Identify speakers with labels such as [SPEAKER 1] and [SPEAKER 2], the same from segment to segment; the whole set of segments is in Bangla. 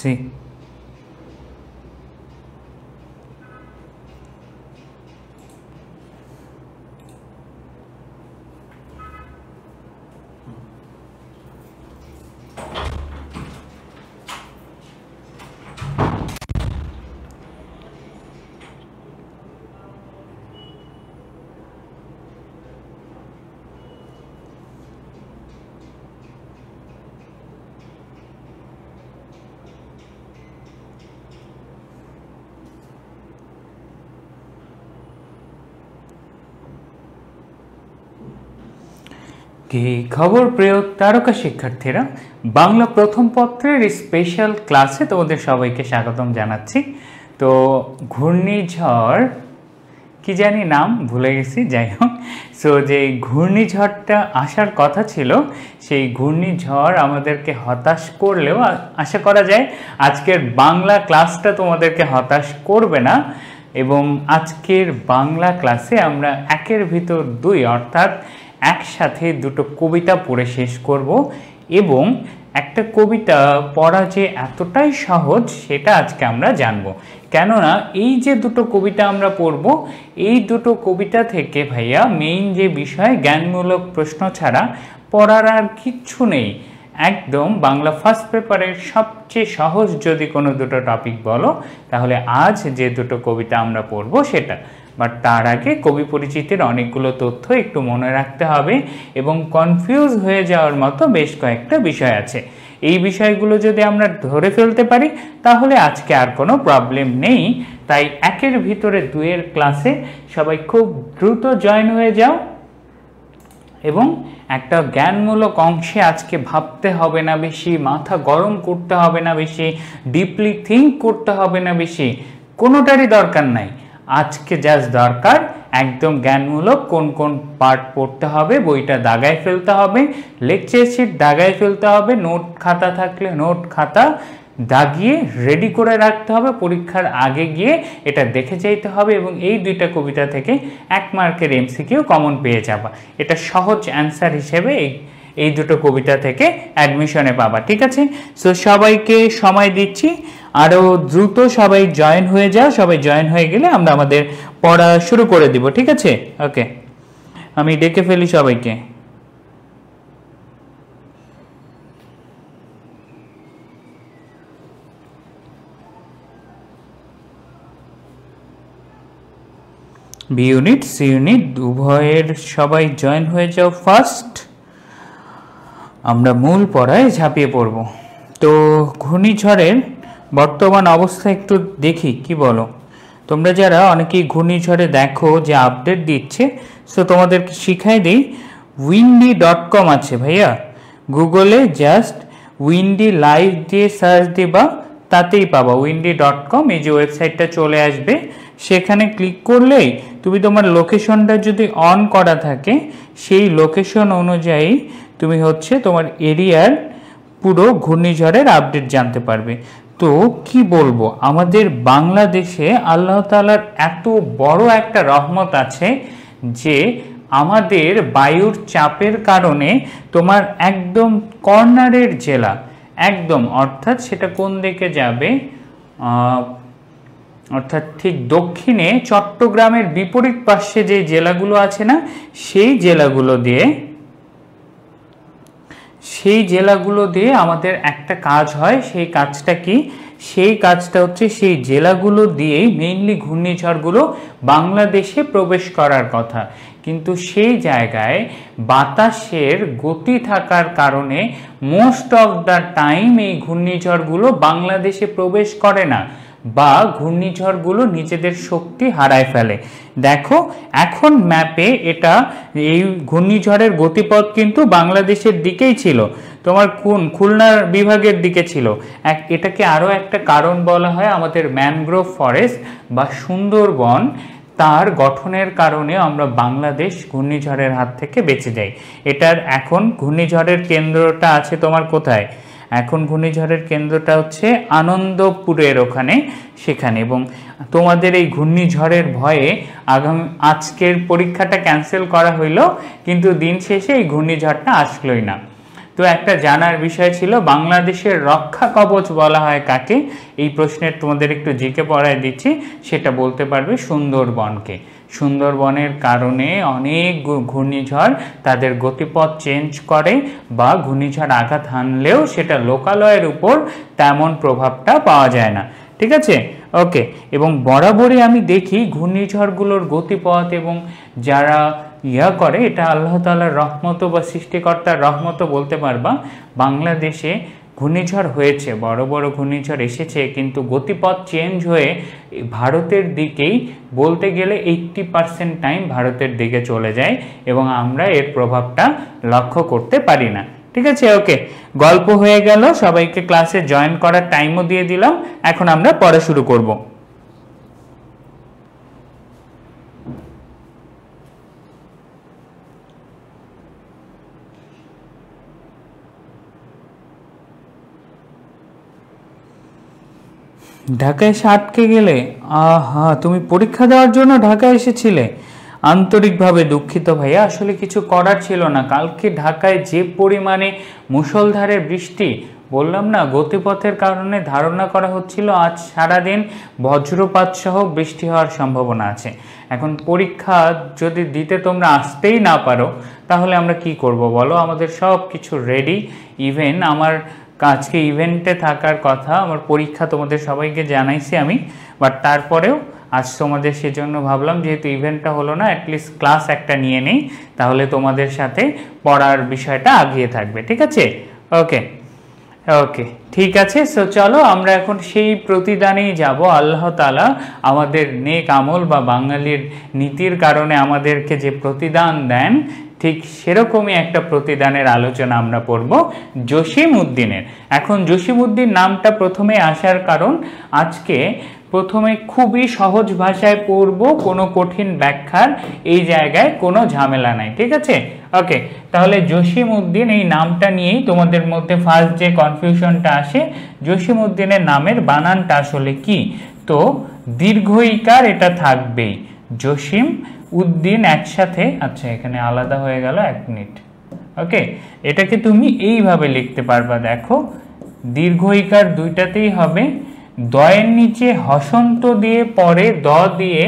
[SPEAKER 1] করছি। কি খবর প্রিয় তারকা শিক্ষার্থীরা, বাংলা প্রথম পত্রের স্পেশাল ক্লাসে তোমাদের সবাইকে স্বাগতম জানাচ্ছি। তো ঘূর্ণিঝড় কি জানি নাম ভুলে গেছি, যাই হোক। সো যে ঘূর্ণিঝড়টা আসার কথা ছিল, সেই ঘূর্ণিঝড় আমাদেরকে হতাশ করলেও আশা করা যায় আজকের বাংলা ক্লাসটা তোমাদেরকে হতাশ করবে না। এবং আজকের বাংলা ক্লাসে আমরা একের ভিতর দুই অর্থাৎ একসাথে দুটো কবিতা পড়ে শেষ করব। এবং একটা কবিতা পড়া যে এতটাই সহজ সেটা আজকে আমরা জানব। কেননা এই যে দুটো কবিতা আমরা পড়ব, এই দুটো কবিতা থেকে ভাইয়া মেইন যে বিষয় জ্ঞানমূলক প্রশ্ন ছাড়া পড়ার আর কিচ্ছু নেই। একদম বাংলা ফার্স্ট পেপারের সবচেয়ে সহজ যদি কোনো দুটো টপিক বলো তাহলে আজ যে দুটো কবিতা আমরা পড়ব সেটা। বাট তার আগে কবি পরিচিতির অনেকগুলো তথ্য একটু মনে রাখতে হবে এবং কনফিউজ হয়ে যাওয়ার মতো বেশ কয়েকটা বিষয় আছে। এই বিষয়গুলো যদি আমরা ধরে ফেলতে পারি তাহলে আজকে আর কোনো প্রবলেম নেই। তাই একের ভিতরে দুইয়ের ক্লাসে সবাই খুব দ্রুত জয়েন হয়ে যাও এবং একটা জ্ঞানমূলক অংশে আজকে ভাবতে হবে না বেশি, মাথা গরম করতে হবে না বেশি, ডিপলি থিঙ্ক করতে হবে না বেশি, কোনোটারই দরকার নাই। আজকে জাস্ট দরকার একদম জ্ঞানমূলক কোন কোন পার্ট পড়তে হবে, বইটা দাগায় ফেলতে হবে, লেকচার শিট দাগায় ফেলতে হবে, নোট খাতা থাকলে নোট খাতা দাগিয়ে রেডি করে রাখতে হবে, পরীক্ষার আগে গিয়ে এটা দেখে যেতে হবে এবং এই দুইটা কবিতা থেকে 1 মার্কের এমসিকিউ কমন পেয়ে যাবা। এটা সহজ অ্যান্সার হিসেবে এই দুটো কবিতা থেকে অ্যাডমিশনে পাবা, ঠিক আছে? সো সবাইকে সময় দিচ্ছি, আরও দ্রুত সবাই জয়েন হয়ে যাও। সবাই জয়েন হয়ে গেলে আমরা আমাদের পড়া শুরু করে দিব, ঠিক আছে? ওকে, আমি ডেকে ফেলি সবাইকে। বি ইউনিট সি ইউনিট উভয়ের সবাই জয়েন হয়ে যাও ফার্স্ট। আমরা মূল পড়ায় ঝাঁপিয়ে পড়ব। তো ঘূর্ণিঝড়ের বর্তমান অবস্থা একটু দেখি, কি বলো তোমরা যারা অনেকেই ঘূর্ণিঝড়ে দেখো যে আপডেট দিচ্ছে। সো তোমাদেরকে শিখাই দিই, windy.com আছে ভাইয়া, গুগলে জাস্ট উইন্ডি লাইভ দিয়ে সার্চ দিবা, তাতেই পাবা windy.com। এই যে ওয়েবসাইটটা চলে আসবে, সেখানে ক্লিক করলেই তুমি তোমার লোকেশনটা যদি অন করা থাকে সেই লোকেশন অনুযায়ী তুমি হচ্ছে তোমার এরিয়ার পুরো ঘূর্ণিঝড়ের আপডেট জানতে পারবে। তো কি বলবো, আমাদের বাংলাদেশে আল্লাহ তাআলার এত বড় একটা রহমত আছে যে আমাদের বায়ুর চাপের কারণে তোমার একদম কর্নারের জেলা, একদম অর্থাৎ সেটা কোন দিকে যাবে, অর্থাৎ ঠিক দক্ষিণে চট্টগ্রামের বিপরীত পাশে যে জেলাগুলো আছে না, সেই জেলাগুলো দিয়ে আমাদের একটা কাজ হয়। সেই কাজটা কি? সেই কাজটা হচ্ছে সেই জেলাগুলো দিয়েই মেইনলি ঘূর্ণিঝড়গুলো বাংলাদেশে প্রবেশ করার কথা, কিন্তু সেই জায়গায় বাতাসের গতি থাকার কারণে মোস্ট অফ দ্য টাইম এই ঘূর্ণিঝড়গুলো বাংলাদেশে প্রবেশ করে না বা ঘূর্ণিঝড়গুলো নিজেদের শক্তি হারায় ফেলে। দেখো এখন ম্যাপে এটা এই ঘূর্ণিঝড়ের গতিপথ কিন্তু বাংলাদেশের দিকেই ছিল, তোমার খুলনা বিভাগের দিকে ছিল। এটাকে আরও একটা কারণ বলা হয় আমাদের ম্যানগ্রোভ ফরেস্ট বা সুন্দরবন, তার গঠনের কারণে আমরা বাংলাদেশ ঘূর্ণিঝড়ের হাত থেকে বেঁচে যাই। এটার এখন ঘূর্ণিঝড়ের কেন্দ্রটা আছে তোমার কোথায়? এখন ঘূর্ণিঝড়ের কেন্দ্রটা হচ্ছে আনন্দপুরের ওখানে, সেখানে। এবং তোমাদের এই ঘূর্ণিঝড়ের ভয়ে আজকের পরীক্ষাটা ক্যান্সেল করা হইল, কিন্তু দিন শেষে এই ঘূর্ণিঝড়টা আসলোই না। তো একটা জানার বিষয় ছিল, বাংলাদেশের রক্ষা কবচ বলা হয় কাকে? এই প্রশ্নের তোমাদের একটু জিকে পড়ায় দিচ্ছি, সেটা বলতে পারবে সুন্দরবনকে। সুন্দরবনের কারণে অনেক ঘূর্ণিঝড় তাদের গতিপথ চেঞ্জ করে, বা ঘূর্ণিঝড় আঘাত হানলেও সেটা লোকালয়ের উপর তেমন প্রভাবটা পাওয়া যায় না। ঠিক আছে, ওকে। এবং বরাবরই আমি দেখি ঘূর্ণিঝড়গুলোর গতিপথ এবং যারা করে, এটা আল্লাহ তাআলার রহমত বা সৃষ্টিকর্তার রহমত বলতে পারবা। বাংলাদেশে ঘূর্ণিঝড় হয়েছে, বড় বড় ঘূর্ণিঝড় এসেছে, কিন্তু গতিপথ চেঞ্জ হয়ে ভারতের দিকেই, বলতে গেলে 80% টাইম ভারতের দিকে চলে যায় এবং আমরা এর প্রভাবটা লক্ষ্য করতে পারি না। ঠিক আছে, ওকে। গল্প হয়ে গেল, সবাইকে ক্লাসে জয়েন করার টাইমও দিয়ে দিলাম। এখন আমরা পড়া শুরু করব। ঢাকায় এসে আটকে গেলে? আহা, তুমি পরীক্ষা দেওয়ার জন্য ঢাকায় এসেছিলে? আন্তরিকভাবে দুঃখিত ভাইয়া, আসলে কিছু করার ছিল না। কালকে ঢাকায় যে পরিমাণে মুষলধারে বৃষ্টি, বললাম না, গতিপথের কারণে ধারণা করা হচ্ছিল আজ সারাদিন বজ্রপাত সহ বৃষ্টি হওয়ার সম্ভাবনা আছে। এখন পরীক্ষা যদি দিতে তোমরা আসতেই না পারো, তাহলে আমরা কি করব বলো? আমাদের সব কিছু রেডি, ইভেন আমার আজকে ইভেন্টে থাকার কথা, আমার পরীক্ষা তোমাদের সবাইকে জানাইছি আমি, বাট তারপরেও আজ তোমাদের সেজন্য ভাবলাম যেহেতু ইভেন্টটা হলো না, অ্যাটলিস্ট ক্লাস একটা নিয়ে নেই, তাহলে তোমাদের সাথে পড়ার বিষয়টা আগিয়ে থাকবে। ঠিক আছে, ওকে ওকে, ঠিক আছে। সো চলো আমরা এখন সেই প্রতিদানেই যাব। আল্লাহ তাআলা আমাদের নেক আমল বা বাঙালির নীতির কারণে আমাদেরকে যে প্রতিদান দেন, ঠিক সেরকমই একটা প্রতিদানের আলোচনা আমরা পড়ব জসিম উদ্দিনের। এখন জসিম উদ্দিন নামটা প্রথমে আসার কারণ, আজকে প্রথমে খুবই সহজ ভাষায় পড়ব, কোনো কঠিন ব্যাখ্যার এই জায়গায় কোনো ঝামেলা নাই। ঠিক আছে, ওকে। তাহলে জসিম উদ্দিন এই নামটা নিয়েই তোমাদের মধ্যে ফার্স্ট যে কনফিউশনটা আসে, জসিম উদ্দিনের নামের বানানটা আসলে কি? তো দীর্ঘ ইকার এটা থাকবেই, জসিম উদ্দিন একসাথে। আচ্ছা, এখানে আলাদা হয়ে গেল, এক মিনিট। ওকে, এটাকে তুমি এইভাবে লিখতে পারবা, দেখো, দীর্ঘ ইকার দুইটাতেই হবে, দয়ের নিচে হসন্ত দিয়ে পরে দ দিয়ে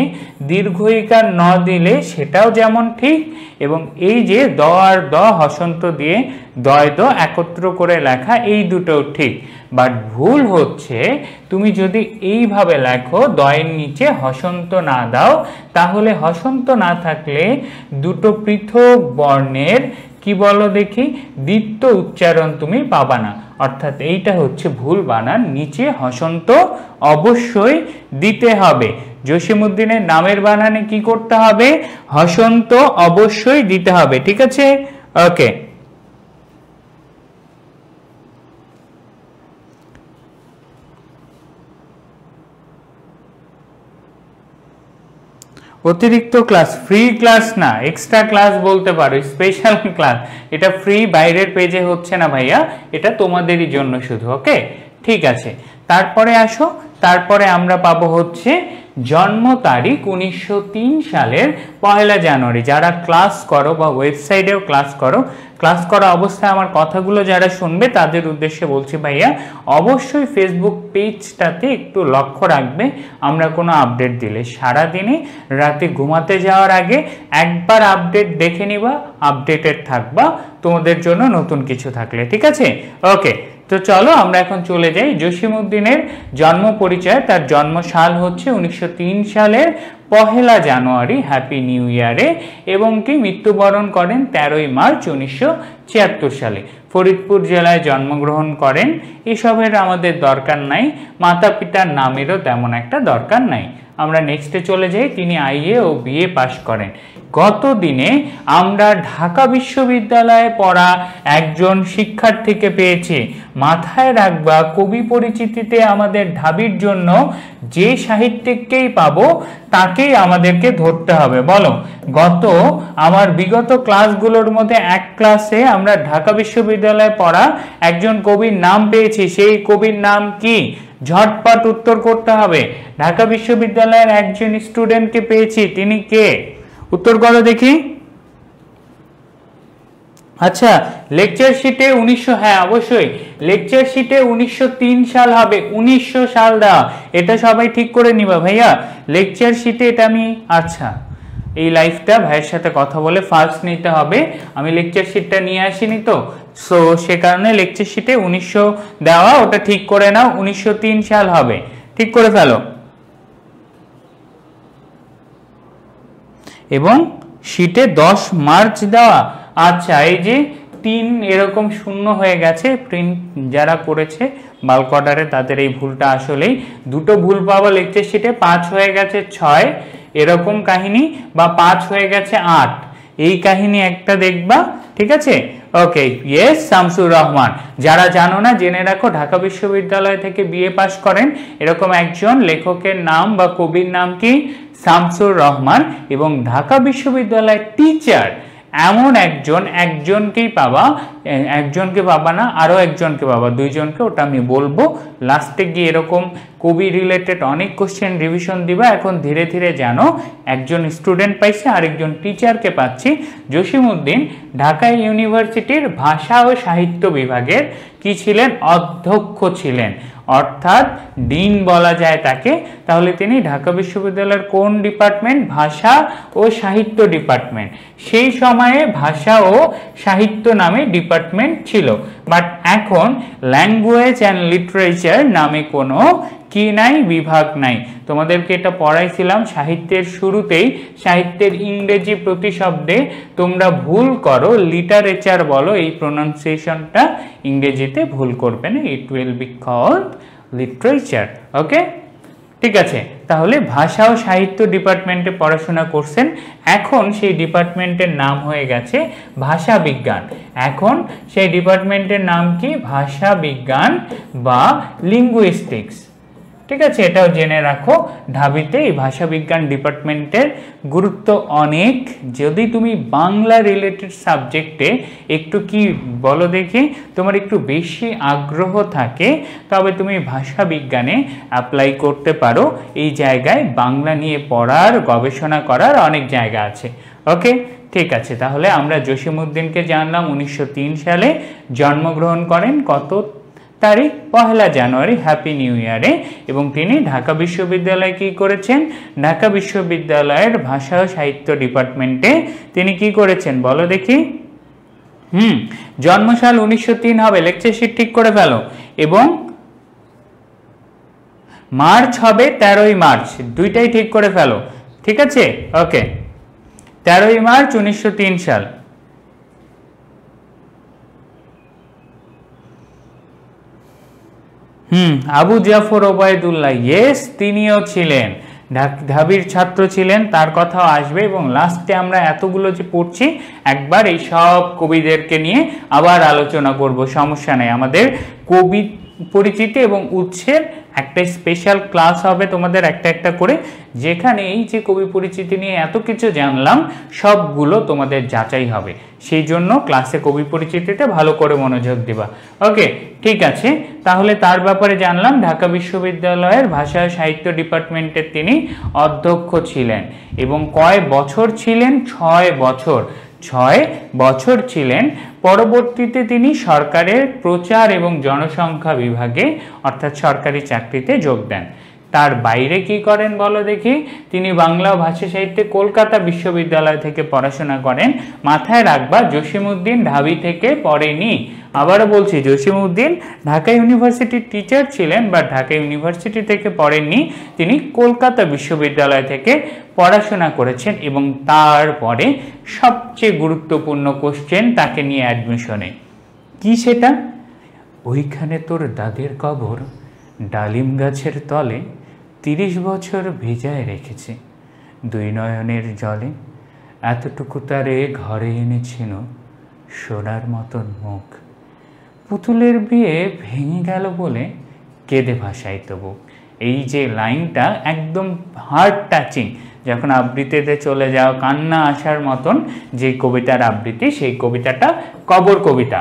[SPEAKER 1] দীর্ঘ ইকার ন দিলে সেটাও যেমন ঠিক, এবং এই যে দ আর দ হসন্ত দিয়ে দয় দ একত্র করে লেখা, এই দুটোও ঠিক। বাট ভুল হচ্ছে তুমি যদি এইভাবে লেখো, দয়ের নিচে হসন্ত না দাও, তাহলে হসন্ত না থাকলে দুটো পৃথক বর্ণের কি বলো দেখি, দ্বিত্ব উচ্চারণ তুমি পাবা না। অর্থাৎ এইটা হচ্ছে ভুল বানান, নিচে হসন্ত অবশ্যই দিতে হবে। জসিম উদ্দিনের নামের বানানে কি করতে হবে? হসন্ত অবশ্যই দিতে হবে। ঠিক আছে, ওকে। অতিরিক্ত ক্লাস, ফ্রি ক্লাস না, এক্সট্রা ক্লাস বলতে পারো, স্পেশাল ক্লাস। এটা ফ্রি, বাইরের পেজে হচ্ছে না ভাইয়া, এটা তোমাদেরই জন্য শুধু। ওকে, ঠিক আছে। তারপরে আসো, তারপরে আমরা পাবো হচ্ছে জন্ম তারিখ 1903 সালের 1 জানুয়ারি। যারা ক্লাস করো বা ওয়েবসাইটেও ক্লাস করো, ক্লাস করা অবস্থায় আমার কথাগুলো যারা শুনবে তাদের উদ্দেশ্যে বলছি ভাইয়া, অবশ্যই ফেসবুক পেজটাতে একটু লক্ষ্য রাখবে। আমরা কোনো আপডেট দিলে সারাদিনে রাতে ঘুমাতে যাওয়ার আগে একবার আপডেট দেখে নিবা, আপডেটেড থাকবা তোমাদের জন্য নতুন কিছু থাকলে। ঠিক আছে, ওকে। তো চলো আমরা এখন চলে যাই জসিম উদ্দিনের জন্ম পরিচয়। তার জন্ম সাল হচ্ছে 1903 সালের 1 জানুয়ারি, হ্যাপি নিউ ইয়ারে, এবং কি মৃত্যুবরণ করেন 13 মার্চ 1976 সালে। ফরিদপুর জেলায় জন্মগ্রহণ করেন। এসবের আমাদের দরকার নাই, মাতা পিতার নামেরও তেমন একটা দরকার নাই। আমরা নেক্সটে চলে যাই। তিনি আইএ ও বিএ পাশ করেন। গত দিনে আমরা ঢাকা বিশ্ববিদ্যালয়ে পড়া একজন শিক্ষার্থীকে পেয়েছি। মাথায় রাখবা, কবি পরিচিতিতে আমাদের ঢাবির জন্য যে সাহিত্যিককেই পাবো তাকেই আমাদেরকে ধরতে হবে। বলো, আমার বিগত ক্লাসগুলোর মধ্যে এক ক্লাসে আমরা ঢাকা বিশ্ববিদ্যালয়ে পড়া একজন কবির নাম পেয়েছি। সেই কবির নাম কি? ঝটপট উত্তর করতে হবে। ঢাকা বিশ্ববিদ্যালয়ের একজন স্টুডেন্টকে পেয়েছি, তিনি কে? উত্তর করো দেখি। আচ্ছা, লেকচার শিটে 1900, হ্যাঁ অবশ্যই লেকচার শিটে 1903 সাল হবে, 1900 সাল দেওয়া, এটা সবাই ঠিক করে নিবা ভাইয়া। লেকচার শিটে এটা আমি, আচ্ছা এই লাইফটা ভাইয়ের সাথে কথা বলে ফার্স্ট নিতে হবে, আমি লেকচার শিটটা নিয়ে আসিনি তো, সো সে কারণে লেকচার শিটে 1900 দেওয়া, ওটা ঠিক করে নাও, 1903 সাল হবে, ঠিক করে ফেলো। এবং শিটে 10 মার্চ দেওয়া। আচ্ছা, এই যে 3 এরকম শূন্য হয়ে গেছে, প্রিন্ট যারা করেছে বাল্ক অর্ডারে তাদের এই ভুলটা আসলেই, দুটো ভুল পাবো লেকচার শিটে, 5 হয়ে গেছে 6 এরকম কাহিনী, বা 5 হয়ে গেছে 8, এই কাহিনী একটা দেখবা, ঠিক আছে। ওকে, ইয়েস শামসুর রহমান। যারা জানো না জেনে রাখো, ঢাকা বিশ্ববিদ্যালয় থেকে বিএ পাস করেন এরকম একজন লেখকের নাম বা কবির নাম কি? শামসুর রহমান। এবং ঢাকা বিশ্ববিদ্যালয়ের টিচার এমন একজনকেই পাবা, একজনকে পাবা না, আরো একজনকে পাবা, দুইজনকে, ওটা আমি বলবো লাস্টে গিয়ে। এরকম কবি রিলেটেড অনেক কোশ্চেন রিভিশন দিবা, এখন ধীরে ধীরে জানো। একজন স্টুডেন্ট পাইছে, আরেকজন টিচারকে পাচ্ছি। জসিমউদ্দিন ঢাকা ইউনিভার্সিটির ভাষা ও সাহিত্য বিভাগের কি ছিলেন? অধ্যক্ষ ছিলেন, অর্থাৎ ডিন বলা যায় তাকে। তাহলে তিনি ঢাকা বিশ্ববিদ্যালয়ের কোন ডিপার্টমেন্ট? ভাষা ও সাহিত্য ডিপার্টমেন্ট। সেই সময়ে ভাষা ও সাহিত্য নামে ডিপার্টমেন্ট ছিল, বাট এখন ল্যাঙ্গুয়েজ অ্যান্ড লিটারেচার নামে কোনো কি নাই? বিভাগ নাই। তোমাদেরকে এটা পড়াইছিলাম সাহিত্যের শুরুতেই, সাহিত্যের ইংরেজি প্রতিশব্দে তোমরা ভুল করো, লিটারেচার বলো, এই প্রোনাউন্সিয়েশনটা ইংরেজিতে ভুল করবে না, it will be called literature. Okay, ঠিক আছে। তাহলে ভাষা ও সাহিত্য ডিপার্টমেন্টে পড়াশোনা করছেন, এখন সেই ডিপার্টমেন্টের নাম হয়ে গেছে ভাষা বিজ্ঞান। এখন সেই ডিপার্টমেন্টের নাম কি? ভাষা বিজ্ঞান বা লিঙ্গুইস্টিক্স, ঠিক আছে। এটাও জেনে রাখো, ঢাবিতে এই ভাষা বিজ্ঞান ডিপার্টমেন্টের গুরুত্ব অনেক। যদি তুমি বাংলা রিলেটেড সাবজেক্টে একটু কি বলো দেখি, তোমার একটু বেশি আগ্রহ থাকে, তবে তুমি ভাষা বিজ্ঞানে অ্যাপ্লাই করতে পারো। এই জায়গায় বাংলা নিয়ে পড়ার, গবেষণা করার অনেক জায়গা আছে। ওকে, ঠিক আছে। তাহলে আমরা জসিমউদ্দিনকে জানলাম 1903 সালে জন্মগ্রহণ করেন, কত তারিখ? 1 জানুয়ারি, হ্যাপি নিউ ইয়ারে। এবং তিনি ঢাকা বিশ্ববিদ্যালয়ে কি করেছেন? ঢাকা বিশ্ববিদ্যালয়ের ভাষা ও সাহিত্য ডিপার্টমেন্টে তিনি কি করেছেন বলো দেখি। জন্মসাল 1903 হবে, লেকচার শিট ঠিক করে ফেলো। এবং মার্চ হবে 13ই মার্চ, দুইটাই ঠিক করে ফেলো, ঠিক আছে। ওকে, 13ই মার্চ 1903 সাল। আবু জাফর ওবায়দুল্লাহ, ইয়েস, তিনিও ছিলেন, ঢাবির ছাত্র ছিলেন, তার কথাও আসবে। এবং লাস্টে আমরা এতগুলো যে পড়ছি, একবার এই সব কবিদেরকে নিয়ে আবার আলোচনা করব, সমস্যা নেই। আমাদের কবি পরিচিতি এবং উৎসের একটা স্পেশাল ক্লাস হবে তোমাদের একটা একটা করে, যেখানে এই যে কবি পরিচিতি নিয়ে এত কিছু জানলাম সবগুলো তোমাদের যাচাই হবে। সেই জন্য ক্লাসে কবি পরিচিতিতে ভালো করে মনোযোগ দিবা। ওকে, ঠিক আছে। তাহলে তার ব্যাপারে জানলাম, ঢাকা বিশ্ববিদ্যালয়ের ভাষা সাহিত্য ডিপার্টমেন্টের তিনি অধ্যক্ষ ছিলেন। এবং কয় বছর ছিলেন? 6 বছর, 6 বছর ছিলেন। পরবর্তীতে তিনি সরকারের প্রচার এবং জনসংখ্যা বিভাগে অর্থাৎ সরকারি চাকরিতে যোগ দেন। তার বাইরে কি করেন বলো দেখি। তিনি বাংলা ও ভাষা সাহিত্যে কলকাতা বিশ্ববিদ্যালয় থেকে পড়াশোনা করেন। মাথায় রাখবা, জসিমউদ্দিন ঢাবি থেকে পড়েনি। আবারও বলছি, জসিমউদ্দিন ঢাকা ইউনিভার্সিটির টিচার ছিলেন, বা ঢাকা ইউনিভার্সিটি থেকে পড়েননি, তিনি কলকাতা বিশ্ববিদ্যালয় থেকে পড়াশোনা করেছেন। এবং তারপরে সবচেয়ে গুরুত্বপূর্ণ কোশ্চেন তাকে নিয়ে অ্যাডমিশনে, কি সেটা? ওইখানে তোর দাদের কবর ডালিম গাছের তলে 30 বছর ভেজায় রেখেছে, 2 নয়নের জলে, এতটুকু তারে ঘরে এনেছিল সোনার মতন মুখ, পুতুলের বিয়ে ভেঙে গেল বলে কেঁদে ভাসাই তবু। এই যে লাইনটা একদম হার্ট টাচিং, যখন আবৃত্তিতে চলে যাও কান্না আসার মতন যে কবিতার আবৃত্তি, সেই কবিতাটা কবর কবিতা।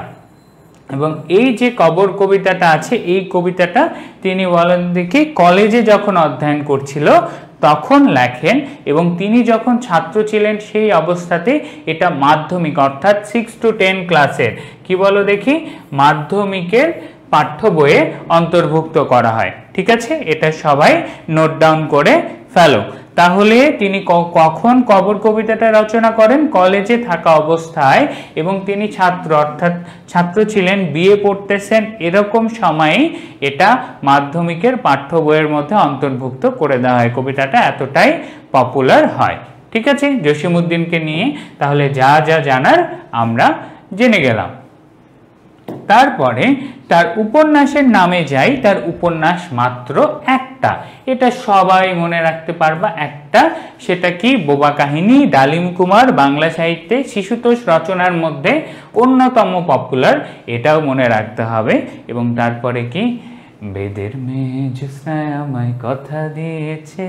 [SPEAKER 1] এবং এই যে কবর কবিতাটা আছে, এই কবিতাটা তিনি বলেন দেখি কলেজে যখন অধ্যয়ন করছিল তখন লেখেন, এবং তিনি যখন ছাত্র ছিলেন সেই অবস্থাতে এটা মাধ্যমিক অর্থাৎ 6 to 10 ক্লাসের কি বলো দেখি মাধ্যমিকের পাঠ্য বইয়ে অন্তর্ভুক্ত করা হয়। ঠিক আছে, এটা সবাই নোট ডাউন করে ফেলো। তাহলে তিনি কখন কবর কবিতাটা রচনা করেন? কলেজে থাকা অবস্থায়, এবং তিনি ছাত্র অর্থাৎ ছাত্র ছিলেন, বিএ পড়তেছেন, এরকম সময়ে এটা মাধ্যমিকের পাঠ্য বইয়ের মধ্যে অন্তর্ভুক্ত করে দেওয়া হয়। কবিতাটা এতটাই পপুলার হয়। ঠিক আছে, জসিমউদ্দিনকে নিয়ে তাহলে যা যা জানার আমরা জেনে গেলাম। তারপরে তার উপন্যাসের নামে যাই। তার উপন্যাস মাত্র একটা, এটা সবাই মনে রাখতে পারবা একটা, সেটা কি? বোবা কাহিনী। ডালিম কুমার বাংলা সাহিত্যে শিশুতোষ রচনার মধ্যে অন্যতম পপুলার, এটাও মনে রাখতে হবে। এবং তারপরে কি? বেদের মেয়ে জ্যোৎস্নায় আমায় কথা দিয়েছে,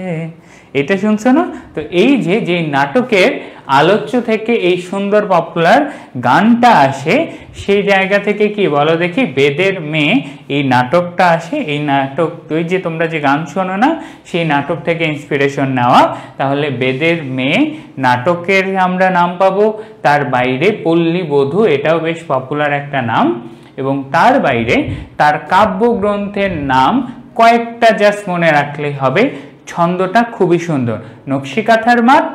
[SPEAKER 1] এটা শুনছো না? তো এই যে নাটকের আলোচ্য থেকে এই সুন্দর পপুলার গানটা আসে, সেই জায়গা থেকে কি বলো দেখি বেদের মেয়ে এই নাটকটা আসে। এই নাটক ওই যে তোমরা যে গান শোনো না, সেই নাটক থেকে ইন্সপিরেশন নেওয়া। তাহলে বেদের মেয়ে নাটকের আমরা নাম পাবো। তার বাইরে পল্লী বধূ, এটাও বেশ পপুলার একটা নাম। এবং তার বাইরে তার কাব্যগ্রন্থের নাম কয়েকটা জাস্ট মনে রাখলেই হবে। ছন্দটা খুবই সুন্দর। নকশিকাঁথার মাঠ,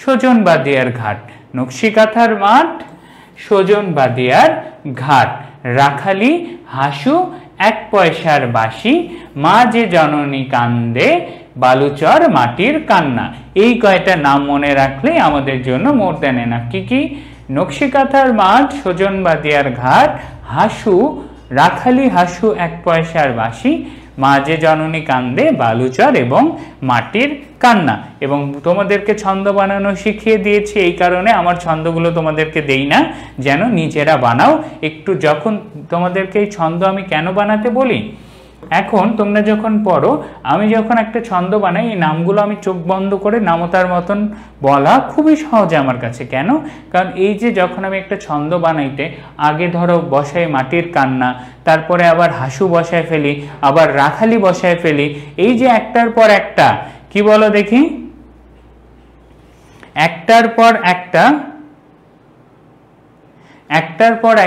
[SPEAKER 1] সজন বাদিয়ার ঘাট, নকশিকাঁথার মাঠ, সজন বাদিয়ার ঘাট, রাখালি হাসু, এক পয়সার বাঁশি, মা যে জননী কান্দে, বালুচর মাটির কান্না। এই কয়টা নাম মনে রাখলেই আমাদের জন্য মোর দেন এনাফ। কি কি? নকশিকাঁথার মাঠ, সজন বাদিয়ার ঘাট, হাসু, রাখালি হাসু, এক পয়সার বাঁশি, মা যে জননী কান্দে, বালুচর এবং মাটির কান্না। এবং তোমাদেরকে ছন্দ বানানো শিখিয়ে দিয়েছি, এই কারণে আমার ছন্দগুলো তোমাদেরকে দেই না, যেন নিজেরা বানাও একটু। যখন তোমাদেরকে এই ছন্দ আমি কেন বানাতে বলি, এখন তোমরা যখন পড়ো, আমি যখন একটা ছন্দ বানাই, এই নামগুলো আমি চোখ বন্ধ করে নামতার মতন বলা খুবই সহজ আমার কাছে। কেন? কারণ এই যে যখন আমি একটা ছন্দ বানাইতে আগে ধরো বসাই মাটির কান্না, তারপরে আবার হাসু বসায় ফেলি, আবার রাখালি বসায় ফেলি, এই যে একটার পর একটা কি বলো দেখি, একটার পর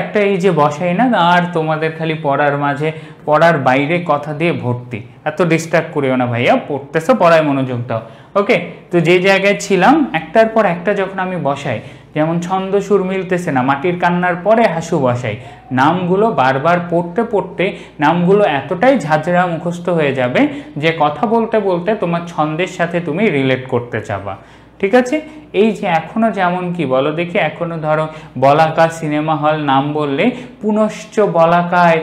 [SPEAKER 1] একটা এই যে বসাই না, আর তোমাদের খালি পড়ার মাঝে পড়ার বাইরে কথা দিয়ে ভর্তি। এত ডিস্ট্রাক্ট করিও না ভাইয়া, পড়তেছো, পড়ায় মনোযোগ দাও। ওকে, তো যে জায়গায় ছিলাম, একটার পর একটা যখন আমি বসাই, যেমন ছন্দ সুর মিলতেছে না, মাটির কান্নার পরে হাসু বসাই, নামগুলো বারবার পড়তে পড়তে নামগুলো এতটাই ঝাঁঝরা মুখস্থ হয়ে যাবে যে কথা বলতে বলতে তোমার ছন্দের সাথে তুমি রিলেট করতে চাবা। ঠিক আছে, এই যে এখনো যেমন কি বলো দেখি, এখনো ধরো বলাকা সিনেমা হল নাম বললে পুনশ্চ বলাকায়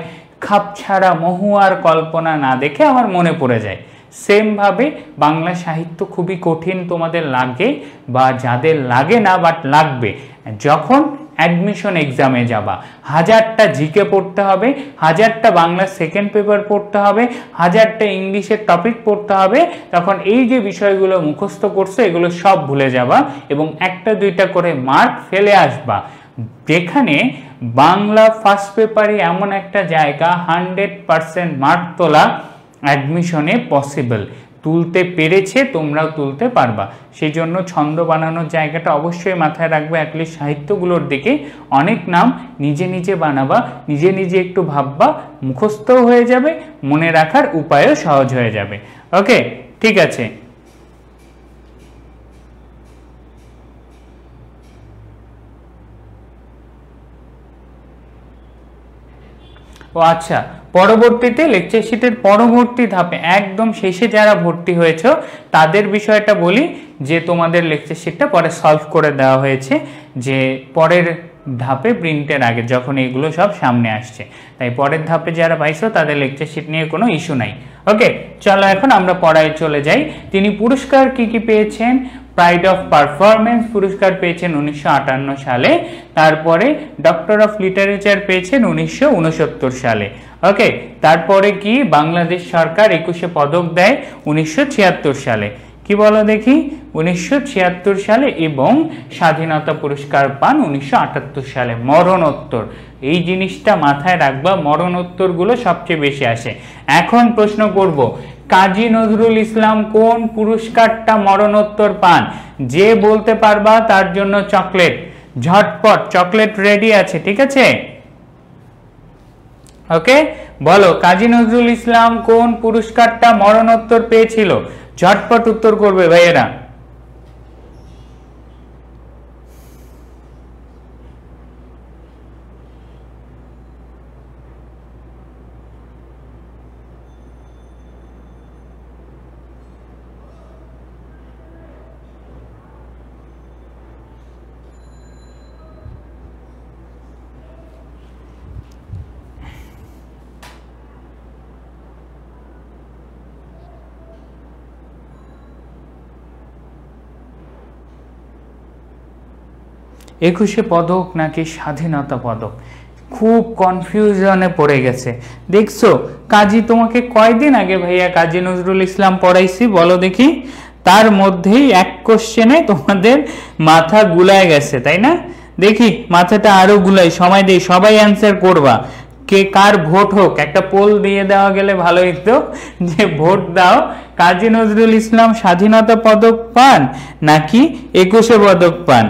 [SPEAKER 1] খাপছাড়া মহুয়ার কল্পনা না দেখে আমার মনে পড়ে যায়। সেম ভাবে বাংলা সাহিত্য খুবই কঠিন তোমাদের লাগে, বা যাদের লাগে না বাট লাগবে, যখন অ্যাডমিশন এক্সামে যাবা, 1000টা জিকে পড়তে হবে, 1000টা বাংলা সেকেন্ড পেপার পড়তে হবে, 1000টা ইংলিশের টপিক পড়তে হবে, তখন এই যে বিষয়গুলো মুখস্থ করছো এগুলো সব ভুলে যাবা এবং একটা দুইটা করে মার্ক ফেলে আসবা। যেখানে বাংলা ফার্স্ট পেপারে এমন একটা জায়গা 100% মার্ক তোলা অ্যাডমিশনে পসিবল, তুলতে পেরেছে, তোমরাও তুলতে পারবা। সেই জন্য ছন্দ বানানোর জায়গাটা অবশ্যই মাথায় রাখবে। অ্যাটলিস্ট সাহিত্যগুলোর দিকে অনেক নাম নিজে নিজে বানাবা, নিজে নিজে একটু ভাববা, মুখস্থও হয়ে যাবে, মনে রাখার উপায়ও সহজ হয়ে যাবে। ওকে, ঠিক আছে। ও আচ্ছা, পরবর্তীতে লেকচার শিটের পরবর্তী ধাপে একদম শেষে যারা ভর্তি হয়েছে তাদের বিষয়টা বলি, যে তোমাদের লেকচার শিটটা পরে সলভ করে দেওয়া হয়েছে, যে পরের ধাপে প্রিন্টের আগে যখন এগুলো সব সামনে আসছে, তাই পরের ধাপে যারা পাইছো তাদের লেকচার শিট নিয়ে কোনো ইস্যু নাই। ওকে, চলো এখন আমরা পড়ায় চলে যাই। তিনি পুরস্কার কি কি পেয়েছেন? প্রাইড অফ পারফরমেন্স পুরস্কার পেয়েছেন 1958 সালে, তারপরে ডক্টর অফ লিটারেচার পেয়েছেন 1969 সালে। ওকে, তারপরে কি বাংলাদেশ সরকার 21শে পদক দেয় 1976 সালে। কি বলো দেখি? 1976 সালে, এবং স্বাধীনতা পুরস্কার পান 1978 সালে মরণোত্তর। এই জিনিসটা মাথায় রাখবা, মরণোত্তরগুলো সবচেয়ে বেশি আসে। এখন প্রশ্ন করব, কাজী নজরুল ইসলাম কোন পুরস্কারটা মরণোত্তর পান? যে বলতে পারবা তার জন্য চকলেট, ঝটপট চকলেট রেডি আছে, ঠিক আছে? ওকে, বলো কাজী নজরুল ইসলাম কোন পুরস্কারটা মরণোত্তর পেয়েছিল? ঝটপট উত্তর করবে ভাইয়েরা। একুশে পদক নাকি স্বাধীনতা পদক? খুব কনফিউশনে পড়ে গেছে। দেখছো কাজী তোমাকে কয়দিন আগে ভাইয়া কাজী নজরুল ইসলাম পড়াইছি বলো দেখি, তার মধ্যেই এক কোশ্চেনে তোমাদের মাথা গুলায় গেছে, তাই না? দেখি মাথাটা আরো গুলাই, সময় দেই, সবাই অ্যান্সার করবা। কে কার ভোট হোক, একটা পোল দিয়ে দেওয়া গেলে ভালো হতো, যে ভোট দাও কাজী নজরুল ইসলাম স্বাধীনতা পদক পান নাকি একুশে পদক পান।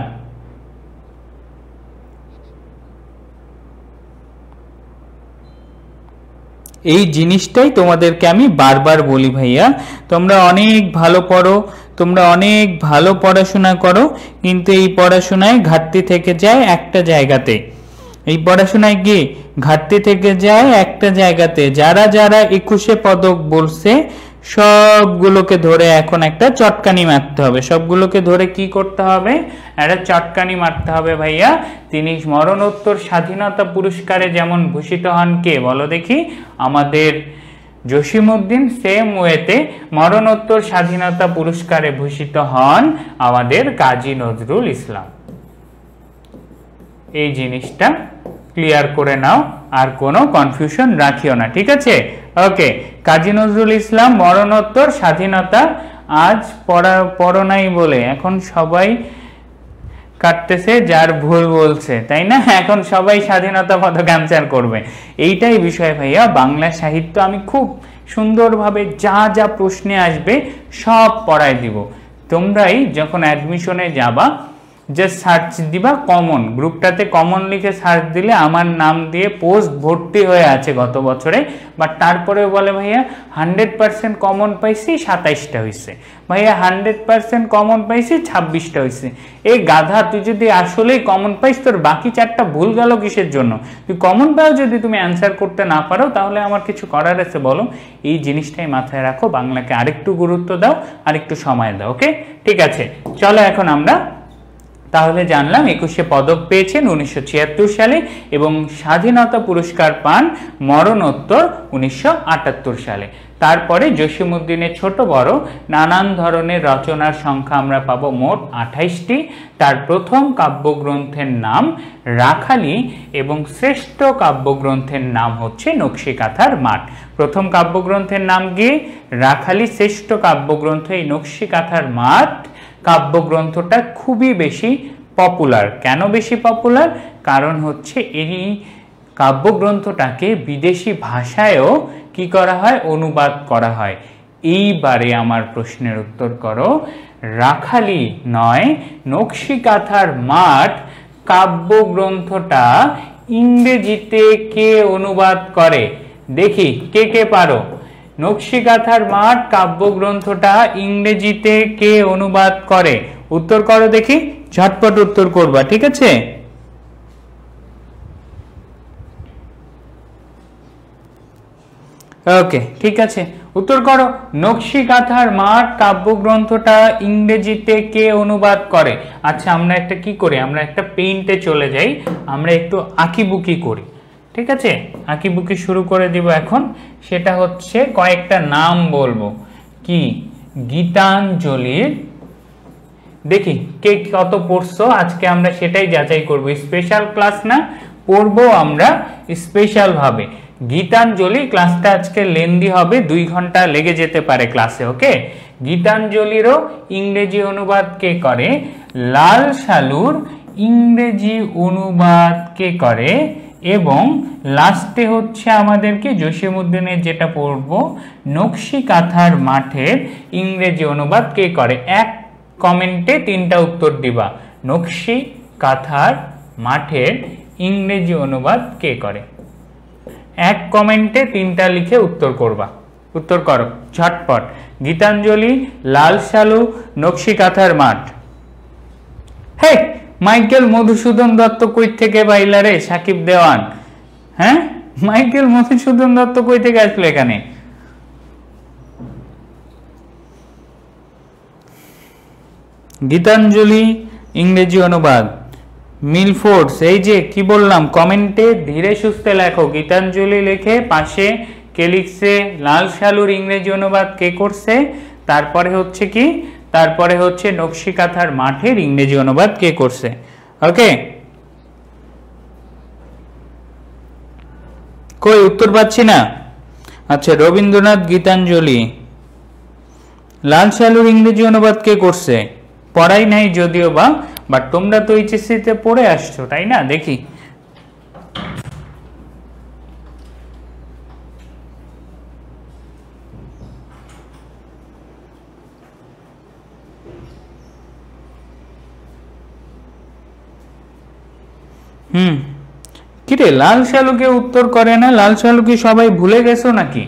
[SPEAKER 1] এই জিনিসটাই তোমাদেরকে আমি বারবার বলি ভাইয়া, তোমরা অনেক ভালো পড়ো, তোমরা অনেক ভালো পড়াশোনা করো, কিন্তু এই পড়াশোনায় ঘাটতি থেকে যায় একটা জায়গাতে। এই পড়াশোনায় কি ঘাটতি থেকে যায় একটা জায়গাতে। যারা যারা একুশে পদক বলছে সবগুলোকে ধরে এখন একটা চটকানি মারতে হবে। সবগুলোকে ধরে কি করতে হবে? একটা চটকানি মারতে হবে ভাইয়া। তিনি মরণোত্তর স্বাধীনতা পুরস্কারে যেমন ভূষিত হন কে বলো দেখি? আমাদের জসিমউদ্দিন। সেম ওয়েতে মরণোত্তর স্বাধীনতা পুরস্কারে ভূষিত হন আমাদের কাজী নজরুল ইসলাম। এই জিনিসটা ক্লিয়ার করে নাও, আর কোনো কনফিউশন রাখিও না, ঠিক আছে? ওকে, কাজী নজরুল ইসলাম মরণোত্তর স্বাধীনতা। আজ পড়ো নাই বলে এখন সবাই কাটতেছে, যার ভুল বলছে, তাই না? এখন সবাই স্বাধীনতা পদক অ্যান্সার করবে। এইটাই বিষয় ভাইয়া। বাংলা সাহিত্য আমি খুব সুন্দরভাবে যা যা প্রশ্নে আসবে সব পড়াই দিব। তোমরাই যখন অ্যাডমিশনে যাবা জাস্ট সার্চ দিবা কমন, গ্রুপটাতে কমন লিখে সার্চ দিলে আমার নাম দিয়ে পোস্ট ভর্তি হয়ে আছে গত বছরে। বাট তারপরে বলে ভাইয়া 100% কমন পাইছি 27টা হয়েছে, ভাইয়া 100% কমন পাইছি 26টা হয়েছে। এই গাধা, তুই যদি আসলেই কমন পাইস তোর বাকি 4টা ভুল গেল কিসের জন্য? তুই কমন পাও যদি তুমি অ্যান্সার করতে না পারো তাহলে আমার কিছু করার আছে বলো? এই জিনিসটাই মাথায় রাখো, বাংলাকে আরেকটু গুরুত্ব দাও, আরেকটু সময় দাও। ওকে, ঠিক আছে, চলো এখন আমরা তাহলে জানলাম একুশে পদক পেয়েছেন 1976 সালে এবং স্বাধীনতা পুরস্কার পান মরণোত্তর 1978 সালে। তারপরে জসিমউদ্দিনের ছোট বড় নানান ধরনের রচনার সংখ্যা আমরা পাবো মোট 28টি। তার প্রথম কাব্যগ্রন্থের নাম রাখালি এবং শ্রেষ্ঠ কাব্যগ্রন্থের নাম হচ্ছে নকশিকাঁথার মাঠ। প্রথম কাব্যগ্রন্থের নাম কি? রাখালি। শ্রেষ্ঠ কাব্যগ্রন্থ এই নকশিকাঁথার মাঠ কাব্যগ্রন্থটা খুবই বেশি পপুলার। কেন বেশি পপুলার? কারণ হচ্ছে এই কাব্যগ্রন্থটাকে বিদেশি ভাষায়ও কি করা হয়? অনুবাদ করা হয়। এইবারে আমার প্রশ্নের উত্তর করো, রাখালি নয় নকশিকাঁথার মাঠ কাব্যগ্রন্থটা ইংরেজিতে কে অনুবাদ করে? দেখি কে কে পারো। নকশিকাঁথার মাঠ কাব্যগ্রন্থটা ইংরেজিতে কে অনুবাদ করে? উত্তর করো দেখি, ঝটপট উত্তর করবা, ঠিক আছে? ওকে, ঠিক আছে, উত্তর করো। নকশিকাঁথার মাঠ কাব্যগ্রন্থটা ইংরেজিতে কে অনুবাদ করে? আচ্ছা, আমরা একটা কি করি, আমরা একটা পেইন্টে চলে যাই, আমরা একটু আঁকিবুকি করি, ঠিক আছে? আঁকিবুকি শুরু করে দিব এখন। সেটা হচ্ছে কয়েকটা নাম বলবো। কি? গীতাঞ্জলির। দেখি কে কত পড়ছো আজকে, আমরা সেটাই যাচাই করব। স্পেশাল ক্লাস না, পড়বো আমরা স্পেশাল ভাবে। গীতাঞ্জলি ক্লাসটা আজকে লেন্দি হবে, 2 ঘন্টা লেগে যেতে পারে ক্লাসে। ওকে, গীতাঞ্জলিরও ইংরেজি অনুবাদ কে করে? লাল সালুর ইংরেজি অনুবাদ কে করে? এবং লাস্টে হচ্ছে আমাদেরকে জসীমউদ্দিনের যেটা পড়ব, নকশি কাঁথার মাঠের ইংরেজি অনুবাদ কে করে। এক কমেন্টে 3টা উত্তর দিবা, নকশি কাঁথার মাঠের ইংরেজি অনুবাদ কে করে। এক কমেন্টে 3টা লিখে উত্তর করবা, উত্তর করো ঝটপট। গীতাঞ্জলি, লাল সালু, নকশি কাঁথার মাঠ। হে মাইকেল মধুসূদন দত্ত কই থেকে বাইলা রে? সাকিব দেওয়ান, হ্যাঁ মাইকেল মধুসূদন দত্ত কই থেকে আসলো এখানে? গীতাঞ্জলি ইংরেজি অনুবাদ, মিলফোর্ডস। এই যে কি বললাম, কমেন্টে ধীরে সুস্থে লেখো। গীতাঞ্জলি লিখে পাশে কে লিখছে, লাল সালুর ইংরেজি অনুবাদ কে করছে, তারপরে হচ্ছে কি, তারপরে হচ্ছে নকশি কাঁথার মাঠের ইংরেজি অনুবাদ কে করছে। ওকে, কই উত্তর পাচ্ছি না। আচ্ছা, রবীন্দ্রনাথ গীতাঞ্জলি, লাল সালুর ইংরেজি অনুবাদ কে করছে? পড়াই নাই যদিও বা, বাট তোমরা তো এইচএসসিতে পড়ে আসছো তাই না? দেখি কিরে, লাল সালুকে উত্তর করে না? লাল সালু কি সবাই ভুলে গেছো নাকি?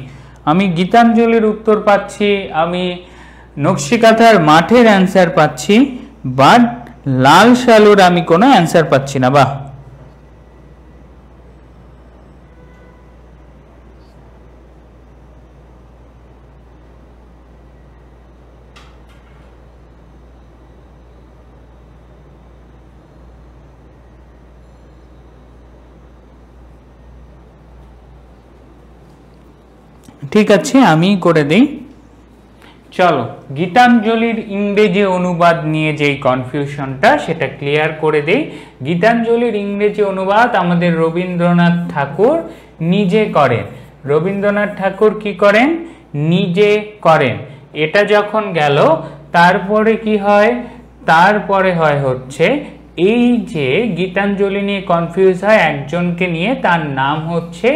[SPEAKER 1] আমি গীতাঞ্জলির উত্তর পাচ্ছি, আমি নকশি কাঁথার মাঠের অ্যান্সার পাচ্ছি, বাট লাল সালুর আমি কোনো অ্যান্সার পাচ্ছি না। বাহ, ঠিক আছে আমি করে দেই। চলো, গীতাঞ্জলির ইংরেজি অনুবাদ নিয়ে যেই কনফিউশনটা সেটা ক্লিয়ার করে দেই। গীতাঞ্জলির ইংরেজি অনুবাদ আমাদের রবীন্দ্রনাথ ঠাকুর নিজে করেন। রবীন্দ্রনাথ ঠাকুর কি করেন? নিজে করেন। এটা যখন গেল, তারপরে কি হয়? তারপরে হয় হচ্ছে এই যে গীতাঞ্জলি নিয়ে কনফিউজ হয় একজনকে নিয়ে, তার নাম হচ্ছে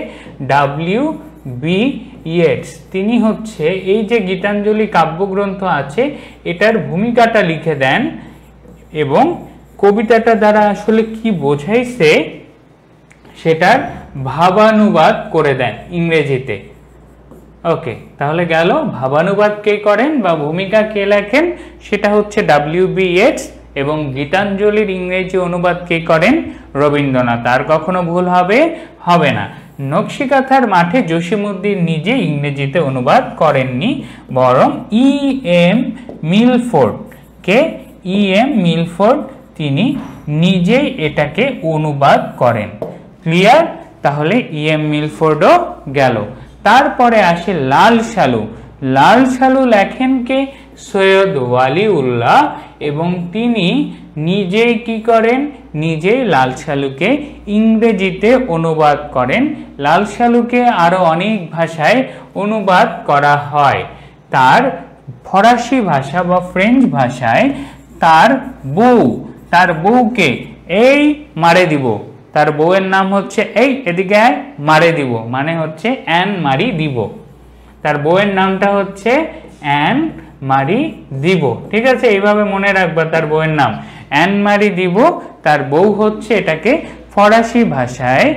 [SPEAKER 1] W.B. ইয়েটস। তিনি হচ্ছে এই যে গীতাঞ্জলি কাব্যগ্রন্থ আছে এটার ভূমিকাটা লিখে দেন এবং কবিতাটা দ্বারা আসলে কি বোঝাইছে সেটার ভাবানুবাদ করে দেন ইংরেজিতে। ওকে, তাহলে গেল, ভাবানুবাদ কে করেন বা ভূমিকা কে লেখেন সেটা হচ্ছে W.B. ইয়েটস, এবং গীতাঞ্জলির ইংরেজি অনুবাদ কে করেন? রবীন্দ্রনাথ। আর কখনো ভুল হবে না। নকশি কাঁথার মাঠে জসীমউদ্দিন নিজে ইংরেজিতে অনুবাদ করেননি, বরং E.M. মিলফোর্ড, কে E.M. মিলফোর্ড, তিনি নিজেই এটাকে অনুবাদ করেন। ক্লিয়ার? তাহলে E.M. মিলফোর্ডও গেল। তারপরে আসে লাল সালু। লাল সালু লেখেন কে? সৈয়দ ওয়ালিউল্লাহ, এবং তিনি নিজেই কি করেন? নিজেই লাল সালুকে ইংরেজিতে অনুবাদ করেন। লাল সালুকে আরো অনেক ভাষায় অনুবাদ করা হয়। তার ফরাসি ভাষা বা ফ্রেঞ্চ ভাষায় তার বউকে এই মারে দিব, তার বউয়ের নাম হচ্ছে এই এদিকে মারে দিব, মানে হচ্ছে অ্যান মারি দিব। তার বউয়ের নামটা হচ্ছে অ্যান মারি দিব। ঠিক আছে, এইভাবে মনে রাখবা, তার বউয়ের নাম অ্যান মারি দিব। তার বউ হচ্ছে এটাকে ফরাসি ভাষায়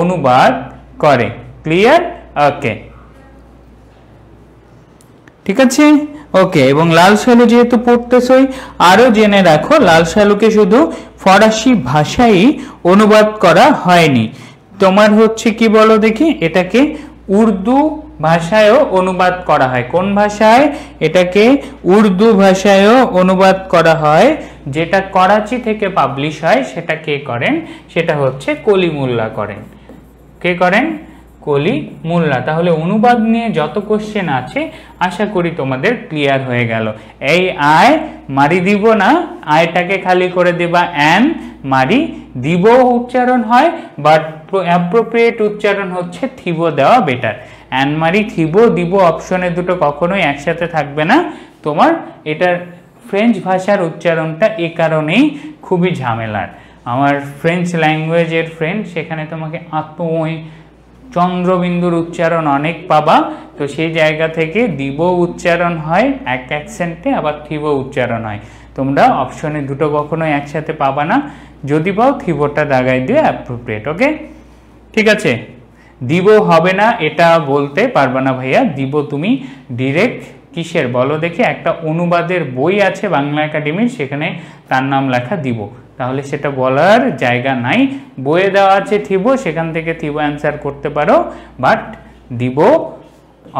[SPEAKER 1] অনুবাদ করে। ক্লিয়ার? ওকে, ঠিক আছে। ওকে, এবং লাল সালু যেহেতু পড়তেছই, আরো জেনে রাখো লাল সালুকে শুধু ফরাসি ভাষায় অনুবাদ করা হয়নি, তোমার হচ্ছে কি বলো দেখি, এটাকে উর্দু ভাষায়ও অনুবাদ করা হয়। কোন ভাষায়? এটাকে উর্দু ভাষায়ও অনুবাদ করা হয়, যেটা করাচি থেকে পাবলিশ হয়। সেটা কে করেন? সেটা হচ্ছে কলিমুল্লাহ করেন। কে করেন? কলিমুল্লাহ। তাহলে অনুবাদ নিয়ে যত কোশ্চেন আছে আশা করি তোমাদের ক্লিয়ার হয়ে গেল। এই আয় মারি দিব না, আয়টাকে খালি করে দিবা অ্যান মারি দিব উচ্চারণ হয়, বাট অ্যাপ্রোপ্রিয়েট উচ্চারণ হচ্ছে থিবো দেওয়া বেটার। অ্যান মারি থিবো দিব অপশনে দুটো কখনোই একসাথে থাকবে না। তোমার এটার ফ্রেঞ্চ ভাষার উচ্চারণটা এ কারণেই খুবই ঝামেলার। আমার ফ্রেঞ্চ ল্যাঙ্গুয়েজের ফ্রেন্ড, সেখানে তোমাকে আত্মই চন্দ্রবিন্দুর উচ্চারণ অনেক পাবা। তো সেই জায়গা থেকে দিব উচ্চারণ হয় এক অ্যাকসেন্টে, আবার থিব উচ্চারণ হয়। তোমরা অপশনে দুটো কখনোই একসাথে পাবা না, যদি পাও থিবটা দাগাই দিয়ে অ্যাপ্রোপ্রিয়েট। ওকে, ঠিক আছে। দিব হবে না এটা বলতে পারবা না ভাইয়া, দিব তুমি ডিরেক্ট কিসের বলো দেখি? একটা অনুবাদের বই আছে বাংলা একাডেমির, সেখানে তার নাম লেখা দিব, তাহলে সেটা বলার জায়গা নাই। বইয়ে দেওয়া আছে থিব, সেখান থেকে থিব অ্যান্সার করতে পারো, বাট দিব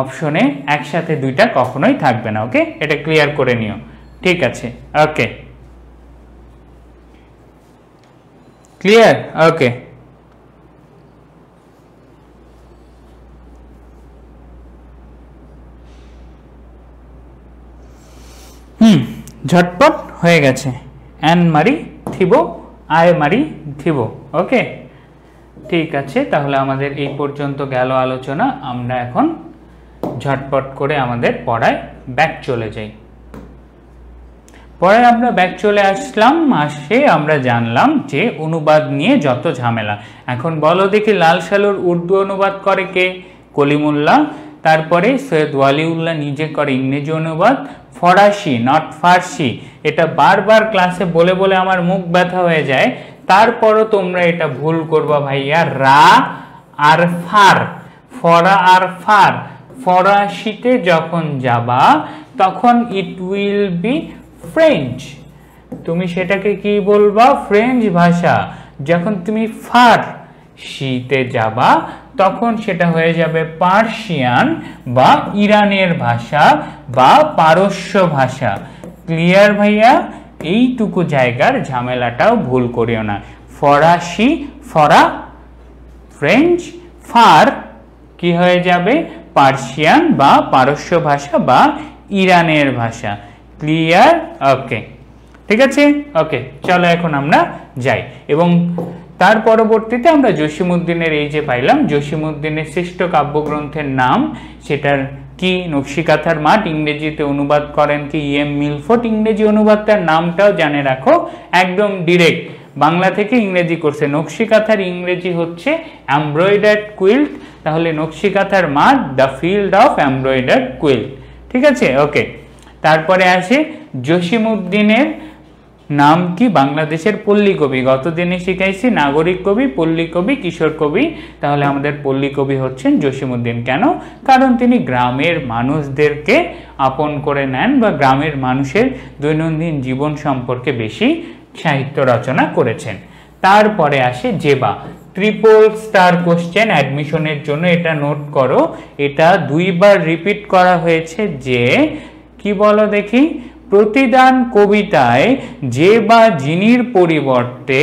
[SPEAKER 1] অপশনে একসাথে দুইটা কখনোই থাকবে না। ওকে, এটা ক্লিয়ার করে নিও, ঠিক আছে? ওকে, ক্লিয়ার? ওকে, ঝটপট হয়ে গেছে। অ্যান মারি থিব, আয় মারি থিব। ওকে, ঠিক আছে। তাহলে আমাদের এই পর্যন্ত গেল আলোচনা। আমরা এখন ঝটপট করে আমাদের পড়ায় ব্যাক চলে যাই। পরে আমরা ব্যাক চলে আসলাম, আসে আমরা জানলাম যে অনুবাদ নিয়ে যত ঝামেলা। এখন বলো দেখি, লাল সালুর উর্দু অনুবাদ করে কে? কলিমুল্লাহ। তারপরে সৈয়দ ওয়ালিউল্লাহ নিজে করে ইংরেজি অনুবাদ, ফরাসি নট ফার্সি। এটা বারবার ক্লাসে বলে বলে আমার মুখ ব্যথা হয়ে যায়, তারপরও তোমরা এটা ভুল করবা ভাইয়া। রা আর ফার, ফরা আর ফার, ফরাসিতে যখন যাবা তখন ইট উইল বি ফ্রেঞ্চ, তুমি সেটাকে কি বলবা? ফ্রেঞ্চ ভাষা। যখন তুমি ফারসিতে যাবা তখন সেটা হয়ে যাবে পার্সিয়ান বা ইরানের ভাষা বা পারস্য ভাষা। ক্লিয়ার ভাইয়া? এইটুকু জায়গার ঝামেলাটাও ভুল করিও না। ফরাসি ফরা ফ্রেঞ্চ, ফার কি হয়ে যাবে? পার্সিয়ান বা পারস্য ভাষা বা ইরানের ভাষা। ক্লিয়ার? ওকে, ঠিক আছে। ওকে, চলো এখন আমরা যাই। এবং তার পরবর্তীতে আমরা জসিমউদ্দিনের এই যে পাইলাম, জসিমউদ্দিনের শ্রেষ্ঠ কাব্যগ্রন্থের নাম, সেটার কি? নকশিকাঁথার মাঠ। ইংরেজিতে অনুবাদ করেন কি? M Milford. ইংরেজি অনুবাদটার নামটাও জানে রাখো, একদম ডিরেক্ট বাংলা থেকে ইংরেজি করছে। নকশিকাঁথার ইংরেজি হচ্ছে এমব্রয়ডার্ড কুইল্ট, তাহলে নকশিকাঁথার মাঠ the field of embroidered quilt. ঠিক আছে? ওকে, তারপরে আসে জসিমউদ্দিনের নাম কি? বাংলাদেশের পল্লী কবি। গতদিনে শিখাইছি নাগরিক কবি, পল্লী কবি, কিশোর কবি। তাহলে আমাদের পল্লী কবি হচ্ছেন জসিমউদ্দিন। কেন? কারণ তিনি গ্রামের মানুষদেরকে আপন করে নেন বা গ্রামের মানুষের দৈনন্দিন জীবন সম্পর্কে বেশি সাহিত্য রচনা করেছেন। তারপরে আসে জেবা। ট্রিপল স্টার কোশ্চেন অ্যাডমিশনের জন্য, এটা নোট করো। এটা দুইবার রিপিট করা হয়েছে। যে কি বলো দেখি? প্রতিদান কবিতায় যে বা যিনির পরিবর্তে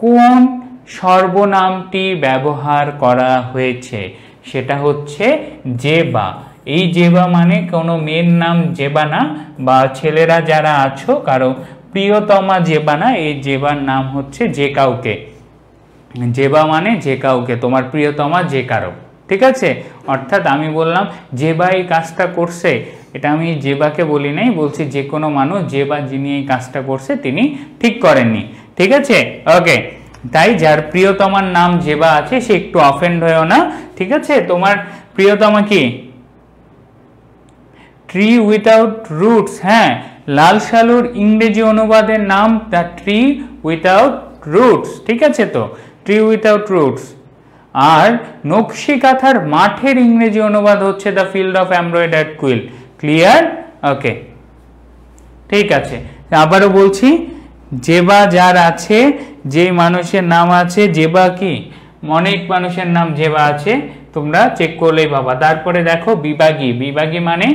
[SPEAKER 1] কোন সর্বনামটি ব্যবহার করা হয়েছে? সেটা হচ্ছে জেবা। এই জেবা মানে কোনো মেয়ের নাম জেবা না, বা ছেলেরা যারা আছো কারো প্রিয়তমা জেবা না, এই জেবার নাম হচ্ছে যে কাউকে। জেবা মানে যে কাউকে, তোমার প্রিয়তমা যে কারো। ঠিক আছে? অর্থাৎ আমি বললাম জেবা এই কাজটা করছে, এটা আমি জেবাকে বলি নাই, বলছি যে কোনো মানুষ যে বা যিনি এই কাজটা করছে তিনি ঠিক করেননি। ঠিক আছে? ওকে, তাই যার প্রিয়তমার নাম জেবা আছে সে একটু অফেন্ড হয়েও না। ঠিক আছে? তোমার প্রিয়তমা কি? Tree without roots. হ্যাঁ, লাল সালুর ইংরেজি অনুবাদের নাম দ্য ট্রি উইথাউট রুটস। ঠিক আছে? তো ট্রি উইথাউট রুটস। আর নকশিকাঁথার মাঠের ইংরেজি অনুবাদ হচ্ছে the field of embroidered quilt. Clear? Okay, ঠিক আছে। আবারও বলছি, জেবা যার আছে, যে মানুষের নাম আছে জেবা, কি অনেক মানুষের নাম জেবা আছে, তোমরা চেক করলেই পাবা। তারপরে দেখো বিভাগী। বিভাগী মানে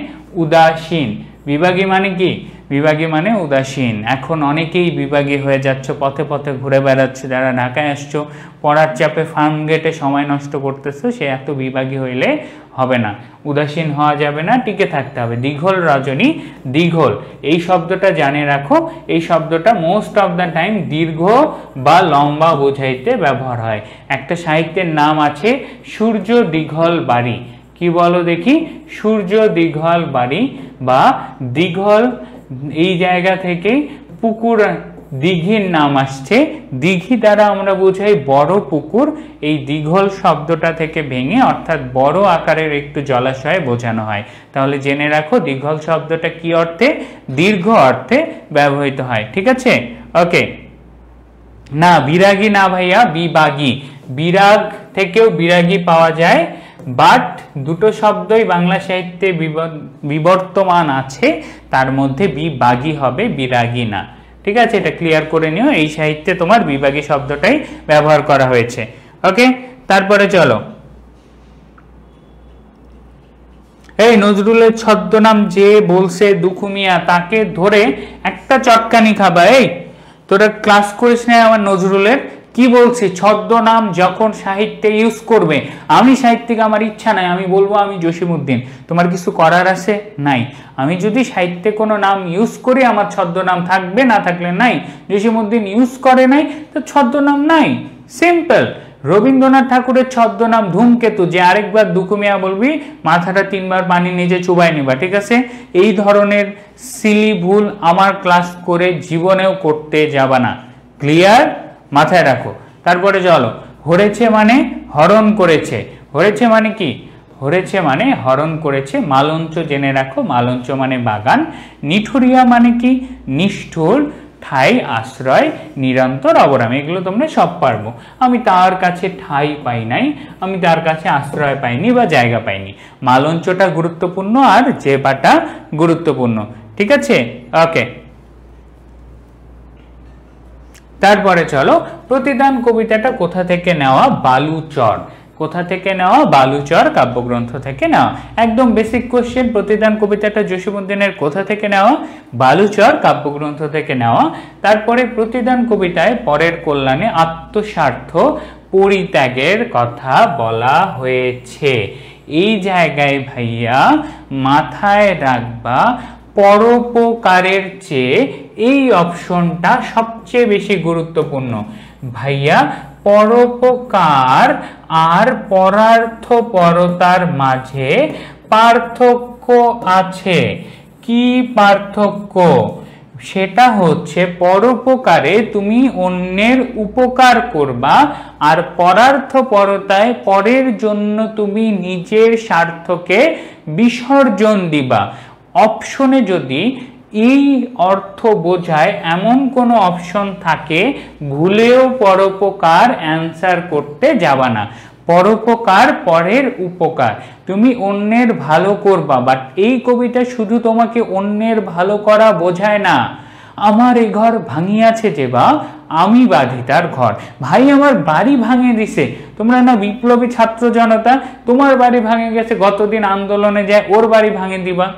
[SPEAKER 1] উদাসীন। বিভাগী মানে কি? বিভাগী মানে উদাসীন। এখন অনেকেই বিভাগী হয়ে যাচ্ছ, পথে পথে ঘুরে বেড়াচ্ছে, যারা ঢাকায় আসছো, পড়ার চাপে ফার্ম গেটে সময় নষ্ট করতেছো, সে এত বিভাগী হইলে হবে না, উদাসীন হওয়া যাবে না, টিকে থাকতে হবে। দীঘল রজনী, দীঘল এই শব্দটা জানে রাখো। এই শব্দটা মোস্ট অফ দ্য টাইম দীর্ঘ বা লম্বা বোঝাইতে ব্যবহার হয়। একটা সাহিত্যের নাম আছে সূর্য দীঘল বাড়ি। কি বলো দেখি? সূর্য দীঘল বাড়ি বা দীঘল, এই জায়গা থেকে পুকুর দিঘির নাম আসছে। দিঘি দ্বারা আমরা বোঝাই বড় পুকুর, এই দীঘল শব্দটা থেকে ভেঙে অর্থাৎ বড় আকারের একটু জলাশয় বোঝানো হয়। তাহলে জেনে রাখো দীঘল শব্দটা কি অর্থে? দীর্ঘ অর্থে ব্যবহৃত হয়। ঠিক আছে, ওকে। না, বিরাগী না ভাইয়া, বিবাগী। বিরাগ থেকেও বিরাগী পাওয়া যায়, বাট দুটো শব্দই বাংলা সাহিত্যে বিবর্তমান আছে, তার মধ্যে বিবাগী হবে, বিরাগী না। ঠিক আছে, এটা ক্লিয়ার করে নিও। এই সাহিত্যে তোমার বিবাগী শব্দটাই ব্যবহার করা হয়েছে। ওকে, তারপরে চলো। এই নজরুলের ছদ্মনাম যে বলছে দুখু মিয়া, তাকে ধরে একটা চটকানি খাবা। এই তোরা ক্লাস করিস না আমার নজরুলের? কি বলছি, ছদ্মনাম যখন সাহিত্যে ইউজ করবে, আমি সাহিত্যিক, আমার ইচ্ছা নাই, আমি বলবো আমি জসিমউদ্দিন, তোমার কিছু করার আছে? নাই। আমি যদি সাহিত্যে কোনো নাম ইউজ করি, আমার ছদ্মনাম থাকবে, না থাকলে নাই। জসিমউদ্দিন ইউজ করে নাই, তো ছদ্মনাম নাই, সিম্পল। রবীন্দ্রনাথ ঠাকুরের ছদ্মনাম ধূমকেতু, যে আরেকবার দুখু মিয়া বলবি মাথাটা 3 বার পানি নিজে চুবাই নিবা। ঠিক আছে, এই ধরনের সিলি ভুল আমার ক্লাস করে জীবনেও করতে যাবা না। ক্লিয়ার? মাথায় রাখো। তারপরে চলো, হরেছে মানে হরণ করেছে। হরেছে মানে কি? হরেছে মানে হরণ করেছে। মালঞ্চ জেনে রাখো, মালঞ্চ মানে বাগান। নিঠুরিয়া মানে কি? নিষ্ঠুর, ঠাই, আশ্রয়, নিরন্তর অবরাম। এগুলো তোমরা সব পারবো। আমি তার কাছে ঠাই পাই নাই, আমি তার কাছে আশ্রয় পাইনি বা জায়গা পাইনি। মালঞ্চটা গুরুত্বপূর্ণ আর জেবাটা গুরুত্বপূর্ণ। ঠিক আছে, ওকে। তারপরে চলো, প্রতিদান কবিতাটা কোথা থেকে নেওয়া? বালুচর। কোথা থেকে নেওয়া? বালুচর কাব্যগ্রন্থ থেকে নেওয়া। একদম বেসিক কোশ্চেন, প্রতিদান কবিতাটা জসিমউদ্দিনের কোথা থেকে নেওয়া? বালুচর কাব্যগ্রন্থ থেকে নেওয়া। তারপরে প্রতিদান কবিতায় পরের কল্যাণে আত্মস্বার্থ পরিত্যাগের কথা বলা হয়েছে। এই জায়গায় ভাইয়া মাথায় রাখবা, পরোপকারের চেয়ে এই অপশনটা সবচেয়ে বেশি গুরুত্বপূর্ণ। ভাইয়া, পরোপকার আর পরার্থপরতার মাঝে পার্থক্য আছে। কি পার্থক্য? সেটা হচ্ছে পরোপকারে তুমি অন্যের উপকার করবা, আর পরার্থপরতায় পরের জন্য তুমি নিজের স্বার্থকে বিসর্জন দিবা। অপশনে যদি এই অর্থ বোঝায় এমন কোনো অপশন থাকে, ভুলেও পরোপকার অ্যান্সার করতে যাবা না। পরোপকার পরের উপকার, তুমি অন্যের ভালো করবা, বাট এই কবিতা শুধু তোমাকে অন্যের ভালো করা বোঝায় না। আমার এই ঘর ভাঙিয়াছে যে বা, আমি বাঁধি তার ঘর। ভাই আমার বাড়ি ভাঙে দিছে, তোমরা না বিপ্লবী ছাত্র জনতা, তোমার বাড়ি ভাঙে গেছে, গতদিন আন্দোলনে যায় ওর বাড়ি ভাঙে দিবা?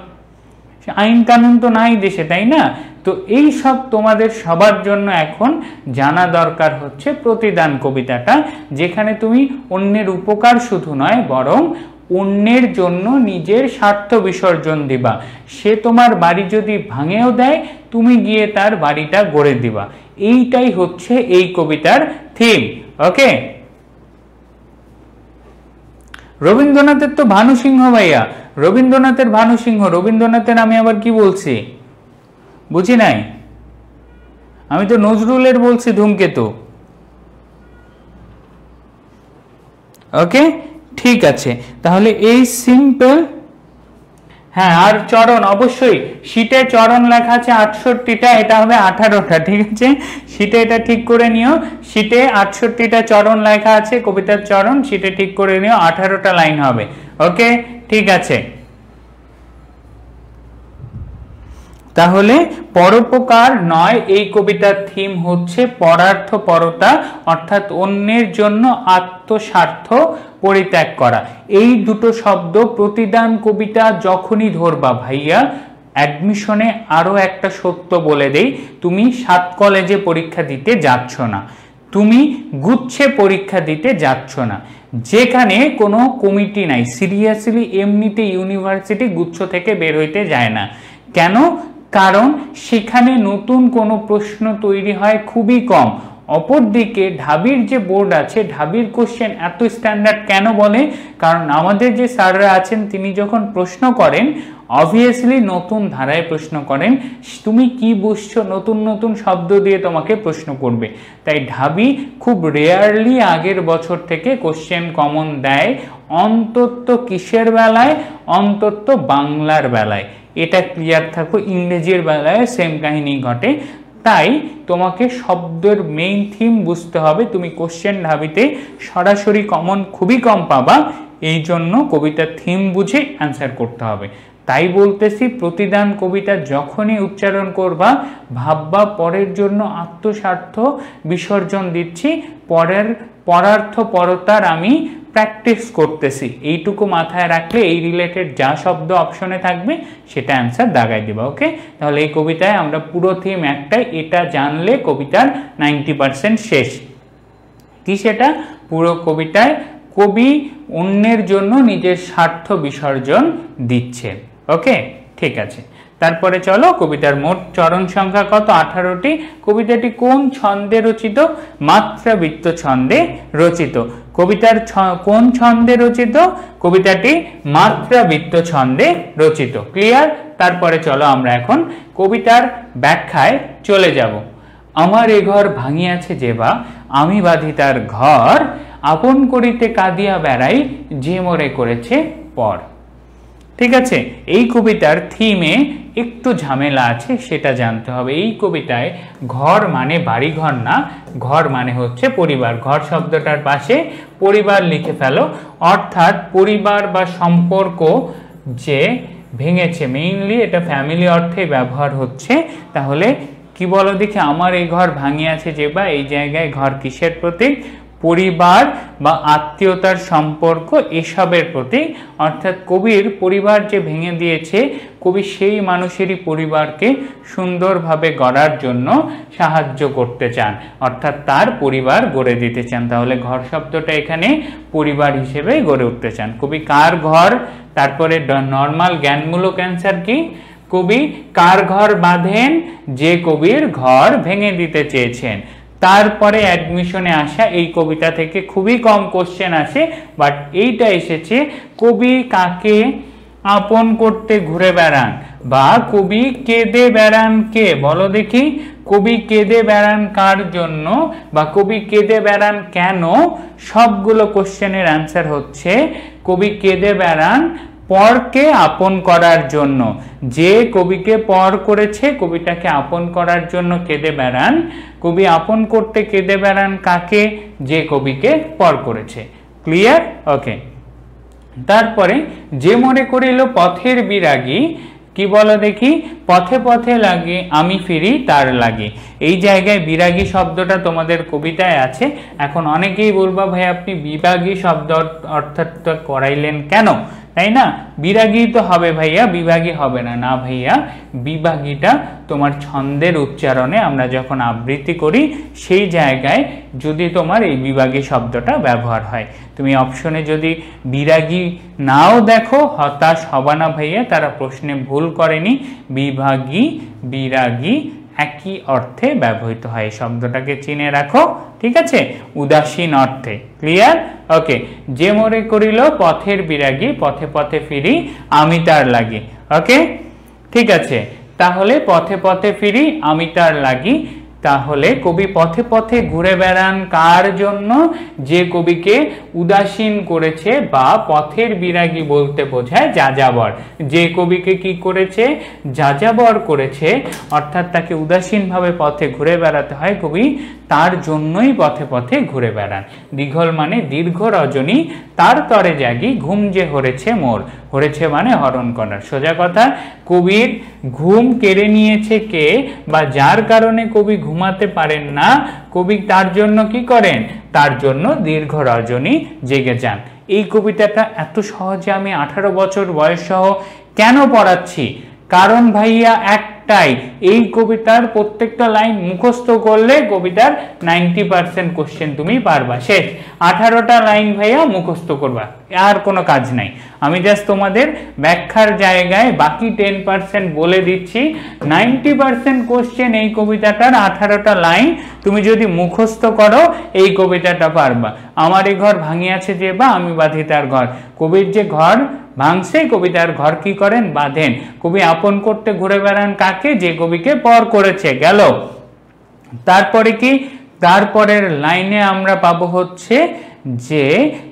[SPEAKER 1] আইন কানুন তো নাই দেশে, তাই না? তো এই সব তোমাদের সবার জন্য এখন জানা দরকার হচ্ছে প্রতিদান কবিতাটা, যেখানে তুমি অন্যের উপকার শুধু নয়, বরং অন্যের জন্য নিজের স্বার্থ বিসর্জন দিবা। সে তোমার বাড়ি যদি ভাঙেও দেয়, তুমি গিয়ে তার বাড়িটা গড়ে দিবা। এইটাই হচ্ছে এই কবিতার থিম। ওকে, রবীন্দ্রনাথের তো ভানুসিংহ ভাইয়া, রবীন্দ্রনাথের ভানুসিংহ। রবীন্দ্রনাথের আমি আবার কি বলছি বুঝি নাই, আমি তো নজরুলের বলছি ধূমকেতু। ওকে, ঠিক আছে, তাহলে এই সিম্পল। হ্যাঁ, আর চরণ অবশ্যই শীটে চরণ লেখা আছে 68টা, এটা হবে 18টা। ঠিক আছে, শীটে এটা ঠিক করে নিও। শীটে 68টা চরণ লেখা আছে, কবিতার চরণ শীটে ঠিক করে নিও, 18টা লাইন হবে। ওকে, ঠিক আছে। তাহলে পরোপকার নয়, এই কবিতার থিম হচ্ছে পরার্থপরতা, অর্থাৎ অন্যের জন্য আত্মস্বার্থ পরিত্যাগ করা। এই দুটো শব্দ প্রতিদান কবিতা যখনই ধরবা ভাইয়া, অ্যাডমিশনে আরো একটা সত্য বলে দেই, তুমি 7 কলেজে পরীক্ষা দিতে যাচ্ছ না, তুমি গুচ্ছে পরীক্ষা দিতে যাচ্ছ না, যেখানে কোনো কমিটি নাই। সিরিয়াসলি এমনিতে ইউনিভার্সিটি গুচ্ছ থেকে বের হইতে যায় না। কেন? কারণ সেখানে নতুন কোনো প্রশ্ন তৈরি হয় খুবই কম। অপরদিকে ঢাবির যে বোর্ড আছে, ঢাবির কোশ্চেন এত স্ট্যান্ডার্ড কেন বলে? কারণ আমাদের যে স্যাররা আছেন তিনি যখন প্রশ্ন করেন, অবভিয়াসলি নতুন ধারায় প্রশ্ন করেন, তুমি কি বুঝছো নতুন নতুন শব্দ দিয়ে তোমাকে প্রশ্ন করবে। তাই ঢাবি খুব রেয়ারলি আগের বছর থেকে কোশ্চেন কমন দেয়, অন্তত কিসের বেলায়, অন্তত বাংলার বেলায়। এটা ক্লিয়ার থাকো, ইংরেজির বেলায় সেম কাহিনী ঘটে। তাই তোমাকে শব্দের মেইন থিম বুঝতে হবে। তুমি কোশ্চেন ঢাবিতে সরাসরি কমন খুবই কম পাবা, এই জন্য কবিতার থিম বুঝে অ্যান্সার করতে হবে। তাই বলতেছি, প্রতিদান কবিতা যখনই উচ্চারণ করবা ভাববা পরের জন্য আত্মস্বার্থ বিসর্জন দিচ্ছি, পরার্থ পরতার আমি প্র্যাকটিস করতেছি। এইটুকু মাথায় রাখলে এই রিলেটেড যা শব্দ অপশনে থাকবে সেটা অ্যান্সার দাগাই দেবা। ওকে, তাহলে এই কবিতায় আমরা পুরো থিম একটাই, এটা জানলে কবিতার 90% শেষ। কি সেটা? পুরো কবিতায় কবি অন্যের জন্য নিজের স্বার্থ বিসর্জন দিচ্ছে। ওকে, ঠিক আছে। তারপরে চলো, কবিতার মোট চরণ সংখ্যা কত? 18টি। কবিতাটি কোন ছন্দে রচিত? মাত্রাবৃত্ত ছন্দে রচিত। কবিতার কোন ছন্দে রচিত? কবিতাটি মাত্রাবৃত্ত ছন্দে রচিত। ক্লিয়ার? তারপরে চলো আমরা এখন কবিতার ব্যাখ্যায় চলে যাব। আমার এ ঘর ভাঙিয়াছে যেবা, আমি বাঁধি তার ঘর, আপন করিতে কাঁদিয়া বেড়াই, যে মোরে করেছে পর। ঠিক আছে, এই কবিতার থিমে একটু ঝামেলা আছে, সেটা জানতে হবে। এই কবিতায় ঘর মানে বাড়ি ঘর না, ঘর মানে হচ্ছে পরিবার। ঘর শব্দটার পাশে পরিবার লিখে ফেলো, অর্থাৎ পরিবার বা সম্পর্ক যে ভেঙেছে, মেইনলি এটা ফ্যামিলি অর্থে ব্যবহার হচ্ছে। তাহলে কি বলো দেখি, আমার এই ঘর ভাঙিয়াছে যে, বা এই জায়গায় ঘর কিসের প্রতীক? পরিবার বা আত্মীয়তার সম্পর্ক, এসবের প্রতীক। অর্থাৎ কবির পরিবার যে ভেঙে দিয়েছে, কবি সেই মানুষেরই পরিবারকে সুন্দরভাবে গড়ার জন্য সাহায্য করতে চান, অর্থাৎ তার পরিবার গড়ে দিতে চান। তাহলে ঘর শব্দটা এখানে পরিবার হিসেবে গড়ে উঠতে চান। কবি কার ঘর, তারপরে নর্মাল জ্ঞানমূলক অ্যান্সার কি? কবি কার ঘর বাঁধেন? যে কবির ঘর ভেঙে দিতে চেয়েছেন। তারপরে অ্যাডমিশনে আসা এই কবিতা থেকে খুবই কম কোশ্চেন আসে, বাট এইটা এসেছে, কবি কাকে আপন করতে ঘুরে বেড়ান, বা কবি কেঁদে বেড়ান কে? বলো দেখি, কবি কেঁদে বেড়ান কার জন্য, বা কবি কেঁদে বেড়ান কেন? সবগুলো কোশ্চেনের অ্যান্সার হচ্ছে কবি কেঁদে বেড়ান পরকে আপন করার জন্য। যে কবিকে পর করেছে, কবিটাকে আপন করার জন্য কেঁদে বেড়ান। কবি আপন করতে কেঁদে বেড়ান কাকে? যে কবিকে পর করেছে। ক্লিয়ার? ওকে। তারপরে যে মনে করিল পথের বিরাগী, কি বলো দেখি? পথে পথে লাগে আমি ফিরি তার লাগে। এই জায়গায় বিরাগী শব্দটা তোমাদের কবিতায় আছে। এখন অনেকেই বলবা, ভাই আপনি বিভাগী শব্দ অর্থাৎ করাইলেন কেন, তাই না? বিরাগী তো হবে ভাইয়া, বিভাগী হবে না। না ভাইয়া, বিভাগীটা তোমার ছন্দের উচ্চারণে আমরা যখন আবৃত্তি করি সেই জায়গায় যদি তোমার এই বিভাগী শব্দটা ব্যবহার হয়। তুমি অপশনে যদি বিরাগী নাও দেখো, হতাশ হবা না ভাইয়া, তারা প্রশ্নে ভুল করেনি। বিভাগী বিরাগী একই অর্থে ব্যবহৃত হয়, শব্দটাকে চিনে রাখো। ঠিক আছে, উদাসীন অর্থে। ক্লিয়ার? ওকে। যে মনে করিল পথের বিরাগী, পথে পথে ফিরি আমি তার লাগি। ওকে, ঠিক আছে। তাহলে পথে পথে ফিরি আমি তার লাগি, তাহলে কবি পথে পথে ঘুরে বেড়ান কার জন্য? যে কবিকে উদাসীন করেছে, বা পথের বিরাগী বলতে বোঝায় যাযাবর। যে কবিকে কি করেছে? যাযাবর করেছে, অর্থাৎ তাকে উদাসীনভাবে পথে ঘুরে বেড়াতে হয়, কবি তার জন্যই পথে পথে ঘুরে বেড়ান। দীঘল মানে দীর্ঘ রজনী, তার তরে জাগি ঘুম যে হরেছে মোর। হরেছে মানে হরণ করার। সোজা কথা, কবির ঘুম কেড়ে নিয়েছে কে, বা যার কারণে কবি ঘুমাতে পারেন না, কবি তার জন্য কি করেন? তার জন্য দীর্ঘ রজনী জেগে যান। এই কবিতাটা এত সহজে আমি 18 বছর বয়স সহ কেন পড়াচ্ছি? কারণ ভাইয়া একটাই, এই কবিতার প্রত্যেকটা লাইন মুখস্থ করলে কবিতার 90% কোশ্চেন তুমি পারবা। শেষ, 18টা লাইন ভাইয়া মুখস্থ করবা, আর কোনো কাজ নাই। আমি জাস্ট তোমাদের ব্যাখ্যার জায়গায় বাকি 10% বলে দিচ্ছি। 90% কোশ্চেন এই কবিতাটার 18টা লাইন তুমি যদি মুখস্থ করো এই কবিতাটা পারবা। আমার এই ঘর ভাঙিয়াছে যে বা আমি বাঁধি তার ঘর। কবির যে ঘর ভাঙছে, কবিতার ঘর কি করেন? বাঁধেন। কবি আপন করতে ঘুরে বেড়ান কাকে? যে কবিকে পর করেছে। গেল। তারপরে কি? তারপরের লাইনে আমরা পাবো হচ্ছে যে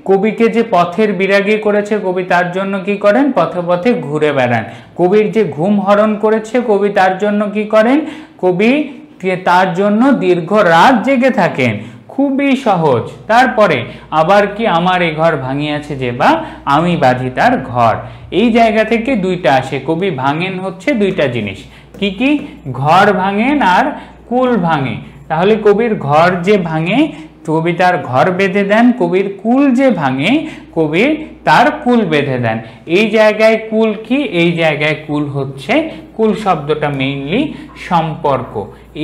[SPEAKER 1] কবিকে যে পথের বিরাগী করেছে, কবি তার জন্য কি করেন? পথে পথে ঘুরে বেড়ান। কবির যে ঘুম হরণ করেছে, কবি তার জন্য কি করেন? কবি তার জন্য দীর্ঘ রাত জেগে থাকেন। খুবই সহজ। তারপরে আবার কি? আমার এ ঘর ভাঙিয়াছে যে বা আমি বাঁধি তার ঘর। এই জায়গা থেকে দুইটা আসে। কবি ভাঙেন হচ্ছে দুইটা জিনিস। কি কি? ঘর ভাঙেন আর কুল ভাঙে। তাহলে কবির ঘর যে ভাঙে, কবি তার ঘর বেঁধে দেন। কবির কুল যে ভাঙে, কবি তার কুল বেঁধে দেন। এই জায়গায় কুল কি? এই জায়গায় কুল হচ্ছে, কুল শব্দটা মেইনলি সম্পর্ক।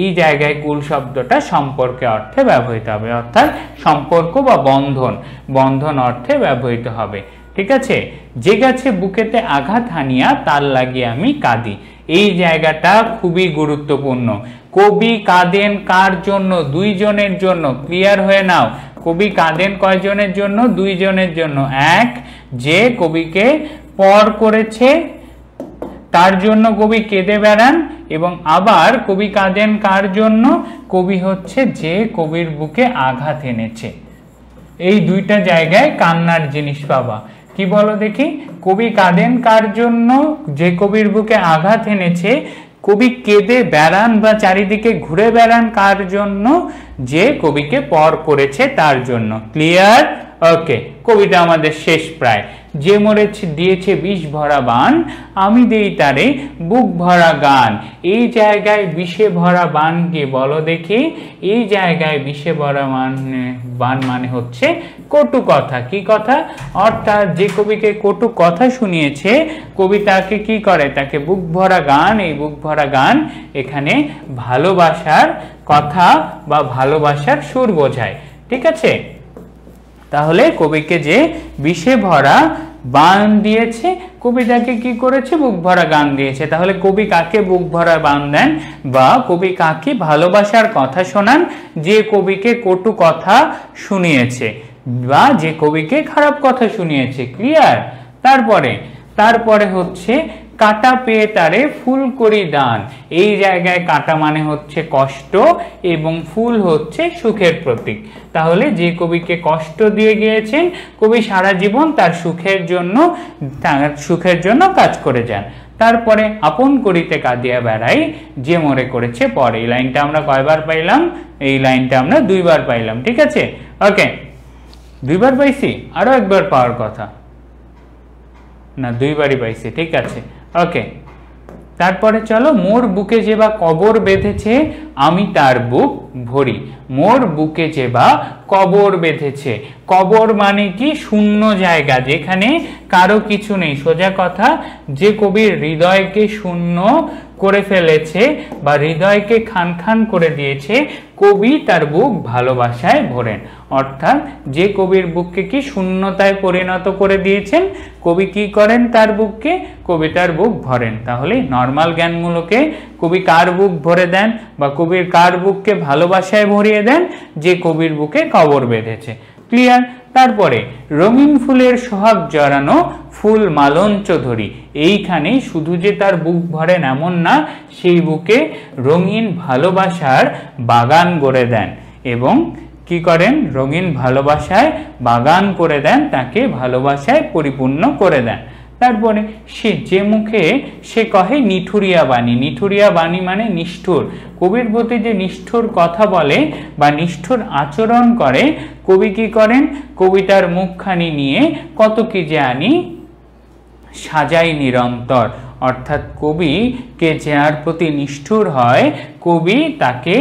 [SPEAKER 1] এই জায়গায় কুল শব্দটা সম্পর্কে অর্থে ব্যবহৃত হবে, অর্থাৎ সম্পর্ক বা বন্ধন, বন্ধন অর্থে ব্যবহৃত হবে। ঠিক আছে? যে গাছে বুকেতে আঘাত হানিয়া তার লাগিয়ে আমি কাঁদি। এই জায়গাটা খুবই গুরুত্বপূর্ণ। কবি কাঁদেন কার জন্য? দুইজনের জন্য। ক্লিয়ার হয়ে নাও। কবি কাঁদেন কয়জনের জন্য? দুইজনের জন্য। এক, যে কবিকে পর করেছে তার জন্য কবি কেঁদে বেড়ান, এবং আবার কবি কাঁদেন কার জন্য? কবি হচ্ছে যে কবির বুকে আঘাত এনেছে। এই দুইটা জায়গায় কান্নার জিনিস পাবা। কি বলো দেখি? কবি কাঁদেন কার জন্য? যে কবির বুকে আঘাত এনেছে। কবি কেঁদে বেড়ান বা চারিদিকে ঘুরে বেড়ান কার জন্য? যে কবিকে পর করেছে তার জন্য। ক্লিয়ার? ওকে, কবিতা আমাদের শেষ প্রায়। যে মরেছে দিয়েছে বিষ ভরা বান, আমি দেই তারে বুক ভরা গান। এই জায়গায় বিষে ভরা বান কি? বলো দেখি। এই জায়গায় বিষে ভরা বান মানে হচ্ছে কটু কথা। কি কথা? অর্থাৎ যে কবিকে কটু কথা শুনিয়েছে, কবি তাকে কি করে? তাকে বুক ভরা গান। এই বুক ভরা গান এখানে ভালোবাসার কথা বা ভালোবাসার সুর বোঝায়। ঠিক আছে? তাহলে কবিকে যে বিষে ভরা বান দিয়েছে, কবি তাকে কি করেছে? বুক ভরা গান দিয়েছে। তাহলে কবি কাকে বুক ভরা বান দেন বা কবি কাকে ভালোবাসার কথা শোনান? যে কবিকে কটু কথা শুনিয়েছে বা যে কবিকে খারাপ কথা শুনিয়েছে। ক্লিয়ার? তারপরে হচ্ছে কাটা পেয়ে তারে ফুল করি দান। এই জায়গায় কাটা মানে হচ্ছে কষ্ট এবং ফুল হচ্ছে সুখের প্রতীক। তাহলে যে কবিকে কষ্ট দিয়ে গিয়েছেন, কবি সারা জীবন তার সুখের জন্য কাজ করে যান। তারপরে আপন করিতে কাঁদিয়া বেড়াই, যে মরে করেছে পর। এই লাইনটা আমরা কয়বার পাইলাম? এই লাইনটা আমরা দুইবার পাইলাম। ঠিক আছে? ওকে, দুইবার পাইছি, আরো একবার পাওয়ার কথা না, দুইবারই পাইছি। ঠিক আছে, ওকে। তারপরে চলো, মোর বুকে যে বা কবর বেঁধেছে আমি তার বুক ভরি। মোর বুকে যে বা কবর বেঁধেছে। কবর মানে কি? শূন্য জায়গা, যেখানে কারো কিছু নেই। সোজা কথা, যে কবির হৃদয়কে শূন্য করে ফেলেছে বা হৃদয়কে খান খান করে দিয়েছে, কবি তার বুক ভালোবাসায় ভরেন। অর্থাৎ যে কবির বুককে কি শূন্যতায় পরিণত করে দিয়েছেন, কবি কি করেন? তার বুককে, কবি তার বুক ভরেন। তাহলে নর্মাল জ্ঞানমূলকে কবি কার বুক ভরে দেন বা কবির কার বুককে ভালোবাসায় ভরিয়ে দেন? যে কবির বুকে কবর বেঁধেছে। ক্লিয়ার? তারপরে রঙিন ফুলের সোহাগ জড়ানো ফুল মালঞ্চ ধরি। এইখানে শুধু যে তার বুক ভরেন এমন না, সেই বুকে রঙিন ভালোবাসার বাগান গড়ে দেন এবং কি করেন? রঙিন ভালোবাসায় বাগান করে দেন, তাকে ভালোবাসায় পরিপূর্ণ করে দেন। তারপরে সে যে মুখে সে কহে নিঠুরিয়া বাণী। নিঠুরিয়া বাণী মানে নিষ্ঠুর। কবির প্রতি যে নিষ্ঠুর কথা বলে বা নিষ্ঠুর আচরণ করে, কবি কি করেন? কবিতার মুখখানি নিয়ে কত কি যে আনি সাজাই নিরন্তর। অর্থাৎ কবিকে যার প্রতি নিষ্ঠুর হয়, কবি তাকে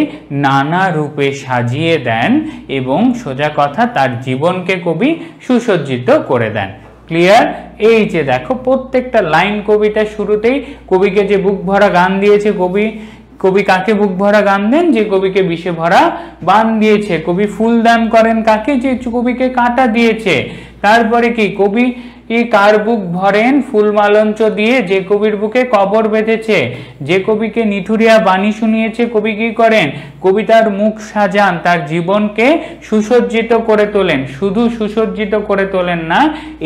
[SPEAKER 1] নানা রূপে সাজিয়ে দেন এবং সোজা কথা তার জীবনকে কবি সুসজ্জিত করে দেন। ক্লিয়ার? এই যে দেখো প্রত্যেকটা লাইন কবিতা শুরুতেই কবিকে যে বুক ভরা গান দিয়েছে, কবি কাকে বুক ভরা গান দেন? যে কবিকে বিষে ভরা বান দিয়েছে। কবি ফুল দান করেন কাকে? যে কবিকে কাঁটা দিয়েছে। তারপরে কি কবি কার বুক ভরেন? ফুল মালঞ্চ দিয়ে যে কবির বুকে কবর বেঁধেছে। যে কবিকে নিঠুরিয়া বাণী শুনিয়েছে কবি কি করেন? কবি তার মুখ সাজান, তার জীবনকে সুসজ্জিত করে তোলেন। শুধু সুসজ্জিত করে তোলেন না,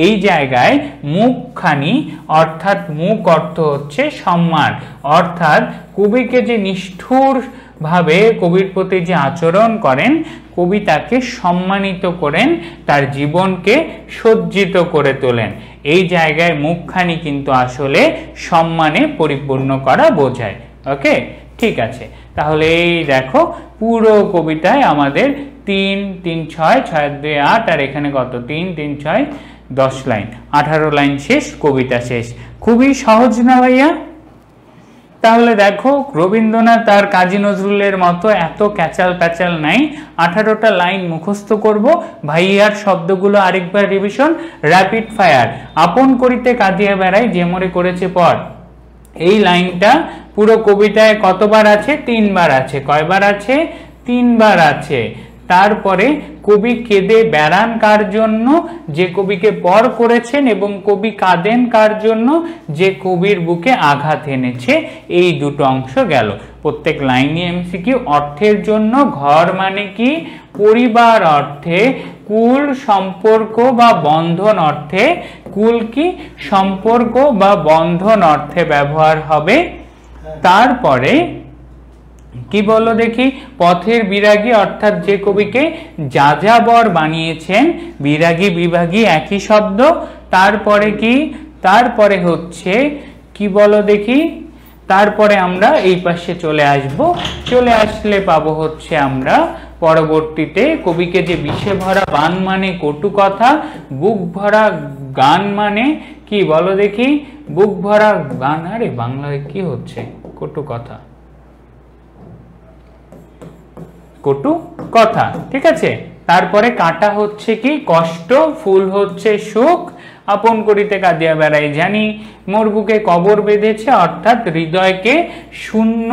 [SPEAKER 1] এই জায়গায় মুখখানি অর্থাৎ মুখ অর্থ হচ্ছে সম্মান, অর্থাৎ কবিকে যে নিষ্ঠুর ভাবে কবির প্রতি যে আচরণ করেন, কবি তাকে সম্মানিত করেন, তার জীবনকে সজ্জিত করে তোলেন। এই জায়গায় মুখখানি কিন্তু আসলে সম্মানে পরিপূর্ণ করা বোঝায়। ওকে, ঠিক আছে। তাহলে এই দেখো পুরো কবিতায় আমাদের 3 3 6 6 2 8 আর এখানে কত? 3 3 6 10 লাইন, 18 লাইন শেষ, কবিতা শেষ। খুবই সহজ না ভাইয়া? তাহলে দেখো রবীন্দ্রনাথ আর কাজী নজরুলের মতো এত ক্যাচাল প্যাচাল নাই। 18টা লাইন মুখস্থ করব। ভাইয়ার শব্দগুলো আরেকবার রিভিশন, র্যাপিড ফায়ার। আপন করিতে কাঁদিয়া বেড়াই যে মোরে করেছে পর। এই লাইনটা পুরো কবিতায় কতবার আছে? 3 বার আছে। কয়বার আছে? 3 বার আছে। তারপরে কবি কেঁদে বেড়ান কার জন্য? যে কবিকে পর করেছেন। এবং কবি কাঁদেন কার জন্য? যে কবির বুকে আঘাত এনেছে। এই দুটো অংশ গেল। প্রত্যেক লাইনে এমসিকিউ। অর্থের জন্য ঘর মানে কি? পরিবার অর্থে, কুল সম্পর্ক বা বন্ধন অর্থে। কুল কি? সম্পর্ক বা বন্ধন অর্থে ব্যবহার হবে। তারপরে কি বলো দেখি? পথের বিরাগী অর্থাৎ যে কবিকে যাযাবর বানিয়েছেন। বিরাগী বিভাগী একই শব্দ। তারপরে কি? তারপরে হচ্ছে কি বলো দেখি? তারপরে আমরা এই পাশে চলে আসব। চলে আসলে পাবো হচ্ছে আমরা পরবর্তীতে কবিকে যে বিষে ভরা বান মানে কটু কথা, বুক ভরা গান মানে কি বলো দেখি? বুক ভরা গান, আরে বাংলায় কি হচ্ছে? কটু কথা, কটু কথা, ঠিক আছে। তারপরে কাঁটা হচ্ছে কি? কষ্ট। ফুল হচ্ছে সুখ। আপন করিতে কাঁদিয়া বেড়াই জানি মোর বুকে কবর বেঁধেছে, অর্থাৎ হৃদয়কে শূন্য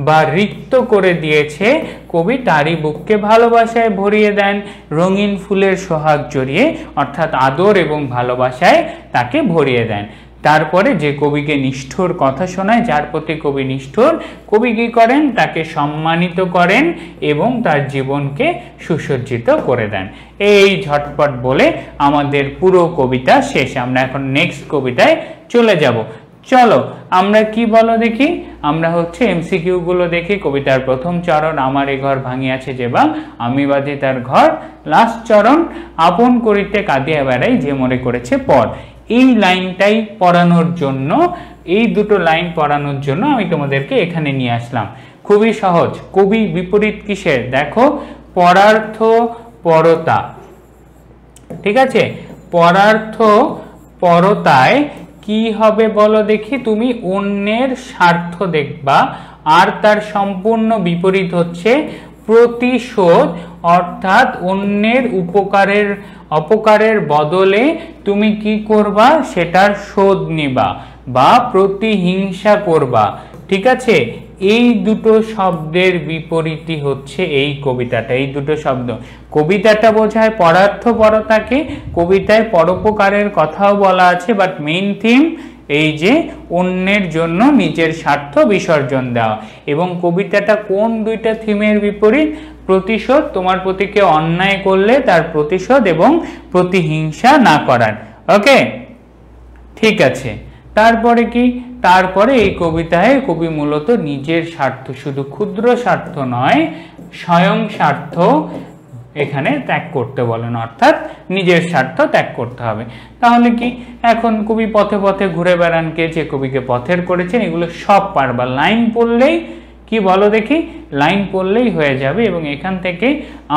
[SPEAKER 1] বা রিক্ত করে দিয়েছে কবি, তারই বুককে ভালোবাসায় ভরিয়ে দেন রঙিন ফুলের সোহাগ জড়িয়ে, অর্থাৎ আদর এবং ভালোবাসায় তাকে ভরিয়ে দেন। তারপরে যে কবিকে নিষ্ঠুর কথা শোনায়, যার প্রতি কবি নিষ্ঠুর, কবি কি করেন? তাকে সম্মানিত করেন এবং তার জীবনকে সুসজ্জিত করে দেন। এই ঝটপট বলে আমাদের পুরো কবিতা শেষ। আমরা এখন নেক্সট কবিতায় চলে যাব। চলো আমরা কি বলো দেখি? আমরা হচ্ছে এমসিকিউ গুলো দেখি। কবিতার প্রথম চরণ, আমার এ ঘর ভাঙিয়াছে যে বা, আমি বাঁধি তার ঘর। লাস্ট চরণ, আপন করিতে কাঁদিয়া বেড়াই যে মোরে করেছে পর। এই লাইনটাই পড়ানোর জন্য, এই দুটো লাইন পড়ানোর জন্য আমি তোমাদেরকে এখানে নিয়ে আসলাম। খুবই সহজ। কবি বিপরীত কিসের? দেখো, পরার্থ পরতা, ঠিক আছে। পরার্থ পরতায় কি হবে বলো দেখি? তুমি অন্যের স্বার্থ দেখবা। আর তার সম্পূর্ণ বিপরীত হচ্ছে প্রতিশোধ, অর্থাৎ অন্যের অপকারের বদলে তুমি কি করবা? সেটার শোধ নিবা বা প্রতিহিংসা করবা, ঠিক আছে। এই দুটো শব্দের বিপরীতই হচ্ছে এই কবিতাটা। এই দুটো শব্দ, কবিতাটা বোঝায় পরার্থপরতাকে, কবিতায় পরোপকারের কথাও বলা আছে, বাট মেইন থিম এই যে অন্যের জন্য নিজের স্বার্থ বিসর্জন দেওয়া। এবং কবিতাটা কোন দুইটা থিমের বিপরীত? প্রতিশোধ, তোমার প্রতি কেউ অন্যায় করলে তার প্রতিশোধ, এবং প্রতিহিংসা না করার। ওকে, ঠিক আছে। তারপরে কি? তারপরে এই কবিতায় কবি মূলত নিজের স্বার্থ, শুধু ক্ষুদ্র স্বার্থ নয়, স্বয়ং স্বার্থ এখানে ত্যাগ করতে বলেন, অর্থাৎ নিজের স্বার্থ ত্যাগ করতে হবে। তাহলে কি এখন কবি পথে পথে ঘুরে বেড়ান কে? যে কবিকে পথের করেছেন। এগুলো সব পারবা, লাইন পড়লেই কি বলো দেখি? লাইন পড়লেই হয়ে যাবে। এবং এখান থেকে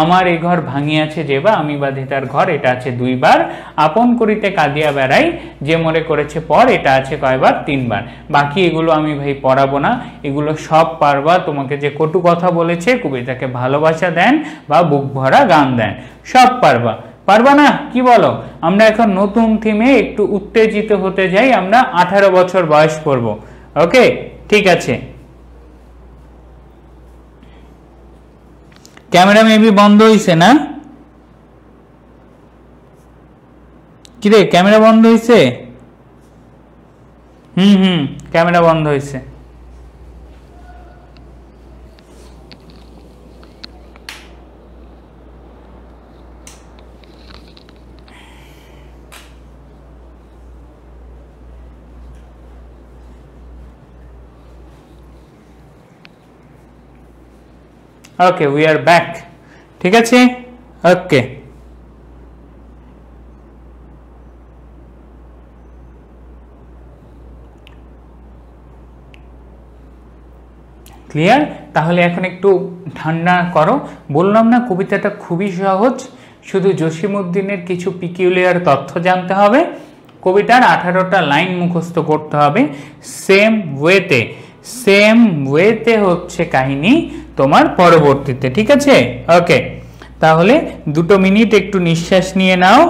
[SPEAKER 1] আমার এই ঘর ভাঙিয়াছে যে বা, আমি বাঁধি তার ঘর, এটা আছে 2 বার। আপন করিতে কাঁদিয়া বেড়াই যে মোরে করেছে পর, এটা আছে কয়বার? 3 বার। বাকি এগুলো আমি ভাই পড়াবো না, এগুলো সব পারবা। তোমাকে যে কটু কথা বলেছে, কবি তাকে ভালোবাসা দেন বা বুক ভরা গান দেন, সব পারবা। পারবা না? কি বলো? আমরা এখন নতুন থিমে একটু উত্তেজিত হতে যাই, আমরা 18 বছর বয়স পড়ব। ওকে, ঠিক আছে। ক্যামেরা মেবি বন্ধ হইছে না? কিরে, ক্যামেরা বন্ধ হইছে? ক্যামেরা বন্ধ হইছে। ওকে, উই আর ব্যাক। ঠিক আছে, ওকে। ক্লিয়ার? তাহলে এখন একটু ঠান্ডা করো। বললাম না কবিতাটা খুবই সহজ, শুধু জসিমউদ্দিনের কিছু পিকিউলিয়ার তথ্য জানতে হবে। কবিতার 18টা লাইন মুখস্থ করতে হবে সেম ওয়েতে হচ্ছে কাহিনী তোমার পরবর্তীতে। ঠিক আছে, ওকে। তাহলে 2 মিনিট একটু নিঃশ্বাস নিয়ে নাও।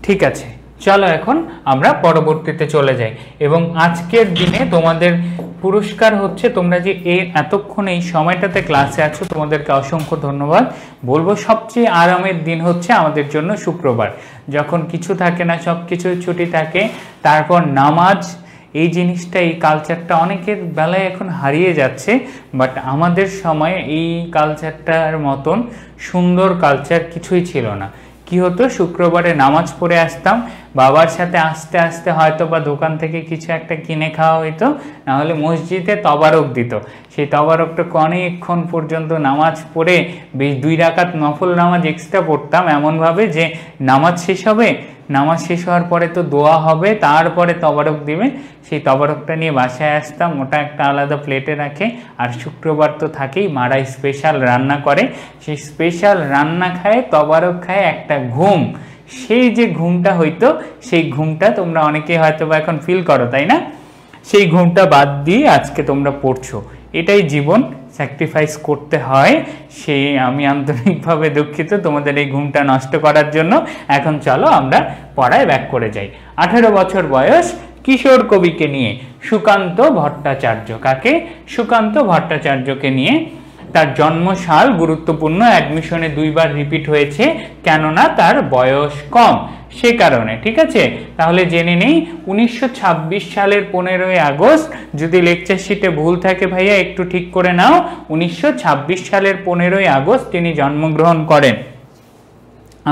[SPEAKER 1] ঠিক আছে, চলো এখন আমরা পরবর্তীতে চলে যাই। এবং আজকের দিনে তোমাদের পুরস্কার হচ্ছে, তোমরা যে এতক্ষণ এই সময়টাতে ক্লাসে আছো তোমাদেরকে অসংখ্য ধন্যবাদ। বলবো সবচেয়ে আরামের দিন হচ্ছে আমাদের জন্য শুক্রবার, যখন কিছু থাকে না, সব কিছু ছুটি থাকে। তারপর নামাজ, এই জিনিসটা, এই কালচারটা অনেকের বেলায় এখন হারিয়ে যাচ্ছে, বাট আমাদের সময় এই কালচারটার মতন সুন্দর কালচার কিছুই ছিল না। কি হতো, শুক্রবারে নামাজ পড়ে আসতাম, বাবার সাথে আস্তে আস্তে হয়তো বা দোকান থেকে কিছু একটা কিনে খাওয়া হইতো, নাহলে মসজিদে তবারক দিত। সেই তবারকটা অনেকক্ষণ পর্যন্ত নামাজ পড়ে 2 রাকাত নফল নামাজ এক্সট্রা পড়তাম, এমনভাবে যে নামাজ শেষ হবে, নামাজ শেষ হওয়ার পরে তো দোয়া হবে, তারপরে তবারক দিবে। সেই তবারকটা নিয়ে বাসায় আসতাম, ওটা একটা আলাদা প্লেটে রাখে। আর শুক্রবার তো থাকেই, মারা স্পেশাল রান্না করে, সেই স্পেশাল রান্না খায়, তবারক খায়, একটা ঘুম, সেই যে ঘুমটা হইতো, সেই ঘুমটা তোমরা অনেকে হয়তো বা এখন ফিল করো, তাই না? সেই ঘুমটা বাদ দিয়ে আজকে তোমরা পড়ছো, এটাই জীবন, স্যাক্রিফাইস করতে হয়। সেই আমি আন্তরিকভাবে দুঃখিত তোমাদের এই ঘুমটা নষ্ট করার জন্য। এখন চলো আমরা পড়ায় ব্যাক করে যাই। 18 বছর বয়স, কিশোর কবিকে নিয়ে, সুকান্ত ভট্টাচার্য। কাকে? সুকান্ত ভট্টাচার্যকে নিয়ে। তার জন্মসাল গুরুত্বপূর্ণ, অ্যাডমিশনে 2 বার রিপিট হয়েছে, কেননা তার বয়স কম, সে কারণে। ঠিক আছে, তাহলে জেনে নেই 1926 সালের 15ই আগস্ট। যদি লেকচার শিটে ভুল থাকে ভাইয়া একটু ঠিক করে নাও। 1926 সালের 15ই আগস্ট তিনি জন্মগ্রহণ করেন।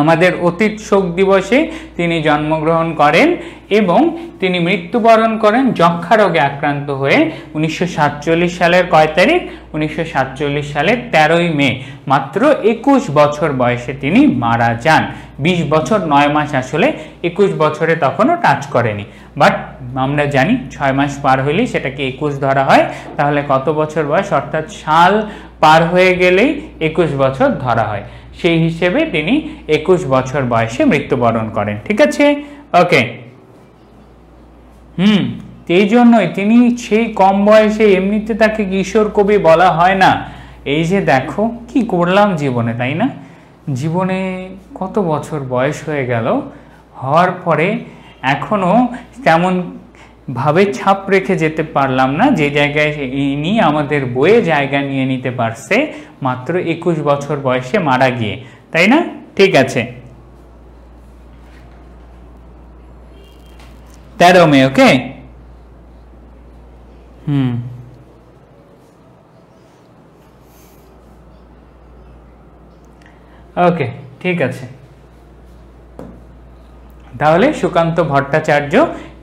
[SPEAKER 1] আমাদের অতীত শোক দিবসে তিনি জন্মগ্রহণ করেন এবং তিনি মৃত্যুবরণ করেন যক্ষা রোগে আক্রান্ত হয়ে 1947 সালের কয় তারিখ? 1947 সালের 13ই মে। মাত্র 21 বছর বয়সে তিনি মারা যান। 20 বছর 9 মাস, আসলে 21 বছরে তখনও টাচ করেনি, বাট আমরা জানি 6 মাস পার হলেই সেটাকে 21 ধরা হয়। তাহলে কত বছর বয়স? অর্থাৎ সাল পার হয়ে গেলেই 21 বছর ধরা হয়। সেই হিসেবে তিনি 21 বছর বয়সে মৃত্যুবরণ করেন। ঠিক আছে, ওকে। এই জন্যই তিনি সেই কম বয়সে, এমনিতে তাকে কিশোর কবি বলা হয় না। এই যে দেখো কি করলাম জীবনে, তাই না? জীবনে কত বছর বয়স হয়ে গেল, হওয়ার পরে এখনো তেমন ভাবে ছাপ রেখে যেতে পারলাম না যে জায়গায় ইনি আমাদের বইয়ে জায়গা নিয়ে নিতে পারছে, মাত্র 21 বছর বয়সে মারা গিয়ে, তাই না? ঠিক আছে, 13 মে। ওকে, ওকে, ঠিক আছে। তাহলে সুকান্ত ভট্টাচার্য